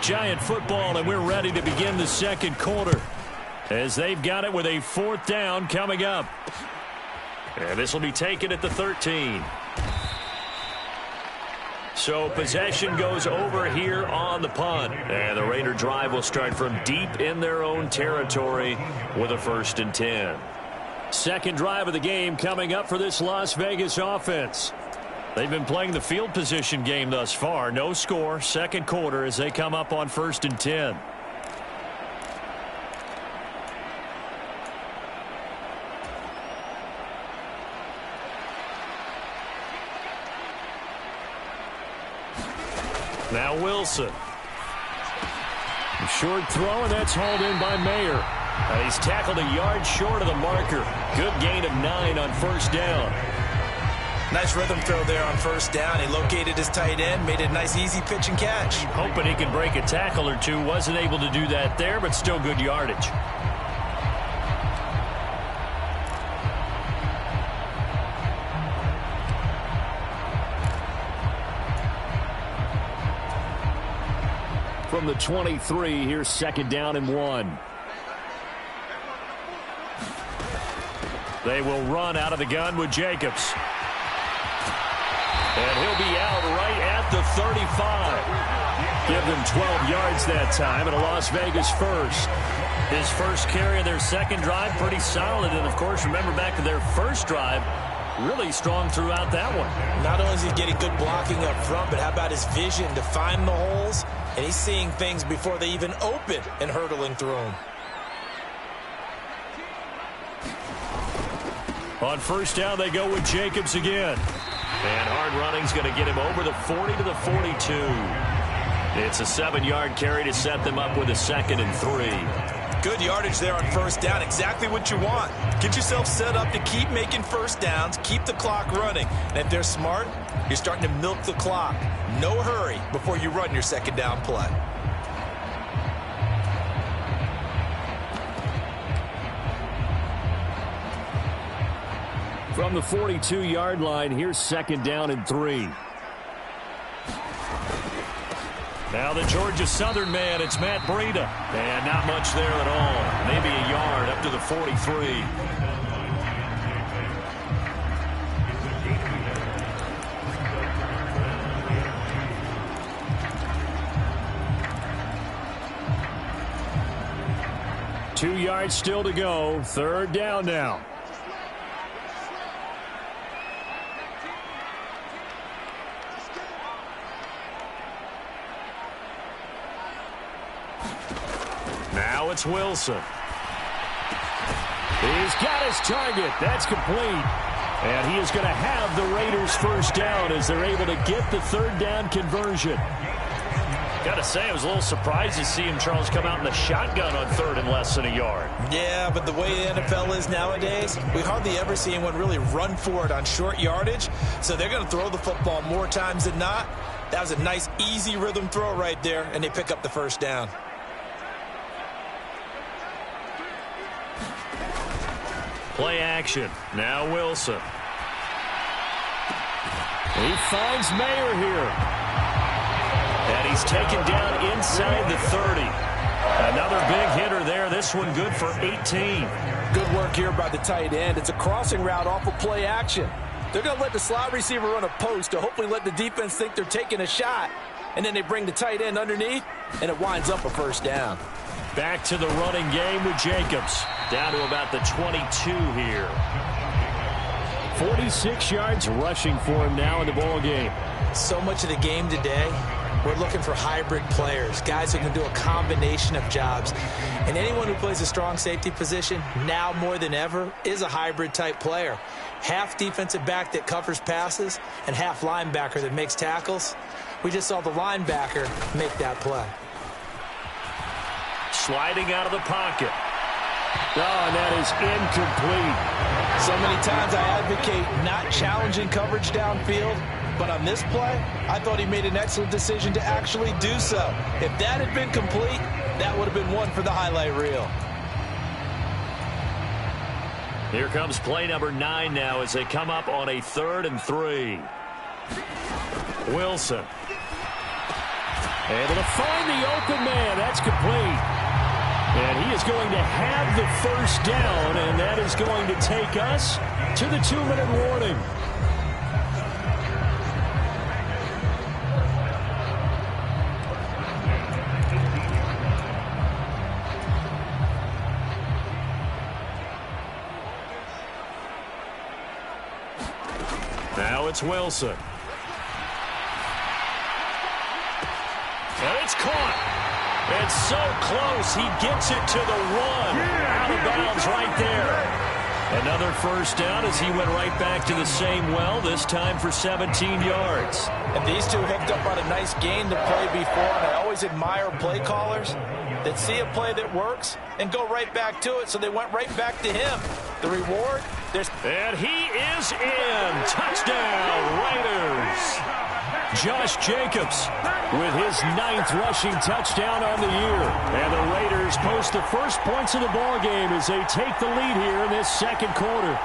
Giant football, and we're ready to begin the 2nd quarter as they've got it with a 4th down coming up. And this will be taken at the 13. So possession goes over here on the punt. And the Raider drive will start from deep in their own territory with a 1st and 10. 2nd drive of the game coming up for this Las Vegas offense. They've been playing the field position game thus far. No score, 2nd quarter as they come up on 1st and 10. Now Wilson. A short throw, and that's hauled in by Mayer. And he's tackled a yard short of the marker. Good gain of 9 on 1st down. Nice rhythm throw there on 1st down. He located his tight end, made it a nice easy pitch and catch. Hoping he can break a tackle or two. Wasn't able to do that there, but still good yardage. From the 23, here's 2nd down and 1. They will run out of the gun with Jacobs. And he'll be out right at the 35. Give them 12 yards that time and a Las Vegas 1st. His first carry of their 2nd drive, pretty solid. And, of course, remember back to their 1st drive, really strong throughout that one. Not only is he getting good blocking up front, but how about his vision to find the holes? And he's seeing things before they even open and hurdling through them. On 1st down, they go with Jacobs again. And hard running's going to get him over the 40 to the 42. It's a 7-yard carry to set them up with a 2nd and 3. Good yardage there on 1st down. Exactly what you want. Get yourself set up to keep making 1st downs, keep the clock running. And if they're smart, you're starting to milk the clock. No hurry before you run your 2nd down play. From the 42-yard line, here's 2nd down and 3. Now the Georgia Southern man, it's Matt Breida. And not much there at all. Maybe a yard up to the 43. Two yards still to go. 3rd down now. Now it's Wilson. He's got his target. That's complete. And he is going to have the Raiders 1st down as they're able to get the 3rd down conversion. Got to say, I was a little surprised to see him, Charles, come out in the shotgun on 3rd and less than a yard. Yeah, but the way the NFL is nowadays, we hardly ever see anyone really run for it on short yardage. So they're going to throw the football more times than not. That was a nice, easy rhythm throw right there, and they pick up the 1st down. Play action. Now Wilson. He finds Mayer here. And he's taken down inside the 30. Another big hitter there. This one good for 18. Good work here by the tight end. It's a crossing route off of play action. They're going to let the slot receiver run a post to hopefully let the defense think they're taking a shot. And then they bring the tight end underneath, and it winds up a 1st down. Back to the running game with Jacobs. Down to about the 22 here. 46 yards rushing for him now in the ball game. So much of the game today, we're looking for hybrid players, guys who can do a combination of jobs. And anyone who plays a strong safety position, now more than ever, is a hybrid type player. Half defensive back that covers passes and half linebacker that makes tackles. We just saw the linebacker make that play. Sliding out of the pocket. Oh, and that is incomplete. So many times I advocate not challenging coverage downfield, but on this play, I thought he made an excellent decision to actually do so. If that had been complete, that would have been one for the highlight reel. Here comes play number 9 now as they come up on a 3rd and 3. Wilson. Able to find the open man. That's complete. And he is going to have the 1st down, and that is going to take us to the 2-minute warning. Now it's Wilson. And it's caught. It's so close. He gets it to the 1. Out of bounds right there. Another 1st down as he went right back to the same well, this time for 17 yards. And these two hooked up on a nice gain to play before, and I always admire play callers that see a play that works and go right back to it, so they went right back to him. The reward, and he is in. Touchdown, Raiders. Josh Jacobs with his 9th rushing touchdown on the year. And the Raiders post the first points of the ball game as they take the lead here in this 2nd quarter.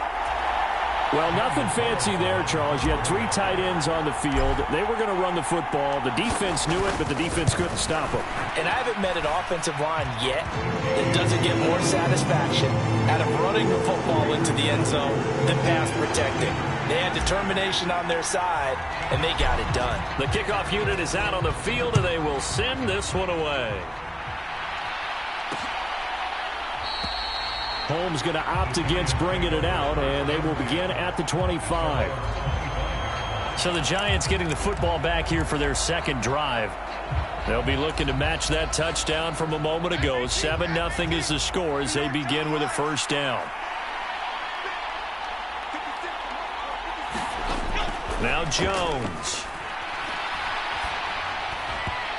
Well, nothing fancy there, Charles. You had 3 tight ends on the field. They were going to run the football. The defense knew it, but the defense couldn't stop them. And I haven't met an offensive line yet that doesn't get more satisfaction out of running the football into the end zone than pass protecting. They had determination on their side, and they got it done. The kickoff unit is out on the field, and they will send this one away. Holmes going to opt against bringing it out, and they will begin at the 25. So the Giants getting the football back here for their 2nd drive. They'll be looking to match that touchdown from a moment ago. 7-0 is the score as they begin with a 1st down. Now Jones.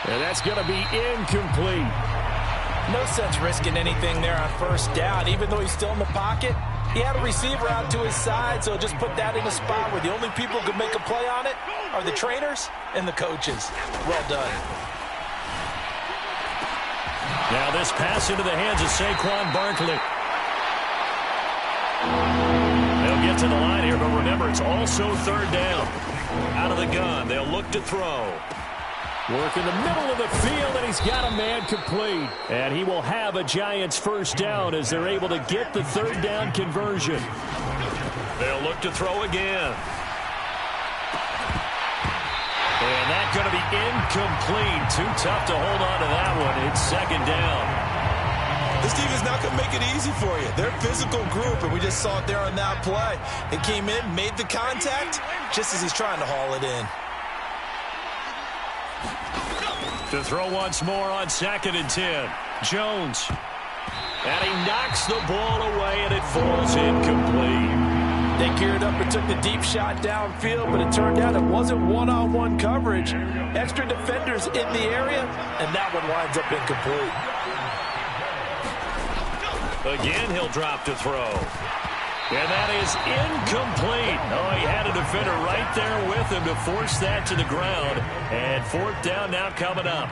And that's going to be incomplete. No sense risking anything there on 1st down. Even though he's still in the pocket, he had a receiver out to his side, so just put that in a spot where the only people who can make a play on it are the trainers and the coaches. Well done. Now this pass into the hands of Saquon Barkley. They'll get to the line here, but remember, it's also third down. Out of the gun, they'll look to throw. Work in the middle of the field, and he's got a man complete. And he will have a Giants first down as they're able to get the third down conversion. They'll look to throw again. And that's going to be incomplete. Too tough to hold on to that one. It's second down. This team is not going to make it easy for you. They're a physical group, and we just saw it there on that play. It came in, made the contact, just as he's trying to haul it in. To throw once more on 2nd and 10. Jones. And he knocks the ball away, and it falls incomplete. They geared up and took the deep shot downfield, but it turned out it wasn't one-on-one coverage. Extra defenders in the area, and that one winds up incomplete. Again, he'll drop to throw. And that is incomplete. Oh, he had a defender right there with him to force that to the ground. And 4th down now coming up.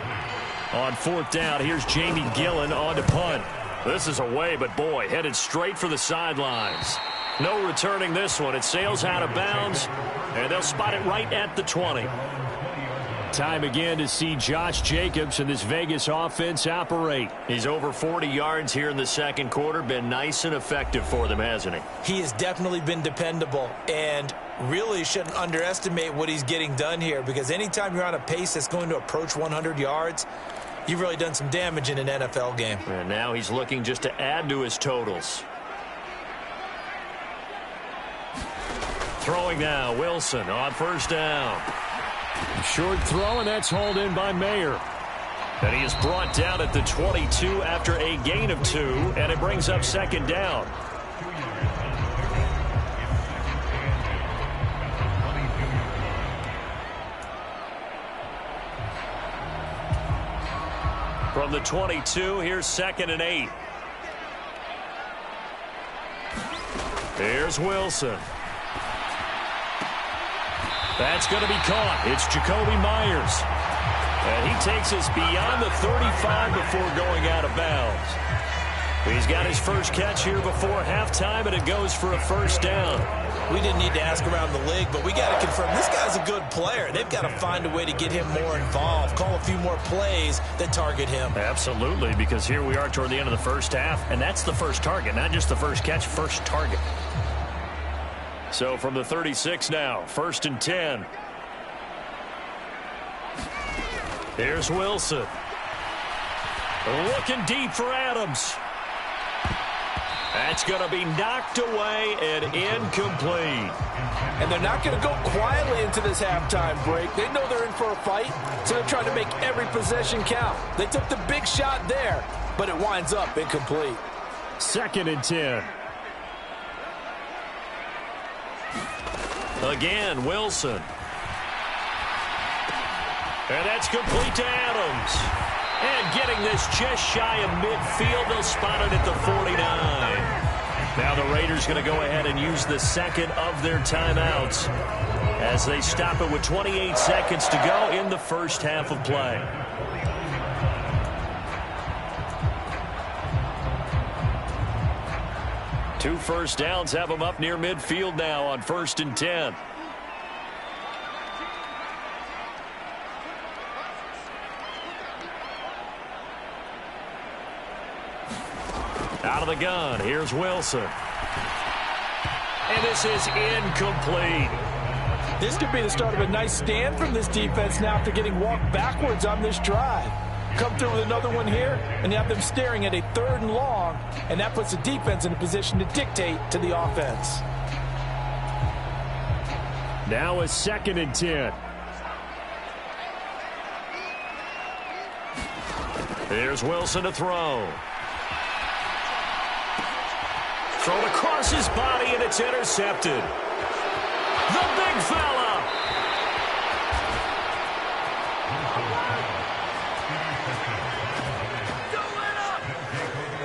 On 4th down, here's Jamie Gillen on to punt. This is away, but boy, headed straight for the sidelines. No returning this one. It sails out of bounds, and they'll spot it right at the 20. Time again to see Josh Jacobs and this Vegas offense operate. He's over 40 yards here in the second quarter. Been nice and effective for them, hasn't he? He has definitely been dependable, and really shouldn't underestimate what he's getting done here, because anytime you're on a pace that's going to approach 100 yards, you've really done some damage in an NFL game. And now he's looking just to add to his totals. Throwing now, Wilson on 1st down. Short throw, and that's hauled in by Mayer. And he is brought down at the 22 after a gain of 2, and it brings up 2nd down. From the 22, here's 2nd and 8. Here's Wilson. That's going to be caught. It's Jacoby Myers. And he takes us beyond the 35 before going out of bounds. He's got his first catch here before halftime, and it goes for a 1st down. We didn't need to ask around the league, but we got to confirm this guy's a good player. They've got to find a way to get him more involved, call a few more plays that target him. Absolutely, because here we are toward the end of the first half, and that's the first target, not just the first catch, first target. So from the 36 now, 1st and 10. Here's Wilson. Looking deep for Adams. That's going to be knocked away and incomplete. And they're not going to go quietly into this halftime break. They know they're in for a fight, so they're trying to make every possession count. They took the big shot there, but it winds up incomplete. 2nd and 10. Again, Wilson. And that's complete to Adams. And getting this just shy of midfield, they'll spot it at the 49. Now the Raiders going to go ahead and use the 2nd of their timeouts as they stop it with 28 seconds to go in the first half of play. Two first downs have them up near midfield now on 1st and 10. Out of the gun, here's Wilson. And this is incomplete. This could be the start of a nice stand from this defense now after getting walked backwards on this drive. Come through with another one here, and you have them staring at a 3rd and long, and that puts the defense in a position to dictate to the offense. Now a 2nd and 10. Here's Wilson to throw. Thrown across his body, and it's intercepted. The big fella.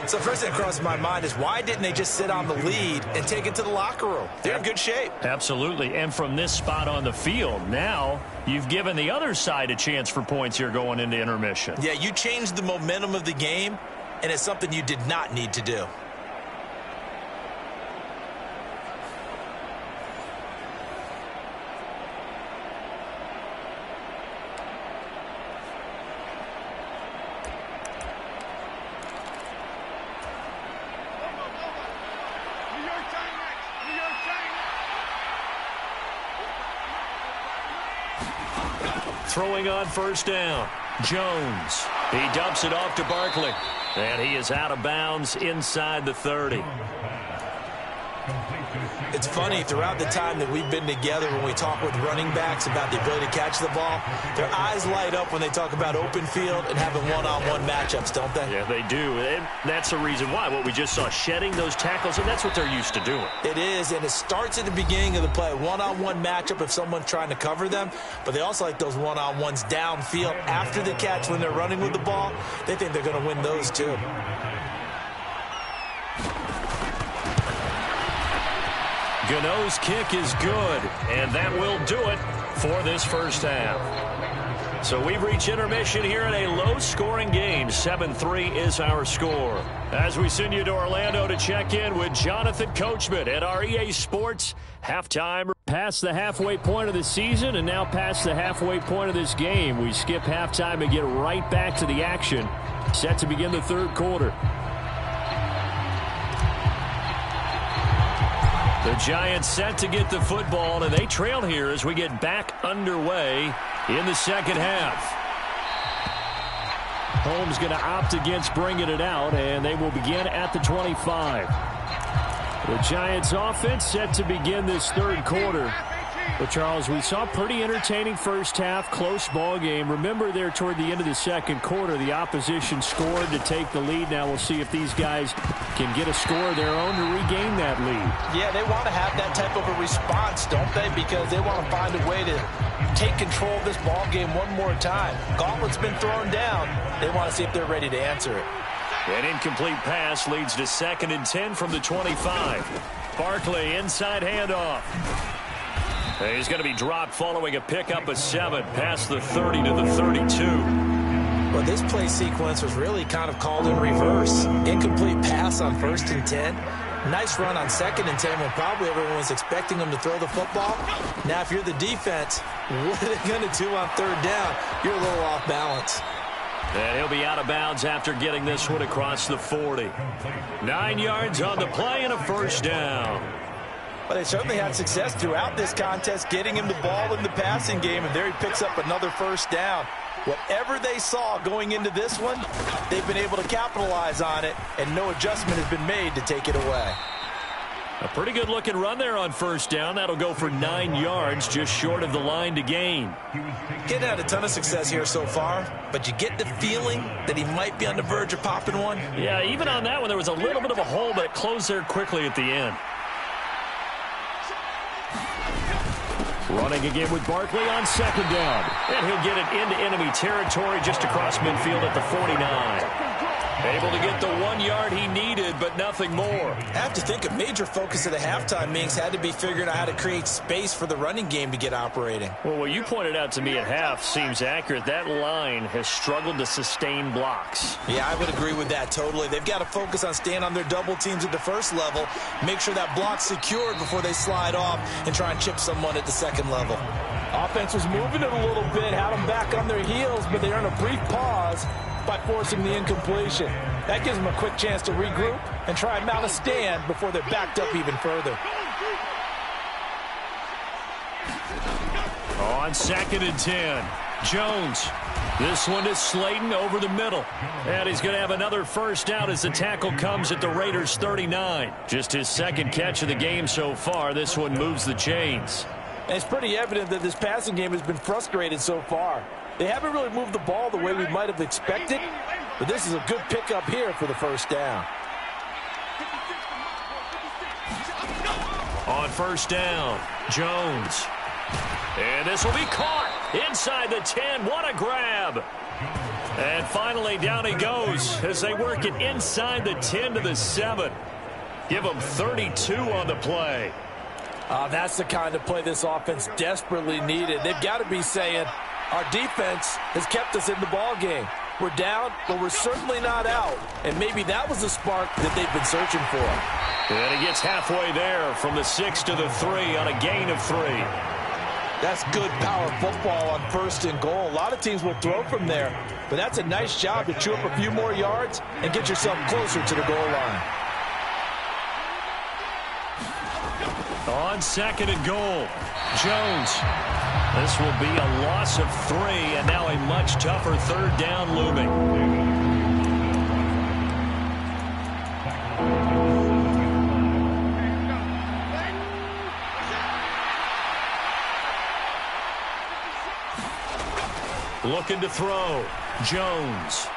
So first thing that crosses my mind is why didn't they just sit on the lead and take it to the locker room? They're in good shape. Absolutely. And from this spot on the field, now you've given the other side a chance for points here going into intermission. Yeah, you changed the momentum of the game, and it's something you did not need to do. Throwing on first down. Jones. He dumps it off to Barkley. And he is out of bounds inside the 30. It's funny, throughout the time that we've been together, when we talk with running backs about the ability to catch the ball, their eyes light up when they talk about open field and having one-on-one matchups, don't they? Yeah, they do. And that's the reason why. What we just saw, shedding those tackles, and that's what they're used to doing. It is, and it starts at the beginning of the play. One-on-one matchup if someone's trying to cover them, but they also like those one-on-ones downfield after the catch when they're running with the ball. They think they're going to win those, too. Gano's kick is good, and that will do it for this first half. So we've reached intermission here in a low-scoring game. 7-3 is our score. As we send you to Orlando to check in with Jonathan Coachman at our EA Sports halftime. Past the halfway point of the season and now past the halfway point of this game. We skip halftime and get right back to the action. Set to begin the third quarter. The Giants set to get the football, and they trail here as we get back underway in the second half. Holmes going to opt against bringing it out, and they will begin at the 25. The Giants offense set to begin this third quarter. But, Charles, we saw a pretty entertaining first half, close ball game. Remember there toward the end of the second quarter, the opposition scored to take the lead. Now we'll see if these guys can get a score of their own to regain that lead. Yeah, they want to have that type of a response, don't they? Because they want to find a way to take control of this ball game one more time. Gauntlet's been thrown down. They want to see if they're ready to answer it. An incomplete pass leads to 2nd and 10 from the 25. Barkley inside handoff. He's going to be dropped following a pickup of 7 past the 30 to the 32. Well, this play sequence was really kind of called in reverse. Incomplete pass on 1st and 10. Nice run on 2nd and 10 when probably everyone was expecting him to throw the football. Now, if you're the defense, what are they going to do on 3rd down? You're a little off balance. And he'll be out of bounds after getting this one across the 40. 9 yards on the play and a first down. Well, they certainly had success throughout this contest, getting him the ball in the passing game, and there he picks up another first down. Whatever they saw going into this one, they've been able to capitalize on it, and no adjustment has been made to take it away. A pretty good-looking run there on first down. That'll go for 9 yards, just short of the line to gain. Getting had a ton of success here so far, but you get the feeling that he might be on the verge of popping one. Yeah, even on that one, there was a little bit of a hole, but it closed there quickly at the end. Running again with Barkley on 2nd down. And he'll get it into enemy territory just across midfield at the 49. Able to get the 1 yard he needed, but nothing more. I have to think a major focus of the halftime meetings had to be figuring out how to create space for the running game to get operating. Well, what you pointed out to me at half seems accurate. That line has struggled to sustain blocks. Yeah, I would agree with that totally. They've got to focus on staying on their double teams at the first level, make sure that block's secured before they slide off and try and chip someone at the second level. Offense was moving it a little bit, had them back on their heels, but they earned a brief pause by forcing the incompletion. That gives them a quick chance to regroup and try and mount a stand before they're backed up even further. On 2nd and 10, Jones. This one is Slayton over the middle. And he's going to have another first down as the tackle comes at the Raiders' 39. Just his 2nd catch of the game so far. This one moves the chains. And it's pretty evident that this passing game has been frustrated so far. They haven't really moved the ball the way we might have expected, but this is a good pickup here for the first down. On first down, Jones. And this will be caught inside the 10. What a grab. And finally down he goes as they work it inside the 10 to the 7. Give them 32 on the play. That's the kind of play this offense desperately needed. They've got to be saying, our defense has kept us in the ball game. We're down, but we're certainly not out. And maybe that was the spark that they've been searching for. And he gets halfway there from the 6 to the 3 on a gain of 3. That's good power football on 1st and goal. A lot of teams will throw from there, but that's a nice job to chew up a few more yards and get yourself closer to the goal line. On 2nd and goal, Jones. This will be a loss of 3, and now a much tougher 3rd down looming. Looking to throw, Jones.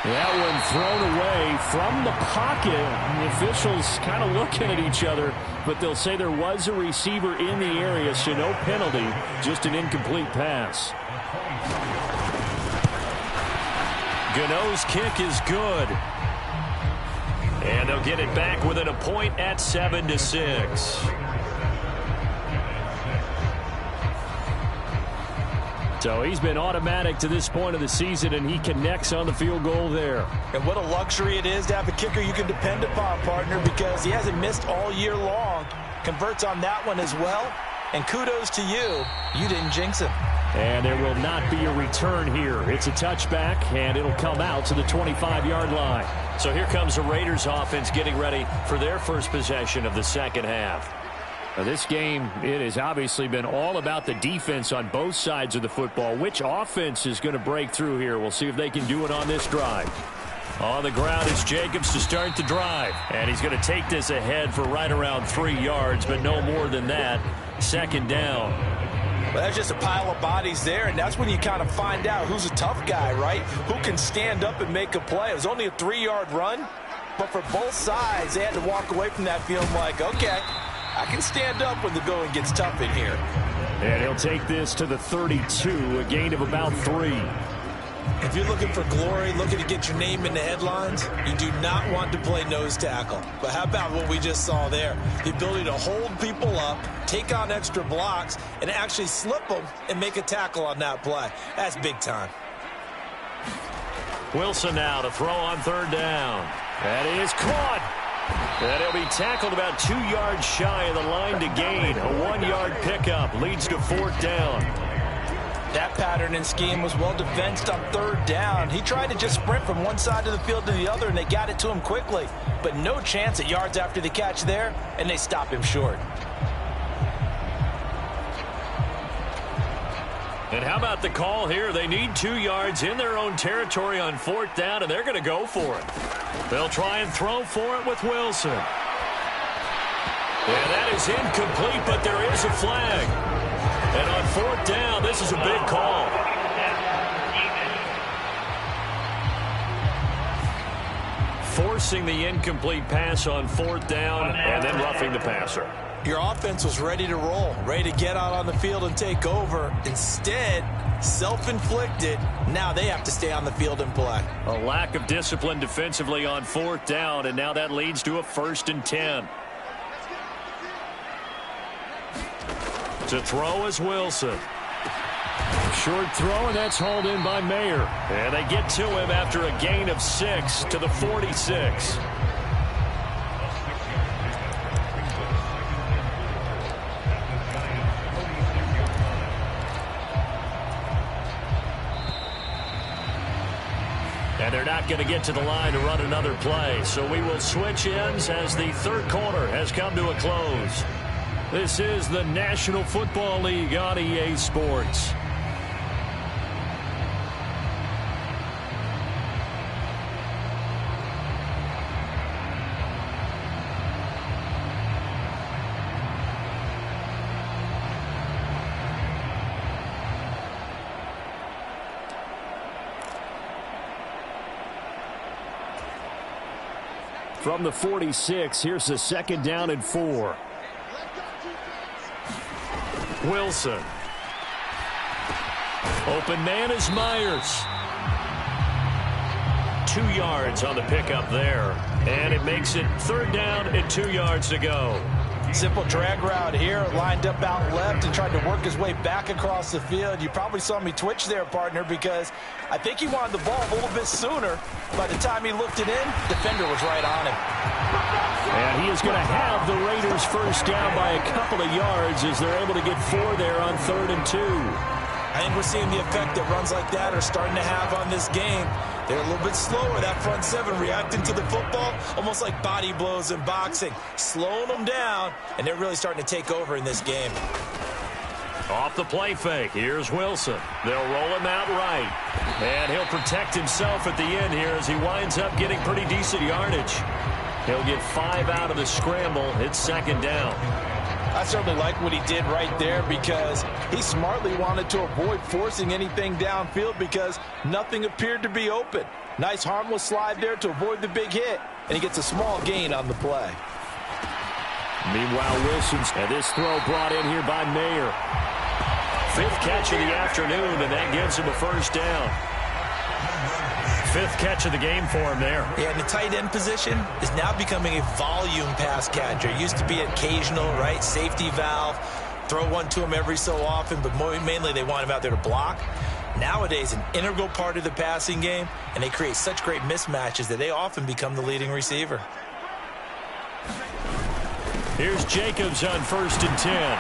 That one thrown away from the pocket. The officials kind of looking at each other, but they'll say there was a receiver in the area, so no penalty, just an incomplete pass. Gano's kick is good. And they'll get it back within a point at 7-6. So he's been automatic to this point of the season, and he connects on the field goal there. And what a luxury it is to have a kicker you can depend upon, partner, because he hasn't missed all year long. Converts on that one as well. And kudos to you. You didn't jinx him. And there will not be a return here. It's a touchback, and it'll come out to the 25-yard line. So here comes the Raiders offense getting ready for their first possession of the second half. Now this game, it has obviously been all about the defense on both sides of the football. Which offense is going to break through here? We'll see if they can do it on this drive. On the ground is Jacobs to start the drive. And he's going to take this ahead for right around 3 yards, but no more than that. 2nd down. Well, that's just a pile of bodies there, and that's when you kind of find out who's a tough guy, right? Who can stand up and make a play. It was only a 3-yard run, but for both sides, they had to walk away from that feeling like, okay, I can stand up when the going gets tough in here. And he'll take this to the 32, a gain of about 3. If you're looking for glory, looking to get your name in the headlines, you do not want to play nose tackle. But how about what we just saw there? The ability to hold people up, take on extra blocks, and actually slip them and make a tackle on that play. That's big time. Wilson now to throw on 3rd down. That is caught. And he'll be tackled about 2 yards shy of the line to gain. A 1-yard pickup leads to 4th down. That pattern and scheme was well defensed on 3rd down. He tried to just sprint from one side of the field to the other, and they got it to him quickly. But no chance at yards after the catch there, and they stop him short. And how about the call here? They need 2 yards in their own territory on 4th down, and they're going to go for it. They'll try and throw for it with Wilson. And that is incomplete, but there is a flag. And on 4th down, this is a big call. Forcing the incomplete pass on 4th down and then roughing the passer. Your offense was ready to roll, ready to get out on the field and take over. Instead, self-inflicted. Now they have to stay on the field and play. A lack of discipline defensively on 4th down, and now that leads to a 1st and 10. To throw is Wilson. Short throw, and that's hauled in by Mayer. And they get to him after a gain of 6 to the 46. And they're not going to get to the line to run another play. So we will switch ends as the 3rd quarter has come to a close. This is the National Football League on EA Sports. From the 46, here's the 2nd down and 4. Wilson. Open man is Myers. 2 yards on the pickup there. And it makes it 3rd down and 2 yards to go. Simple drag route here, lined up out left and tried to work his way back across the field. You probably saw me twitch there, partner, because I think he wanted the ball a little bit sooner. By the time he looked it in, defender was right on him. And he is going to have the Raiders 1st down by a couple of yards as they're able to get 4 there on 3rd and 2. I think we're seeing the effect that runs like that are starting to have on this game. They're a little bit slower, that front seven, reacting to the football, almost like body blows in boxing, slowing them down, and they're really starting to take over in this game. Off the play fake, here's Wilson. They'll roll him out right. And he'll protect himself at the end here as he winds up getting pretty decent yardage. He'll get 5 out of the scramble. It's second down. I certainly like what he did right there because he smartly wanted to avoid forcing anything downfield because nothing appeared to be open. Nice harmless slide there to avoid the big hit, and he gets a small gain on the play. Meanwhile, Wilson's and this throw brought in here by Mayer. 5th catch of the afternoon, and that gives him a first down. 5th catch of the game for him there. Yeah, and the tight end position is now becoming a volume pass catcher. It used to be occasional, right? Safety valve. Throw one to him every so often, but mainly they want him out there to block. Nowadays, an integral part of the passing game, and they create such great mismatches that they often become the leading receiver. Here's Jacobs on 1st and 10.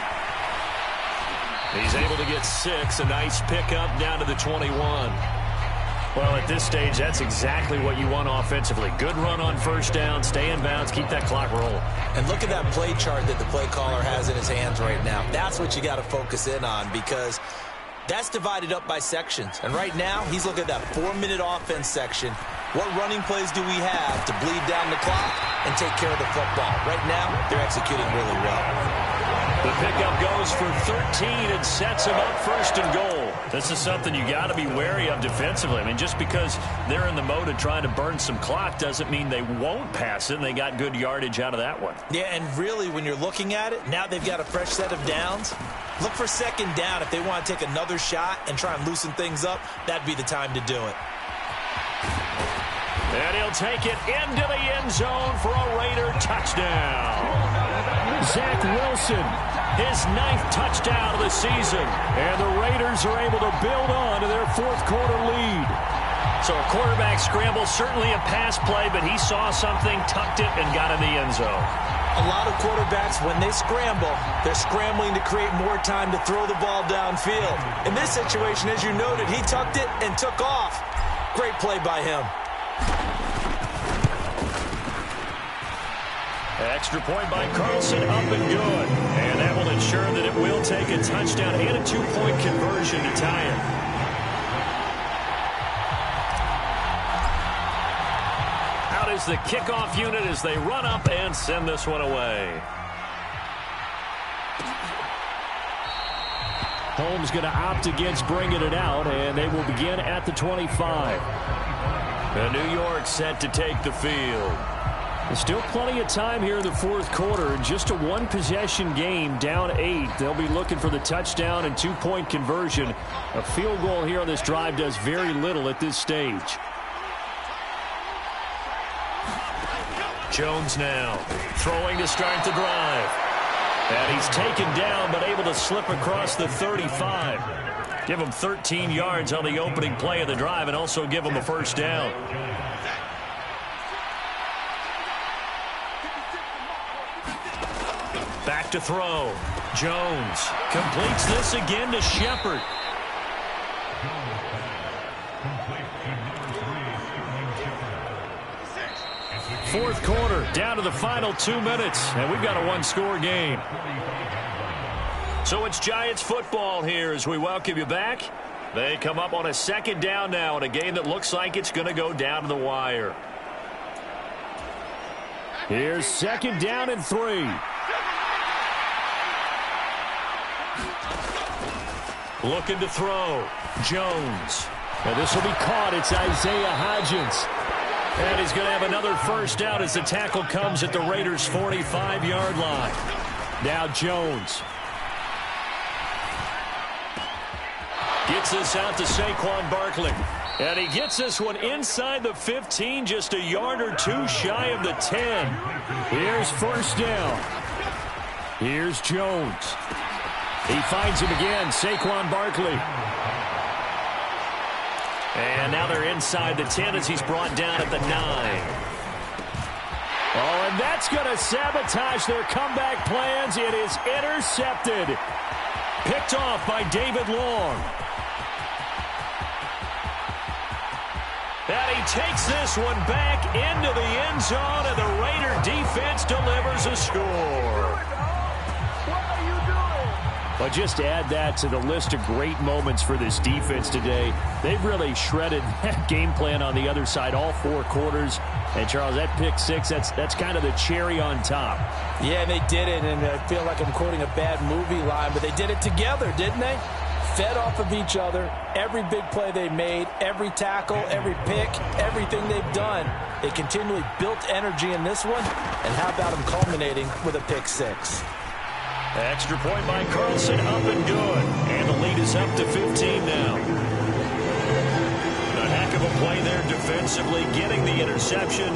He's able to get 6. A nice pickup down to the 21. Well, at this stage, that's exactly what you want offensively. Good run on first down, stay in bounds, keep that clock rolling. And look at that play chart that the play caller has in his hands right now. That's what you got to focus in on because that's divided up by sections. And right now, he's looking at that 4-minute offense section. What running plays do we have to bleed down the clock and take care of the football? Right now, they're executing really well. The pickup goes for 13 and sets him up 1st and goal. This is something you got to be wary of defensively. I mean, just because they're in the mode of trying to burn some clock doesn't mean they won't pass it, and they got good yardage out of that one. Yeah, and really, when you're looking at it, now they've got a fresh set of downs. Look for 2nd down. If they want to take another shot and try and loosen things up, that'd be the time to do it. And he'll take it into the end zone for a Raider touchdown. Zach Wilson, his 9th touchdown of the season. And the Raiders are able to build on to their 4th quarter lead. So a quarterback scramble, certainly a pass play, but he saw something, tucked it, and got in the end zone. A lot of quarterbacks, when they scramble, they're scrambling to create more time to throw the ball downfield. In this situation, as you noted, he tucked it and took off. Great play by him. Extra point by Carlson, up and good. And that will ensure that it will take a touchdown and a 2-point conversion to tie it. Out is the kickoff unit as they run up and send this one away. Holmes going to opt against bringing it out, and they will begin at the 25. And New York set to take the field. There's still plenty of time here in the 4th quarter. Just a 1-possession game, down 8. They'll be looking for the touchdown and 2-point conversion. A field goal here on this drive does very little at this stage. Jones now throwing to start the drive. And he's taken down but able to slip across the 35. Give him 13 yards on the opening play of the drive and also give him a first down. Back to throw. Jones completes this again to Shepard. Fourth quarter, down to the final 2 minutes, and we've got a 1-score game. So it's Giants football here as we welcome you back. They come up on a 2nd down now in a game that looks like it's going to go down to the wire. Here's 2nd down and 3. Looking to throw. Jones. And this will be caught. It's Isaiah Hodgins. And he's going to have another first down as the tackle comes at the Raiders' 45-yard line. Now Jones. Gets this out to Saquon Barkley. And he gets this one inside the 15, just a yard or two shy of the 10. Here's first down. Here's Jones. He finds him again, Saquon Barkley. And now they're inside the 10 as he's brought down at the 9. Oh, and that's going to sabotage their comeback plans. It is intercepted. Picked off by David Long. And he takes this one back into the end zone, and the Raider defense delivers a score. But just to add that to the list of great moments for this defense today, they've really shredded that game plan on the other side all 4 quarters. And, Charles, that pick six, that's kind of the cherry on top. Yeah, they did it, and I feel like I'm quoting a bad movie line, but they did it together, didn't they? Fed off of each other, every big play they made, every tackle, every pick, everything they've done. They continually built energy in this one, and how about them culminating with a pick six? Extra point by Carlson, up and good. And the lead is up to 15 now. A heck of a play there defensively, getting the interception,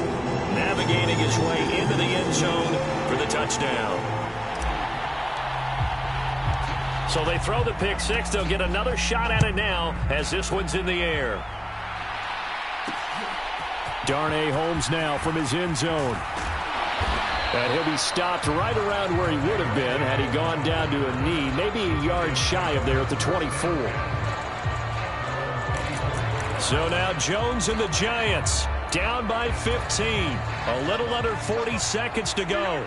navigating his way into the end zone for the touchdown. So they throw the pick six. They'll get another shot at it now as this one's in the air. Darnay Holmes now from his end zone. And he'll be stopped right around where he would have been had he gone down to a knee, maybe a yard shy of there at the 24. So now Jones and the Giants down by 15. A little under 40 seconds to go.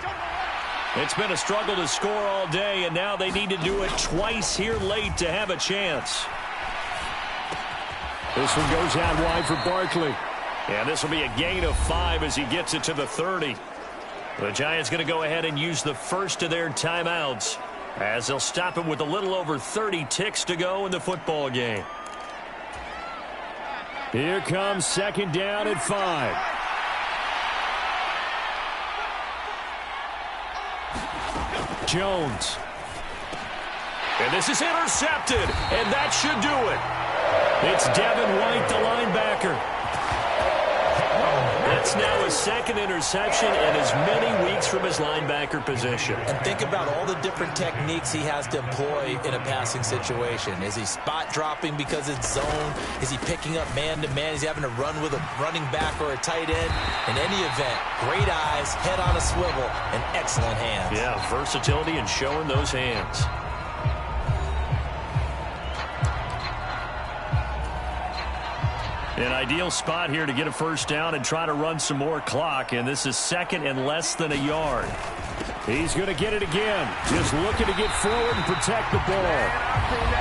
It's been a struggle to score all day, and now they need to do it twice here late to have a chance. This one goes out wide for Barkley. And this will be a gain of 5 as he gets it to the 30. The Giants going to go ahead and use the first of their timeouts as they'll stop it with a little over 30 ticks to go in the football game. Here comes second down at 5. Jones. And this is intercepted, and that should do it. It's Devin White, the linebacker. That's now his second interception in as many weeks from his linebacker position. And think about all the different techniques he has to employ in a passing situation. Is he spot dropping because it's zone? Is he picking up man-to-man? Is he having to run with a running back or a tight end? In any event, great eyes, head on a swivel, and excellent hands. Yeah, versatility and showing those hands. An ideal spot here to get a first down and try to run some more clock, and this is second and less than a yard. He's going to get it again. Just looking to get forward and protect the ball.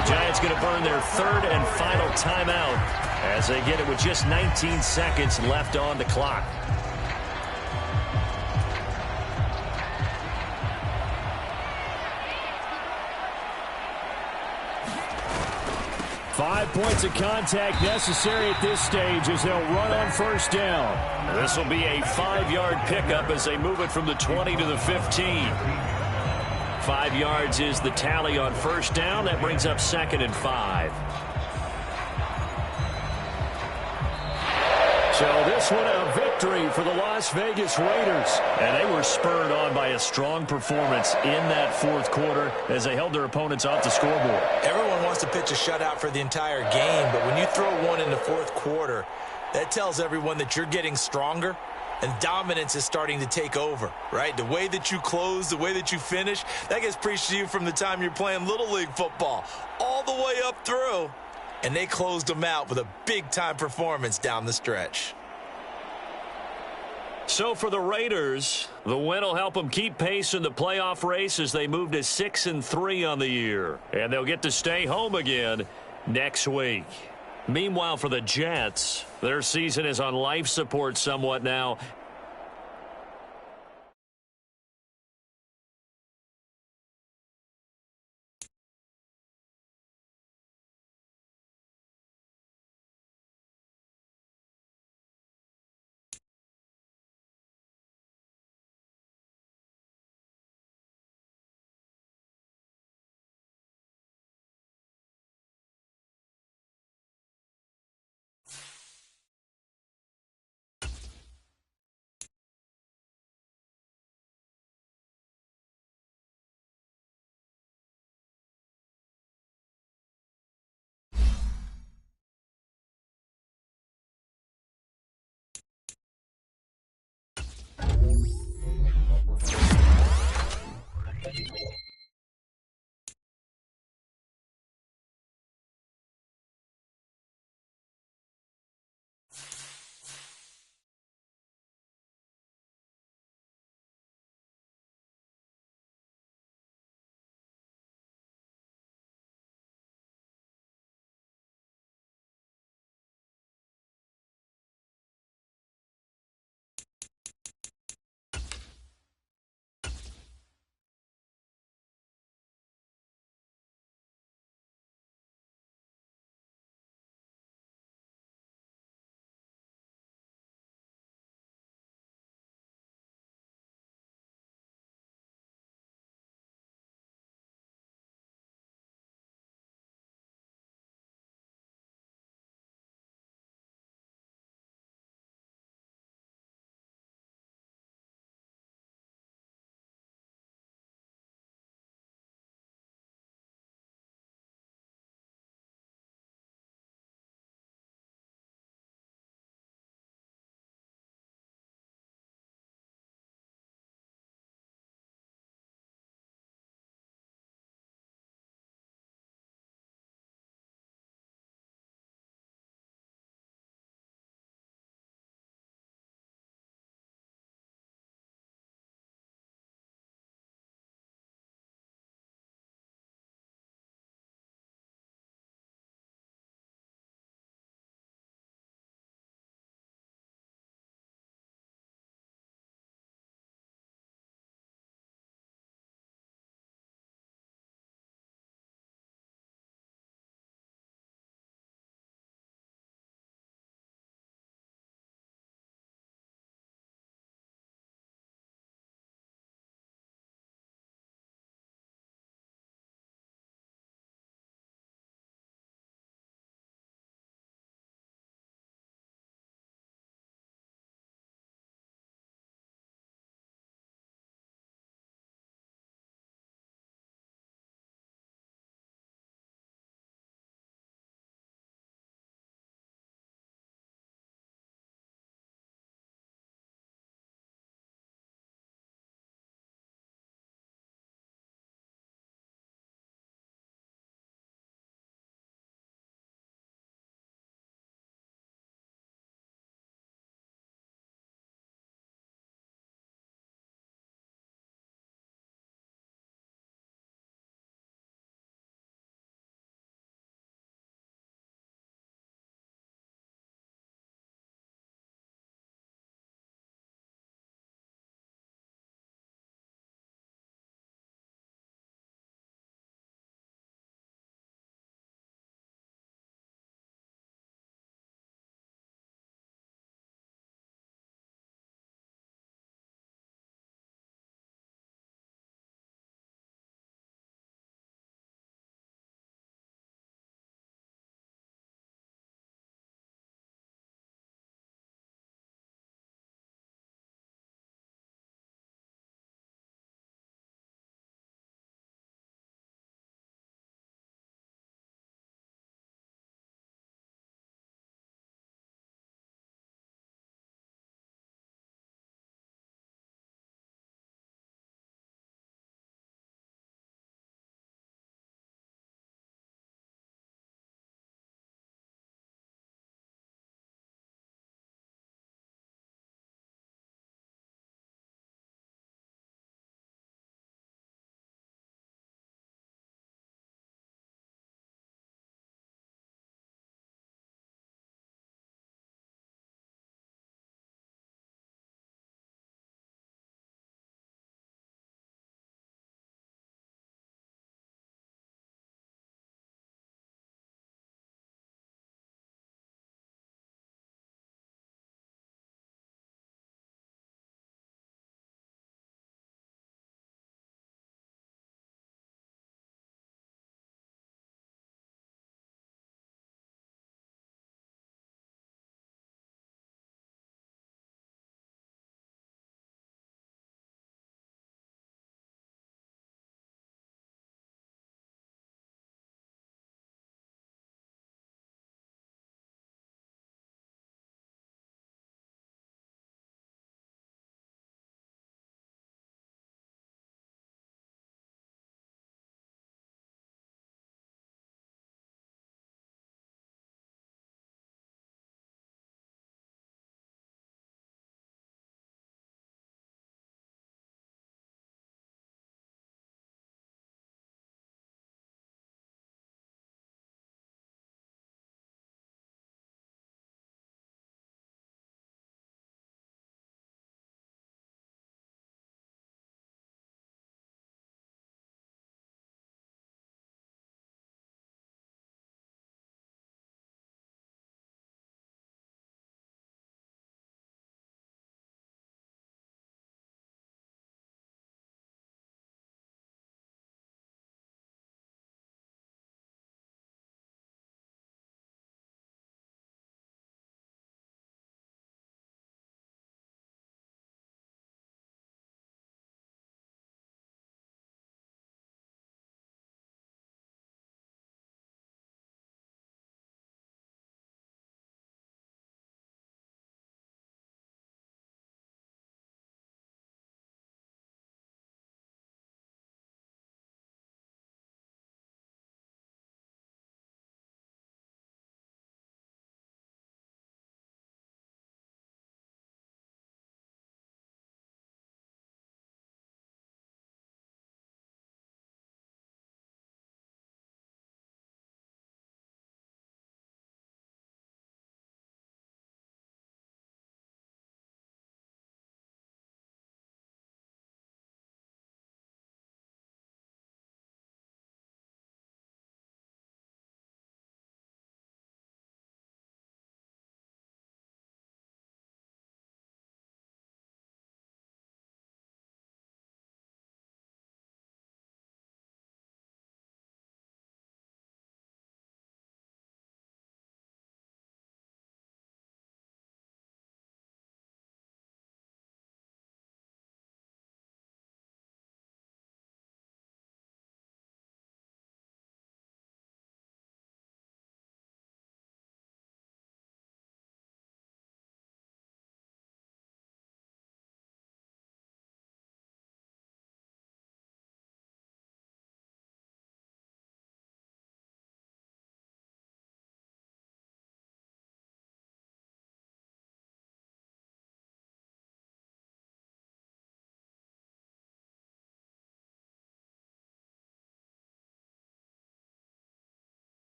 The Giants going to burn their third and final timeout as they get it with just 19 seconds left on the clock. Five points of contact necessary at this stage as they'll run on first down. This will be a 5-yard pickup as they move it from the 20 to the 15. 5 yards is the tally on first down. That brings up second and 5. So this one a victory for the Las Vegas Raiders. And they were spurred on by a strong performance in that fourth quarter as they held their opponents off the scoreboard. Everyone wants to pitch a shutout for the entire game, but when you throw one in the fourth quarter, that tells everyone that you're getting stronger and dominance is starting to take over, right? The way that you close, the way that you finish, that gets preached to you from the time you're playing Little League football all the way up through. And they closed them out with a big-time performance down the stretch. So for the Raiders, the win will help them keep pace in the playoff race as they move to 6-3 on the year. And they'll get to stay home again next week. Meanwhile, for the Jets, their season is on life support somewhat now